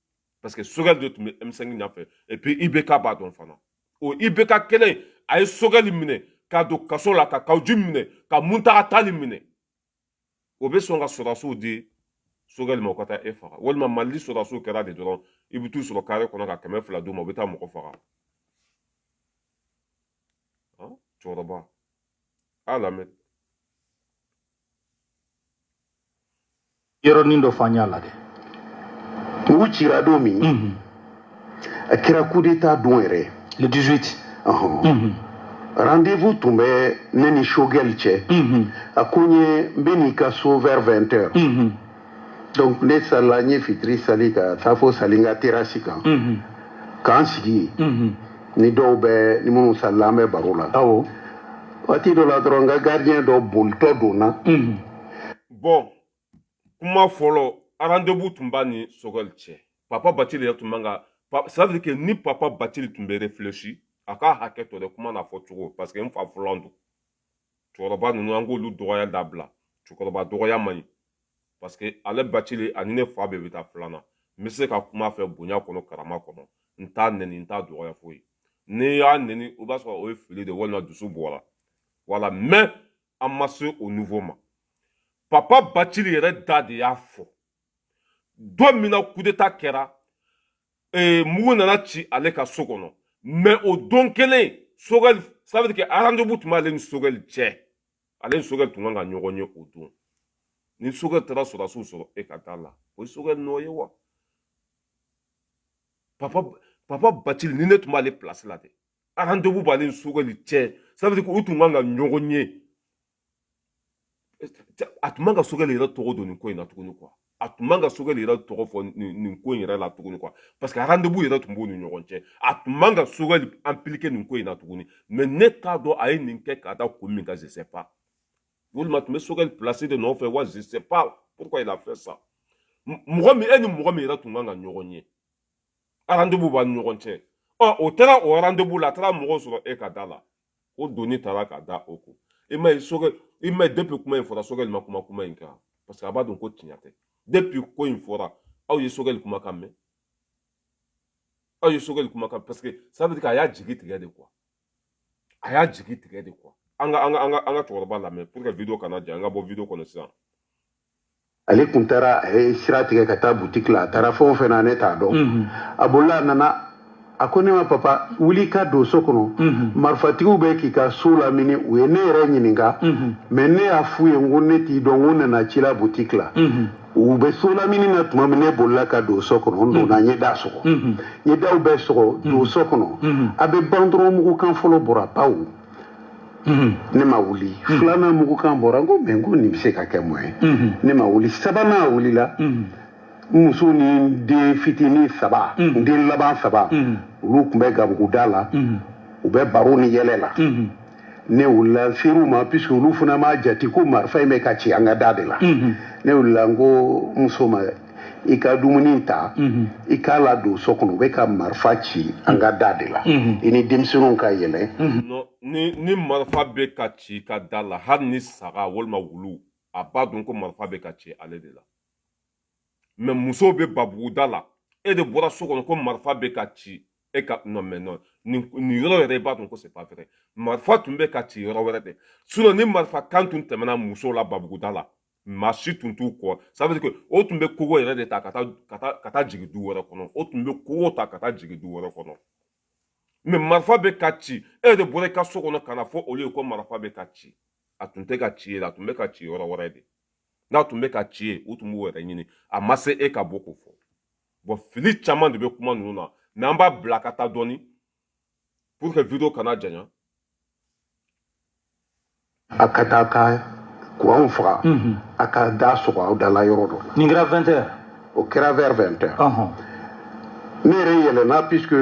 parce que Sogɛl de tun bɛ M5 ɲɛfɛ et puis IBK b'a dɔn fana o IBK kelen a ye Sogɛl minɛ k'a don kaso la ka Kawuji minɛ ka Muntaga Tali minɛ o bɛ sɔn ka sɔrɔdasiw di Sogɛl ma o ka taa e faga walima Mali sɔrɔdasiw kɛra de dɔrɔn i bɛ t'u sɔrɔ carré kɔnɔ ka 200 d'u ma u bɛ taa mɔgɔ faga cɛkɔrɔba a lamɛn yɔrɔnin dɔ fɔ an y'a la dɛ mugu cira don min a kɛra coup d'état don yɛrɛ le 18 rendez-vous tun bɛ ne ni Sogɛl cɛ a ko n bɛ n'i ka so vers 20 heures donc ne salila n ye fitiri sali ka taa fo sali n ka terasi kan k'an sigi yen ni dɔw bɛ ni minnu salila an bɛ baro la waati dɔ la dɔrɔn n ka gardien dɔ bolitɔ donna bon kuma fɔlɔ rendez-vous tun b'a ni Sogɛl cɛ Papa Bacili yɛrɛ tun man ka ça veut dire que ni Papa Bacili tun bɛ réfléchi a ka hakɛ to dɛ kuma n'a fɔ cogo parce que n fa fɔlɔ don cɛkɔrɔba ninnu an k'olu dɔgɔya dabila cɛkɔrɔba dɔgɔya man ɲi parce que ale Bacili ani ne fa bɛɛ bɛ taa filanan n bɛ se ka kuma fɛ bonya kɔnɔ karama kɔnɔ n t'a nɛni n t'a dɔgɔya foyi n'i y'a nɛni o b'a sɔrɔ o ye fili de walima dusu bɔra voilà mais an ma se au niveau ma Papa Bacili yɛrɛ da de y'a fɔ don min na coup d'état kɛra mugu nana ci ale ka so kɔnɔ mais o don kelen Sogɛli ça veut dire que rendez-vous tun b'ale ni Sogɛli cɛ ale ni Sogɛli tun kan ka ɲɔgɔn ye o don ni Sogɛli taara sɔrɔdasiw sɔrɔ e ka taa la o ye Sogɛli nɔ ye wa papa Bacili ni ne tun b'ale place la dɛ rendez-vous b'ale ni Sogɛli cɛ ça veut dire que u tun kan ka ɲɔgɔn ye a tun man ka Sogɛli yɛrɛ tɔgɔ don nin ko in na tuguni quoi a tun man ka Sogɛli yɛrɛ tɔgɔ fɔ nin ko in yɛrɛ la tuguni quoi parce que rendez-vous yɛrɛ tun b'u ni ɲɔgɔn cɛ a tun man ka Sogɛli impliquer nin ko in na tuguni mais ne t'a dɔn a ye nin kɛ ka da kun min kan je sais pas walima tun bɛ Sogɛli placer de nɔfɛ wa je sais pas pourquoi il a fait ça mɔgɔ min e ni mɔgɔ min yɛrɛ tun kan ka ɲɔgɔn ye rendez-vous b'a ni ɲɔgɔn cɛ o taara o rendez-vous la a taara mɔgɔw sɔrɔ e ka da la o doni taara ka da o kun i ma ye Sogɛli i ma ye depuis kuma in fɔra Sogɛli ma kuma in kan parce que a b'a dɔn ko tiɲɛ tɛ depuis ko in fɔra aw ye Sogɛli kumakan mɛn aw ye Sogɛli kumakan parce que ça veut dire a y'a jigi tigɛ de quoi a y'a jigi tigɛ de quoi an ka cɛkɔrɔba lamɛn pour que vidéo kana ja an ka bɔ vidéo kɔnɔ sisan ale kun taara a ye sira tigɛ ka taa boutique la a taara fɛn o fɛn na ne t'a dɔn a bolila a nana a ko ne ma papa wuli ka don so kɔnɔ marifatigiw bɛ k'i ka so lamini u ye ne yɛrɛ ɲininka mais ne y'a f'u ye n ko ne t'i dɔn n ko nana ci la boutique la u bɛ so lamini na tuma min ne bolila ka don so kɔnɔ n donna n ye da sɔgɔ n ye daw bɛɛ sɔgɔ don so kɔnɔ a bɛ ban dɔrɔn mugukan fɔlɔ bɔra pawu ne ma wuli filanan mugukan bɔra n ko mais n ko nin bɛ se ka kɛ mun ye ne ma wuli sabanan wulila muso ni den fitinin saba den laban saba olu tun bɛ gabuguda la u bɛ baro ni yɛlɛ la ne wulila seriw ma puisque olu fana m'a jate ko marifa in bɛ ka ci an ka da de la ne wulila n ko muso ma i ka dumuni ta i k'a ladon so kɔnɔ u bɛ ka marifa ci an ka da de la i ni denmisɛnninw ka yɛlɛ ni marifa bɛ ka ci ka da la hali ni saga walima wulu a b'a dɔn ko marifa bɛ ka ci ale de la mais musow bɛ babuguda la e de bɔra so kɔnɔ ko marifa bɛ ka ci e ka non mais non nin yɔrɔ yɛrɛ i b'a dɔn ko c'est pas vrai marifa tun bɛ ka ci yɔrɔ wɛrɛ tɛ sinon ni marifa kan tun tɛmɛna musow la babuguda la maa si tun t'u kɔ ça veut dire que o tun bɛ kogo yɛrɛ de ta ka taa jigin du wɛrɛ kɔnɔ o tun bɛ kogo ta ka taa jigin du wɛrɛ kɔnɔ mais marifa bɛ ka ci e de bɔra i ka so kɔnɔ ka na fɔ olu ye ko marifa bɛ ka ci a tun tɛ ka ci ye a tun bɛ ka ci yɔrɔ wɛrɛ de n'a tun bɛ ka ci ye u tun b'u yɛrɛ ɲini a ma se e ka bɔ k'o fɔ bon fili caman de bɛ kuma ninnu na n'an b'a bila ka taa dɔɔni pour que vidéo kana janya a ka taa ka kuranw faga a ka da sɔgɔ aw dala yɔrɔ dɔ nin kɛra 20h o kɛra vers 20h ne yɛrɛ yɛlɛnna puisque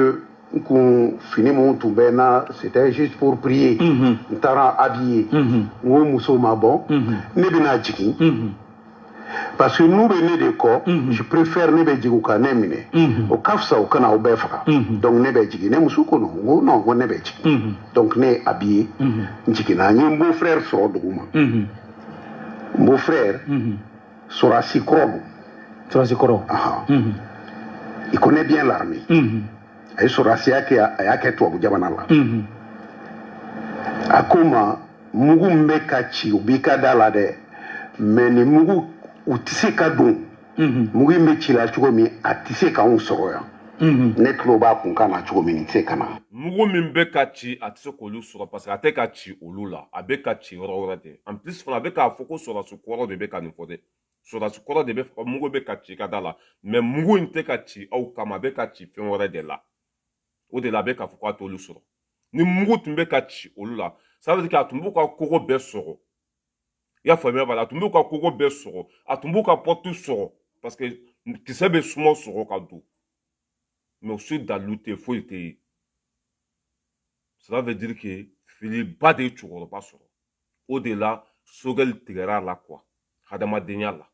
n kun fini mun tun bɛ n na c'était juste pour prier n taara habillé n ko muso ma bɔ ne bɛna jigin parce que n'u bɛ ne de kɔ je préfère ne bɛ jigin u ka ne minɛ o ka fisa u kana aw bɛɛ faga donc ne bɛ jigin ne muso ko non n ko non ko ne bɛ jigin donc ne ye habillé n jiginna n ye n beau frère sɔrɔ dugu ma n beau frère Sorasi kɔrɔ don Sorasi kɔrɔ il connaît bien l'armée a ye sɔrɔdasiya kɛ a y'a kɛ tubabu jamana la a ko ma mugu min bɛ ka ci u b'i ka da la dɛ mais ni mugu u tɛ se ka don mugu in bɛ ci la cogo min a tɛ se k'anw sɔrɔ yan ne tulo b'a kun kan na cogo min tɛ se ka na mugu min bɛ ka ci a tɛ se k'olu sɔrɔ parce que a tɛ ka ci olu la a bɛ ka ci yɔrɔ wɛrɛ de en plus fana a bɛ k'a fɔ ko sɔrɔdasi kɔrɔ de bɛ ka nin fɔ dɛ sɔrɔdasi kɔrɔ de bɛ mugu bɛ ka ci ka da la mais mugu in tɛ ka ci aw kama a bɛ ka ci fɛn wɛrɛ de la o de la a bɛ k'a fɔ k'a t'olu sɔrɔ ni mugu tun bɛ ka ci olu la ça veut dire que a tun b'u ka kogo bɛɛ sɔgɔ i y'a faamuya b'a la a tun b'u ka kogo bɛɛ sɔgɔ a tun b'u ka porte sɔgɔ parce que kisɛ bɛ suma sɔgɔ ka don mais o si dalilu tɛ foyi tɛ yen ça veut dire que filiba de ye cɛkɔrɔba sɔrɔ o de la Sogɛli tigɛra a la quoi hadamadenya la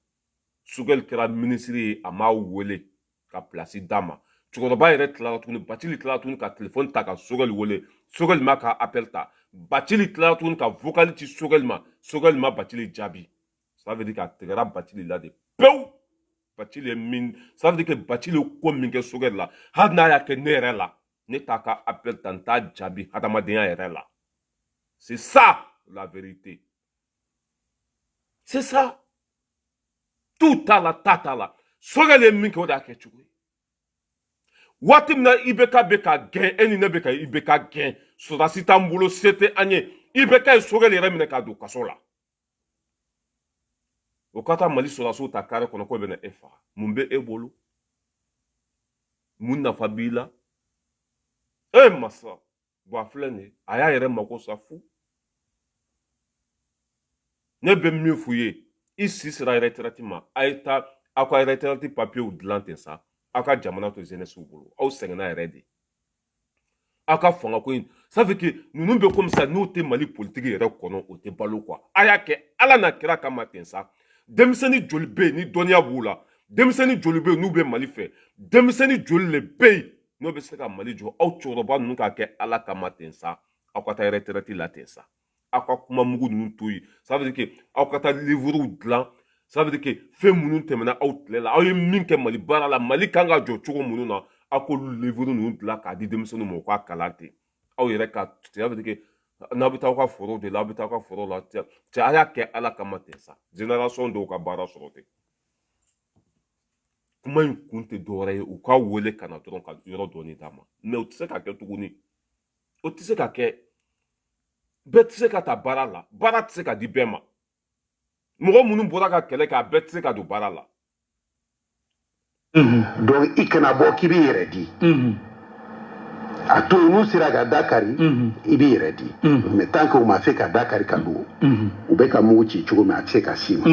Sogɛli kɛra minisiri ye a m'a wele ka place d'a ma cɛkɔrɔba yɛrɛ tilara tuguni Bacili tilara tuguni ka téléphone ta ka Sogɛli wele Sogɛli ma ka appel ta Bacili tilara tuguni ka vocal ci Sogɛli ma Bacili jaabi ça veut dire que a tigɛra Bacili la de pewu Bacili ye min ça veut dire que Bacili ye ko min kɛ Sogɛli la hali n'a y'a kɛ ne yɛrɛ la ne t'a ka appel ta n t'a jaabi hadamadenya yɛrɛ la c'est ça la vérité c'est ça tout t'a la ta t'a la sogɛli ye min kɛ o de y'a kɛ cogo ye waati min na IBK bɛ ka gɛn e ni ne bɛ ka IBK gɛn sɔrɔdasi t'an bolo se tɛ an ye IBK ye sogɛli yɛrɛ minɛ k'a don kaso la o ka taa Mali sɔrɔdasiw ta kare kɔnɔ k'o bɛ na e faga mun bɛ e bolo mun nafa b'i la masa bon a filɛ nin ye a y'a yɛrɛ mako sa fu ne bɛ min f'u ye i si sera retraite ma a ye taa aw ka retraite papier dilan ten sa aw ka jamana to jeunesse bolo aw sɛgɛnna yɛrɛ de aw ka fanga ko in ça veut que ninnu bɛ comme ça n'o tɛ Mali politique yɛrɛ kɔnɔ o tɛ balo quoi a y'a kɛ Ala n'a kira kama ten sa denmisɛnnin joli bɛ yen ni dɔnniya b'u la denmisɛnnin joli bɛ yen n'u bɛ Mali fɛ denmisɛnnin joli le bɛ yen n'o bɛ se ka Mali jɔ aw cɛkɔrɔba ninnu k'a kɛ Ala kama ten sa aw ka taa retraite la ten sa aw ka kuma mugu ninnu to yen ça veut dire que aw ka taa livre dilan ça veut dire que fɛn minnu tɛmɛna aw tile la aw ye min kɛ Mali baara la Mali kan ka jɔ cogo minnu na aw k'olu livre ninnu dilan k'a di denmisɛnninw ma u k'a kalan ten aw yɛrɛ ka ça veut dire que n'aw bɛ taa aw ka foro de la aw bɛ taa aw ka foro la cɛ a y'a kɛ Ala kama ten sa génération dɔw ka baara sɔrɔ ten kuma in kun tɛ dɔwɛrɛ ye u k'a wele ka na dɔrɔn ka yɔrɔ dɔɔni d'a ma mais o tɛ se ka kɛ tuguni o tɛ se ka kɛ bɛɛ tɛ se ka ta baara la baara tɛ se ka di bɛɛ ma mɔgɔ minnu bɔra ka kɛlɛ kɛ a bɛɛ tɛ se ka don baara la donc i kana bɔ k'i b'i yɛrɛ di a to yen n'u sera ka dakari i b'i yɛrɛ di mais tant que u ma se ka dakari ka don u bɛ ka mugu ci cogo min a tɛ se ka s'i ma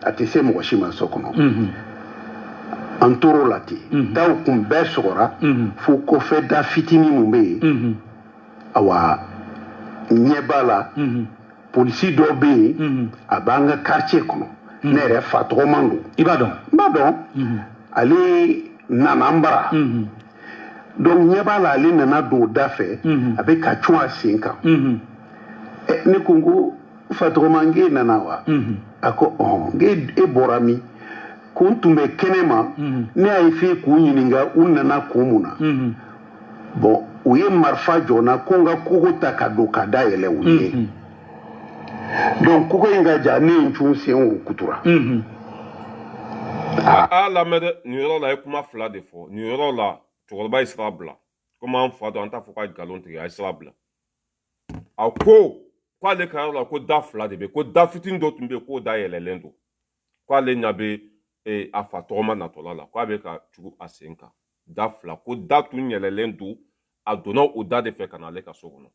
a tɛ se mɔgɔ si ma so kɔnɔ an tor'o la ten daw kun bɛɛ sɔgɔra fo kɔfɛ da fitinin mun bɛ yen awa ɲɛ b'a la polisi dɔ bɛ yen a b'an ka quartier kɔnɔ ne yɛrɛ fa tɔgɔman don i b'a dɔn n b'a dɔn ale nana n bara donc ɲɛ b'a la ale nana don o da fɛ a bɛ ka cun a sen kan ne ko n ko fa tɔgɔman k'e nana wa a ko ɔhɔn k'e bɔra min ko n tun bɛ kɛnɛ ma ne y'a ye f'e k'u ɲininka u nana kun mun na bon u ye marifa jɔ n na ko n ka kogo ta ka don ka da yɛlɛ u ye donc kogo in ka ja ne ye n cun sen o kutura a lamɛn dɛ nin yɔrɔ la a ye kuma fila de fɔ nin yɔrɔ la cɛkɔrɔba ye sira bila komi an fa don an t'a fɔ k'a nkalon tigɛ a ye sira bila a ko k'ale ka yɔrɔ la ko da fila de bɛ ko da fitinin dɔ tun bɛ yen k'o da yɛlɛlen don k'ale ɲɛ bɛ a fa tɔgɔma natɔla la k'a bɛ ka tugu a sen kan da fila ko da tun yɛlɛlen don a donna o da de fɛ ka na ale ka so kɔnɔ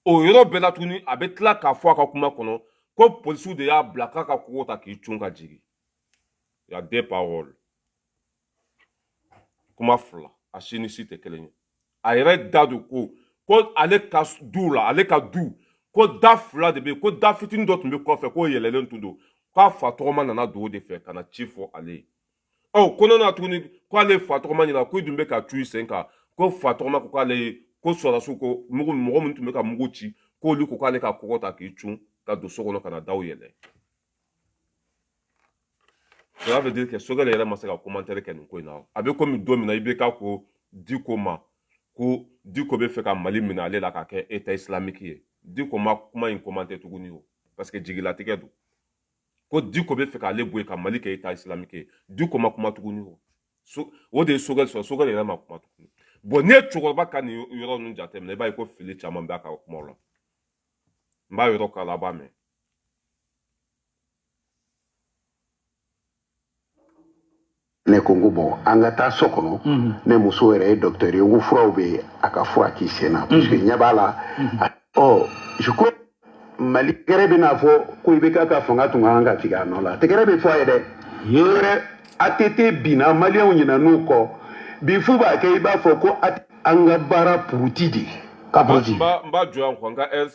o yɔrɔ bɛɛ la tuguni a bɛ tila k'a fɔ a ka kuma kɔnɔ ko polisiw de y'a bila k'a ka kogo ta k'i cun ka jigin il y a deux paroles kuma fila a si ni si tɛ kelen ye a yɛrɛ da don ko ale ka du la ale ka du ko da fila de bɛ yen ko da fitinin dɔ tun bɛ kɔfɛ k'o yɛlɛlen tun don k'a fa tɔgɔma nana don o de fɛ ka na ci fɔ ale ye ko ne na tuguni k'ale fa tɔgɔma ɲɛna ko i dun bɛ ka cu i sen kan ko fa tɔgɔma ko k'ale ye ko sɔrɔdasiw ko mɔgɔ min tun bɛ ka mugu ci k'olu ko k'ale ka kɔgɔ ta k'i cun ka don so kɔnɔ ka na daw yɛlɛ cela veut dire que sogɛli yɛrɛ ma se ka commentaire kɛ nin ko in na a bɛ komi don min na i bɛ k'a ko Diko ma ko Diko bɛ fɛ ka Mali minɛ ale la k'a kɛ état islamique ye Diko ma kuma in commenter tuguni o parce que jigilatigɛ don ko Diko bɛ fɛ k'ale bɔ yen ka Mali kɛ état islamique ye Diko ma kuma tuguni o de ye sogɛli sɔrɔ sogɛli yɛrɛ ma kuma tuguni bon n'i ye cɛkɔrɔba ka nin yɔrɔ ninnu jateminɛ i b'a ye ko fili caman b'a ka kumaw la n b'a yɔrɔ k'a la a b'a mɛn ne ko n ko bon an ka taa so kɔnɔ ne muso yɛrɛ ye docteur ye n ko furaw bɛ a ka fura k'i sen na parce que ɲɛ b'a la je crois Mali tɛgɛrɛ bɛ n'a fɔ ko i bɛ k'a ka fanga tun kan ka tigɛ a nɔ la tɛgɛrɛ bɛ fɔ a ye dɛ yɛrɛ ATT binna maliyɛnw ɲinɛ n'u kɔ bi fu b'a kɛ i b'a fɔ ko an ka baara puruti de ka puruti. n b'a jɔ yan n ka heure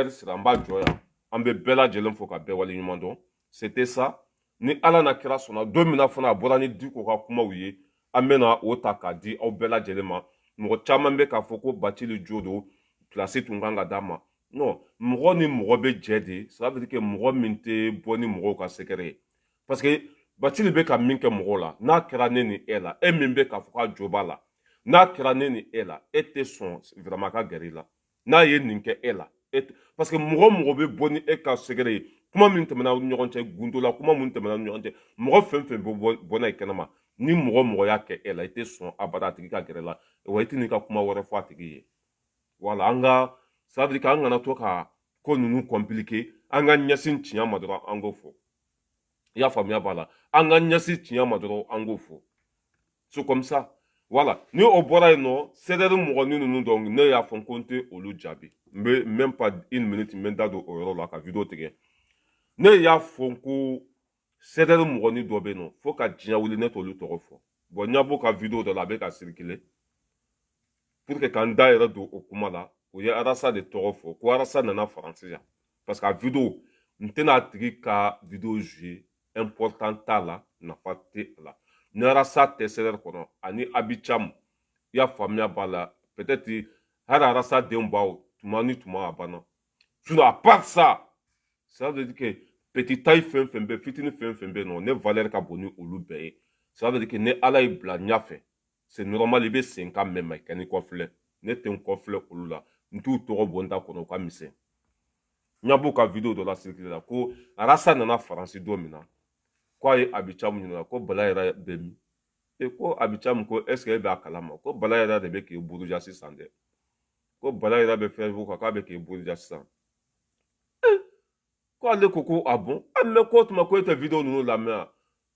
sera n b'a jɔ yan an bɛ bɛɛ lajɛlen fo ka bɛɛ waleɲuman dɔn c'était ça ni Ala na kira sɔnna don min na fana a bɔra ni Diko ka kumaw ye an bɛna o ta k'a di aw bɛɛ lajɛlen ma mɔgɔ caman bɛ k'a fɔ ko Bacili Jo don place tun kan ka d'a ma non mɔgɔ ni mɔgɔ bɛ jɛ de ça veut dire que mɔgɔ min tɛ bɔ ni mɔgɔw ka secret ye parce que Bacili bɛ ka min kɛ mɔgɔw la n'a kɛra ne ni e la e min bɛ k'a fɔ k'a jo b'a la n'a kɛra ne ni e la e tɛ sɔn vraiment ka gɛrɛ i la n'a ye nin kɛ e la parce que mɔgɔ bɛ bɔ ni e ka secret ye kuma min tɛmɛna ni ɲɔgɔn cɛ gundo la kuma min tɛmɛna ni ɲɔgɔn cɛ mɔgɔ fɛn fɛn bɛ bɔna i kɛnɛma ni mɔgɔ y'a kɛ e la i tɛ sɔn abada a tigi ka gɛrɛ la wa i tɛ n'i ka kuma wɛrɛ fɔ a tigi ye wala an ka ça veut dire k'an kana to ka ko ninnu compliquer an ka ɲɛsin tiɲɛ ma dɔrɔn an k'o fɔ i y'a faamuya b'a la an ka ɲɛsin tiɲɛ ma dɔrɔn an k'o fɔ c'est comme ça voilà ni o bɔra yen nɔ CDR mɔgɔnin ninnu dɔn ne y'a fɔ ko n tɛ olu jaabi n bɛ même pas une minute n bɛ n da don o yɔrɔ la ka video tigɛ ne y'a fɔ ko CDR mɔgɔnin dɔ bɛ yen nɔ fo ka diɲɛ wuli ne t'olu tɔgɔ fɔ bon n y'a bɔ ka video dɔ la a bɛ ka circuler pour que k'an da yɛrɛ don o kuma la o ye Arasa de tɔgɔ fɔ ko Arasa nana Faransi yan parce que a video n tɛna a tigi ka video jouer important t'a la nafa tɛ a la ni Arasa tɛ CDR kɔnɔ ani Abicam i y'a faamuya b'a la peut-être hali Arasa den baw tuma ni tuma a banna sinon à part ça ça veut dire que petit taille fɛn fɛn bɛ fitini fɛn fɛn bɛ yen nɔ ne valeur ka bon ni olu bɛɛ ye ça veut dire que ni Ala y'i bila ɲɛfɛ c'est normal i bɛ sen ka mɛn ma i ka n'i kɔfilɛ ne tɛ n kɔfilɛ olu la n t'u tɔgɔ bɔ n ta kɔnɔ o ka misɛn n y'a b'u ka video dɔ la circuler la ko Arasa nana Faransi don min na ko a ye Abicam ɲininka ko Bala yɛrɛ bɛ min ko Abicam ko est ce que e bɛ a kalama ko Bala yɛrɛ de bɛ k'i buruja sisan dɛ ko Bala yɛrɛ bɛ Facebook kan k'a bɛ k'i buruja sisan ko ale ko ah bon mais ko tuma ko e tɛ video ninnu lamɛn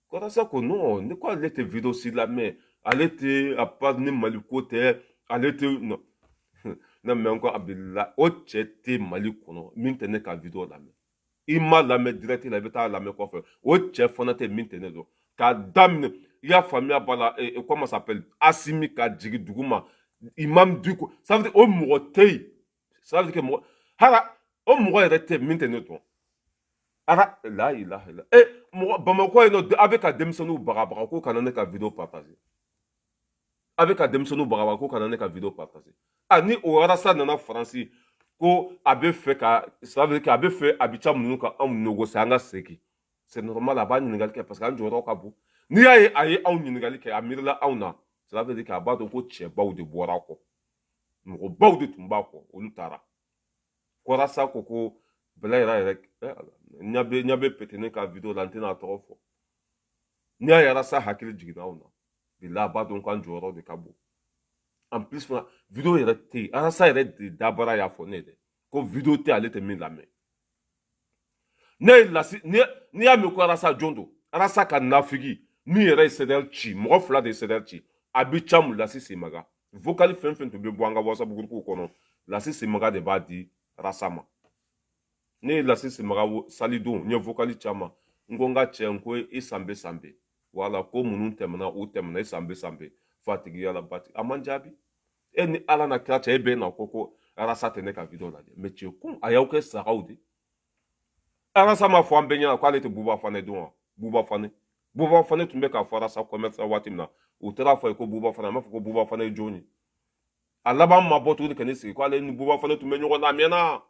ko Arasa ko non ne ko ale tɛ video si lamɛn ale tɛ a part ni Mali ko tɛ ale tɛ non ne mɛ ko Abdulayi o cɛ tɛ Mali kɔnɔ min tɛ ne ka video lamɛn i ma lamɛn direct la i bɛ taa lamɛn kɔfɛ o cɛ fana tɛ min tɛ ne dɔn k'a daminɛ i y'a faamuya b'a la comment ça s'appelle Asimi ka jigin dugu ma Imam Diko ça veut dire o mɔgɔ tɛ yen ça veut dire que mɔgɔ hala o mɔgɔ yɛrɛ tɛ min tɛ ne dɔn ara la ilaha illa mɔgɔ Bamakɔ yen nɔ a bɛ ka denmisɛnninw bagabaga ko kana ne ka video partager a bɛ ka denmisɛnninw bagabaga ko kana ne ka video partager ni o Arasa nana Faransi ko a bɛ fɛ ka ça veut dire que a bɛ fɛ Abicam ninnu ka anw négocier an ka segin c'est normal a b'a ɲininkali kɛ parce que an jɔyɔrɔ ka bon n'i y'a ye a ye anw ɲininkali kɛ a miirila anw na ça veut dire que a b'a dɔn ko cɛbaw de bɔra a kɔ mɔgɔbaw de tun b'a kɔ olu taara ko Arasa ko Bala yɛrɛ ɲa bɛ pété ne ka video la n tɛna a tɔgɔ fɔ n'i y'a ye Arasa hakili jiginna anw na bila a b'a dɔn k'an jɔyɔrɔ de ka bon en plus fana video yɛrɛ tɛ yen Arasa yɛrɛ de dabara y'a fɔ ne ye dɛ ko video tɛ ale tɛ min lamɛn ne ye lasi n'i y'a mɛn ko Arasa jɔn don Arasa ka nafigi min yɛrɛ ye CDR ci mɔgɔ fila de ye CDR ci Abicam Lasi Simaga vocal fɛn fɛn tun bɛ bɔ an ka WhatsApp groupe kɔnɔ Lasi Simaga de b'a di Arasa ma ne ye Lasi Simaga salidon n ye vocal caman n ko n ka cɛ n ko i sanbe wala ko minnu tɛmɛna u tɛmɛna i sanbe fo a tigi yala ba a man jaabi e ni Ala na kira cɛ e bɛ na ko Arasa tɛ ne ka video lajɛ mais cɛ ko a y'aw kɛ sagaw de Arasa ma fɔ an bɛɛ ɲɛna k'ale tɛ Buba Fane dɔn wa Buba Fane tun bɛ k'a fɔ Arasa commerce waati min na u taara fɔ ye ko Buba Fane a m'a fɔ ko Buba Fane ye jɔn ye a laban ma bɔ tuguni ka ne sigi k'ale ni Buba Fane tun bɛ ɲɔgɔn na a mɛnna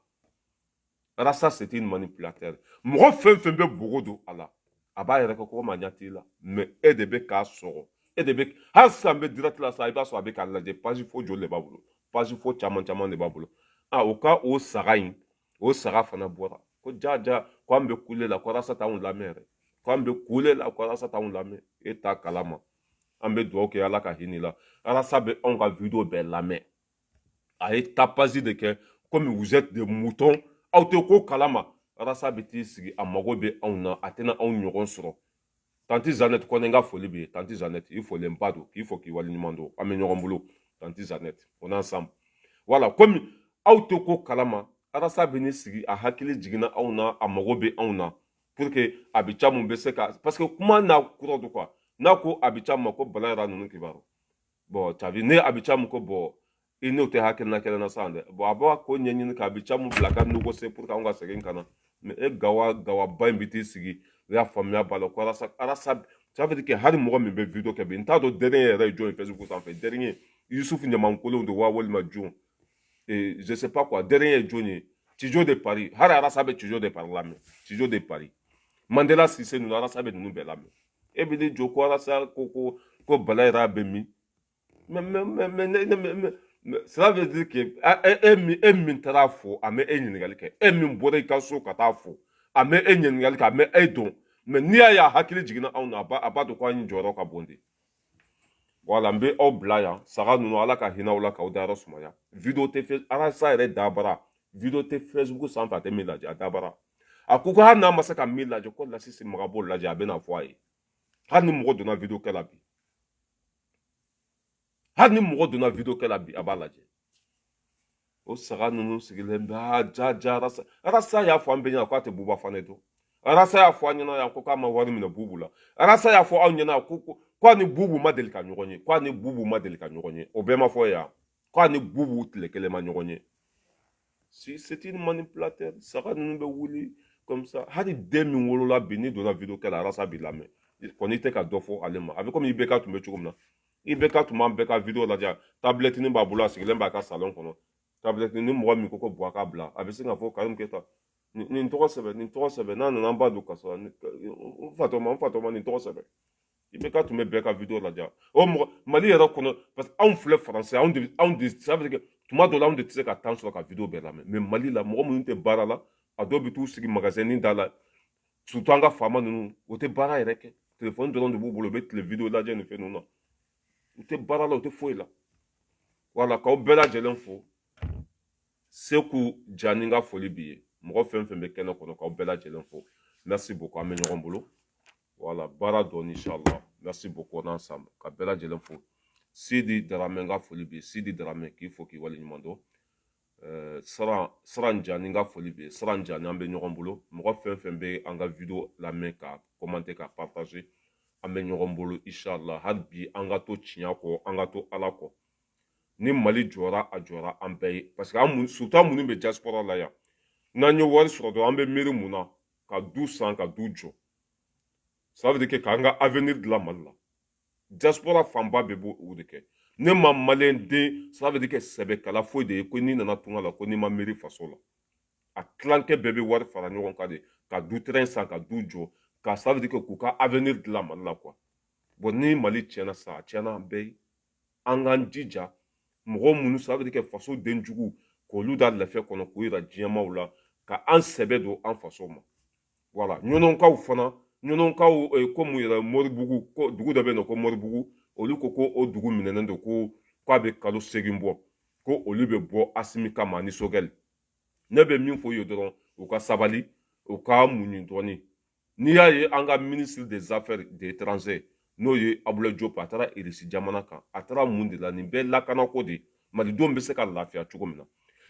Arasa c'était une manipulateur mɔgɔ fɛn fɛn bɛ bogo don a la a b'a yɛrɛ kɛ ko ma ɲa t'i la mais e de bɛ k'a sɔgɔ e de bɛ hali sisan n bɛ direct la sa i b'a sɔrɔ a bɛ k'a lajɛ page fo joli de b'a bolo page fo caman de b'a bolo o ka o saga in o saga fana bɔra ko ja ko an bɛ kule la ko Arasa t'anw lamɛn yɛrɛ ko an bɛ kule la ko Arasa t'anw lamɛn e t'a kalama an bɛ dugawu kɛ Ala ka hinɛ la Arasa bɛ anw ka video bɛɛ lamɛn a ye tapage de kɛ comme vous êtes des moutons aw tɛ ko kalama Arasa bɛ t'i sigi a mago bɛ anw na a tɛna anw ɲɔgɔn sɔrɔ tanti Zanette kɔni n ka foli bɛ yen tanti Zanette i folenba don k'i fɔ k'i waleɲuman don an bɛ ɲɔgɔn bolo tanti Zanette on est ensemble voilà comme aw tɛ ko kalama Arasa bɛ n'i sigi a hakili jiginna anw na a mago bɛ anw na pour que Abicam bɛ se ka parce que kuma n'a kɔrɔ don quoi n'a ko Abicam ma ko Bala yɛrɛ ninnu kibaru bon tabi ne Abicam ko bon i n'o tɛ hakilina kelen na sisan dɛ bon a b'a ko ɲɛɲini ka Abicam bila ka négocier pour que anw ka segin ka na mais e gawa ba in bɛ t'i sigi i y'a faamuya b'a la ko Arasa ça veut dire que hali mɔgɔ min bɛ video kɛ bi n t'a dɔn dernier yɛrɛ ye jɔn ye Facebook sanfɛ dernier Yusuf Ɲamankolon de wa walima jɔn je sais pas quoi dernier ye jɔn ye Tijo de Paris hali Arasa bɛ Tijo de Paris lamɛn Tijo de Paris Mandela Cissé ninnu Arasa bɛ ninnu bɛɛ lamɛn e bɛ ni jɔ ko Arasa ko Bala yɛrɛ bɛ min mais cela veut dire que e min taara fo a mɛ e ɲininkali kɛ e min bɔra i ka so ka taa fo a mɛ e ɲininkali kɛ a mɛ e dɔn mɛ n'i y'a ye a hakili jiginna anw na a b'a dɔn ko an jɔyɔrɔ ka bon de wala n bɛ aw bila yan saga ninnu ala ka hinɛ aw la k'aw dayɔrɔ sumaya video tɛ arasa yɛrɛ dabara video tɛ facebook sanfɛ a tɛ min lajɛ a dabara a ko hali n'a ma se ka min lajɛ ko Lasisi Maga b'o lajɛ a bɛ na fɔ a ye hali ni mɔgɔ donna video kɛ la bi hali ni mɔgɔ donna video kɛ la bi a b'a lajɛ o saga ninnu sigilen bɛ ja arasa y'a fɔ an bɛɛ ɲɛna k'a tɛ buba fana dɔn arasa y'a fɔ an ɲɛna yan ko k'a ma wari minɛ bubu la arasa y'a fɔ aw ɲɛna ko ni bubu ma deli ka ɲɔgɔn ye k'a ni bubu ma deli ka ɲɔgɔn ye o bɛɛ ma fɔ yan k'a ni bubu tile kelen ma ɲɔgɔn ye si c'est une manipulateur saga ninnu bɛ wuli comme ça hali den min wolola bi ni donna video kɛ la arasa b'i lamɛn kɔni tɛ ka dɔ fɔ ale ma a bɛ komi IBK tun bɛ cogo min na IBK tun b'an bɛɛ ka video lajɛ tablette b'a bolo a sigilen b'a ka salon kɔnɔ tablette ni mɔgɔ min ko bɔ a k'a bila a bɛ se k'a fɔ Karim Keita nin tɔgɔ sɛbɛn n'a nana an b'a don kaso la n fatɔma nin tɔgɔ sɛbɛn IBK tun bɛ bɛɛ ka video lajɛ o mɔgɔ Mali yɛrɛ kɔnɔ parce que anw filɛ français anw de ça veut dire que tuma dɔ la anw de tɛ se ka temps sɔrɔ ka video bɛɛ lamɛn mais Mali la mɔgɔ minnu tɛ baara la a dɔw bɛ t'u sigi magasin da la surtout an ka faama ninnu o tɛ baara yɛrɛ kɛ téléphone dɔrɔn de b'u bolo u bɛ tile video lajɛ nin fɛn ninnu na u tɛ baara la u tɛ foyi la wala k'aw bɛɛ lajɛlen fo Seku Jani n ka foli b'i ye mɔgɔ fɛn fɛn bɛ kɛnɛ kɔnɔ k'aw bɛɛ lajɛlen fo merci beaucoup an bɛ ɲɔgɔn bolo voilà baara dɔɔni inchallah merci beaucoup on ensemble ka bɛɛ lajɛlen fo Sidi Darame n ka foli b'i ye Sidi Darame k'i fo k'i waleɲuman dɔn Saran Jani n ka foli b'i ye Saran Jani an bɛ ɲɔgɔn bolo mɔgɔ fɛn fɛn bɛ an ka video lamɛn ka commenter ka partager an bɛ ɲɔgɔn bolo inchallah hali bi an ka to tiɲɛ kɔ an ka to ala kɔ ni Mali jɔra a jɔra an bɛɛ ye parce que surtout minnu bɛ diaspora la yan n'an ye wari sɔrɔ dɔrɔn an bɛ miiri mun na ka du san ka du jɔ ça veut dire que k'an ka avenir dilan Mali la diaspora fanba bɛ b'o de kɛ ne ma maliyɛn den ça veut dire que sɛbɛkala foyi de ye ko n'i nana tunga la ko n'i ma miiri faso la a tilankɛ bɛɛ bɛ wari fara ɲɔgɔn kan de ka du terrain san ka du jɔ ka ça veut dire que k'u ka avenir dilan Mali la quoi bon ni Mali tiɲɛna sa a tiɲɛna an bɛɛ ye an k'an jija mɔgɔ minnu ça veut dire que faso den jugu k'olu da lafiya kɔnɔ k'u yira diɲɛmaw la ka an sɛbɛ don an faso ma voilà ɲɔnɔnkaw fana ɲɔnɔnkaw ko mun yɛrɛ Moribugu ko dugu dɔ bɛ yen nɔ ko Moribugu olu ko o dugu minɛnen don k'a bɛ kalo 8 bɔ ko olu bɛ bɔ Asimi kama ni Sogɛli ne bɛ min fɔ u ye dɔrɔn u ka sabali u ka muɲu dɔɔni n'i y'a ye an ka ministre des affaires étrangères n'o ye Abdoulaye Diop a taara Irisi jamana kan a taara mun de la nin bɛɛ lakanako de malidenw bɛ se ka lafiya cogo min na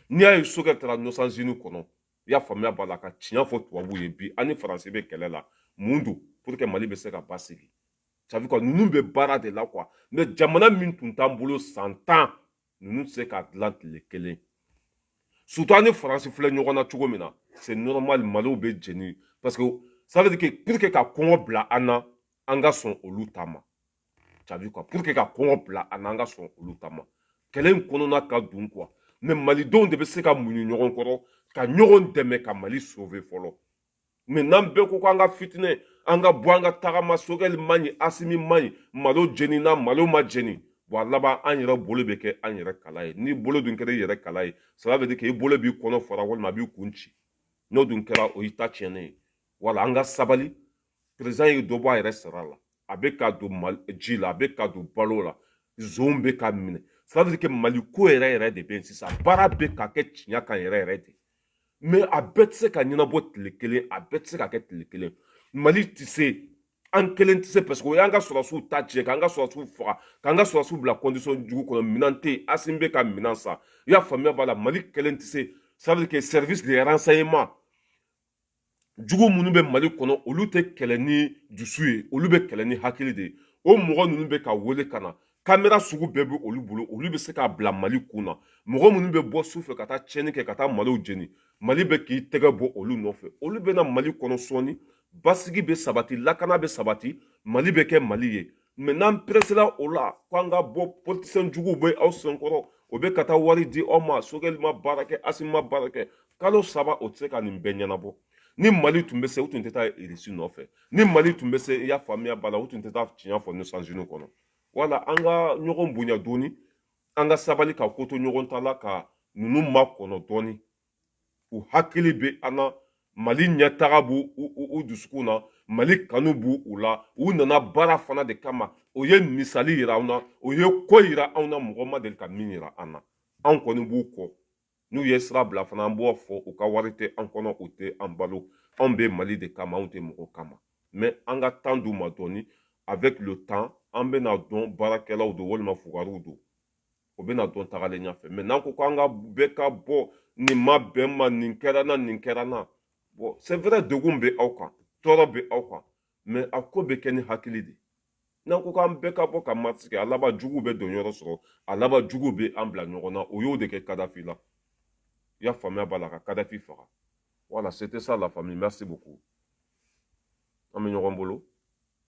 n'i y'a ye Sogɛli taara Nations Unies kɔnɔ i y'a faamuya b'a la ka tiɲɛ fɔ tubabuw ye bi ani faransi bɛ kɛlɛ la mun don pour que Mali bɛ se ka basigi ça veut dire que ninnu bɛ baara de la quoi mais jamana min tun t'an bolo san 10 ninnu tɛ se ka dilan tile kelen surtout ani faransi filɛ ɲɔgɔn na cogo min na c'est normal Maliw bɛ jeni parce que ça veut dire que pour que ka kɔngɔ bila an na an ka sɔn olu ta ma ça veut dire quoi pour que ka kɔngɔ bila an na an ka sɔn olu ta ma kɛlɛ in kɔnɔna ka dun quoi mais malidenw de bɛ se ka muɲu ɲɔgɔn kɔrɔ ka ɲɔgɔn dɛmɛ ka Mali sauver fɔlɔ mais n'an bɛɛ ko k'an ka fitinɛ an ka bɔ an ka tagama Sogɛli man ɲi Asimi man ɲi malo jenina malo ma jeni bon a laban an yɛrɛ bolo bɛ kɛ an yɛrɛ kala ye ni bolo dun kɛra i yɛrɛ kala ye ça veut dire que i bolo b'i kɔnɔ fara walima a b'i kun ci n'o dun kɛra o y'i ta tiɲɛnen ye wala an ka sabali président ye dɔ bɔ a yɛrɛ sara la a bɛ ka don ji la a bɛ ka don balo la zon bɛ ka minɛ ça veut dire que Mali ko yɛrɛ de bɛ yen sisan baara bɛ ka kɛ tiɲɛ kan yɛrɛ de mais a bɛɛ tɛ se ka ɲɛnabɔ tile kelen a bɛɛ tɛ se ka kɛ tile kelen Mali tɛ se an kelen tɛ se parce que o y'an ka sɔrɔsiw ta tiɲɛ k'an ka sɔrɔsiw faga k'an ka sɔrɔsiw bila condition jugu kɔnɔ minɛn tɛ yen Asimi bɛ ka minɛn san i y'a faamuya b'a la Mali kelen tɛ se ça veut dire que service de renseignement jugu minnu bɛ Mali kɔnɔ olu tɛ kɛlɛ ni dusu ye olu bɛ kɛlɛ ni hakili de ye o mɔgɔ ninnu bɛ ka wele ka na caméra sugu bɛɛ bɛ olu bolo olu bɛ se k'a bila Mali kun na mɔgɔ minnu bɛ bɔ su fɛ ka taa tiɲɛni kɛ ka taa Maliw jeni Mali bɛ k'i tɛgɛ bɔ olu nɔfɛ olu bɛ na Mali kɔnɔ sɔɔni basigi bɛ sabati lakana bɛ sabati Mali bɛ kɛ Mali ye mais n'an pressera o la k'an ka bɔ politicien juguw bɛ aw senkɔrɔ o bɛ ka taa wari di aw ma Sogɛli ma baara kɛ Asimi ma baara kɛ kalo 3 o tɛ se ka nin bɛɛ ɲɛnabɔ ni Mali tun bɛ se u tun tɛ taa Irisi nɔfɛ ni Mali tun bɛ se i y'a faamuya b'a la u tun tɛ taa tiɲɛ fɔ Nations Unies kɔnɔ wala an ka ɲɔgɔn bonya dɔɔni an ka sabali ka ko to ɲɔgɔn ta la ka ninnu makɔnɔ dɔɔni u hakili bɛ an na Mali ɲɛtaga b'u u dusukun na Mali kanu b'u u la u nana baara fana de kama o ye misali yira anw na o ye ko yira anw na mɔgɔ ma deli ka min yira an na anw kɔni b'u kɔ n'u ye sira bila fana an b'o fɔ u ka wari tɛ an kɔnɔ u tɛ an balo anw bɛ Mali de kama anw tɛ mɔgɔ kama mais an ka temps d'u ma dɔɔni avec le temps an bɛna dɔn baarakɛlaw don walima fugariw don o bɛna dɔn tagalen ɲɛfɛ mais n'an ko k'an ka bɛɛ ka bɔ nin ma bɛn ma nin kɛra na bon c'est vrai degun bɛ aw kan tɔɔrɔ bɛ aw kan mais a ko bɛ kɛ ni hakili de n'an ko k'an bɛɛ ka bɔ ka marche kɛ a laban juguw bɛ don yɔrɔ sɔrɔ a laban juguw bɛ an bila ɲɔgɔn na o y'o de kɛ Kadafi la i y'a faamuya b'a la ka Kadafi faga voilà c'était ça la famille merci beaucoup an bɛ ɲɔgɔn bolo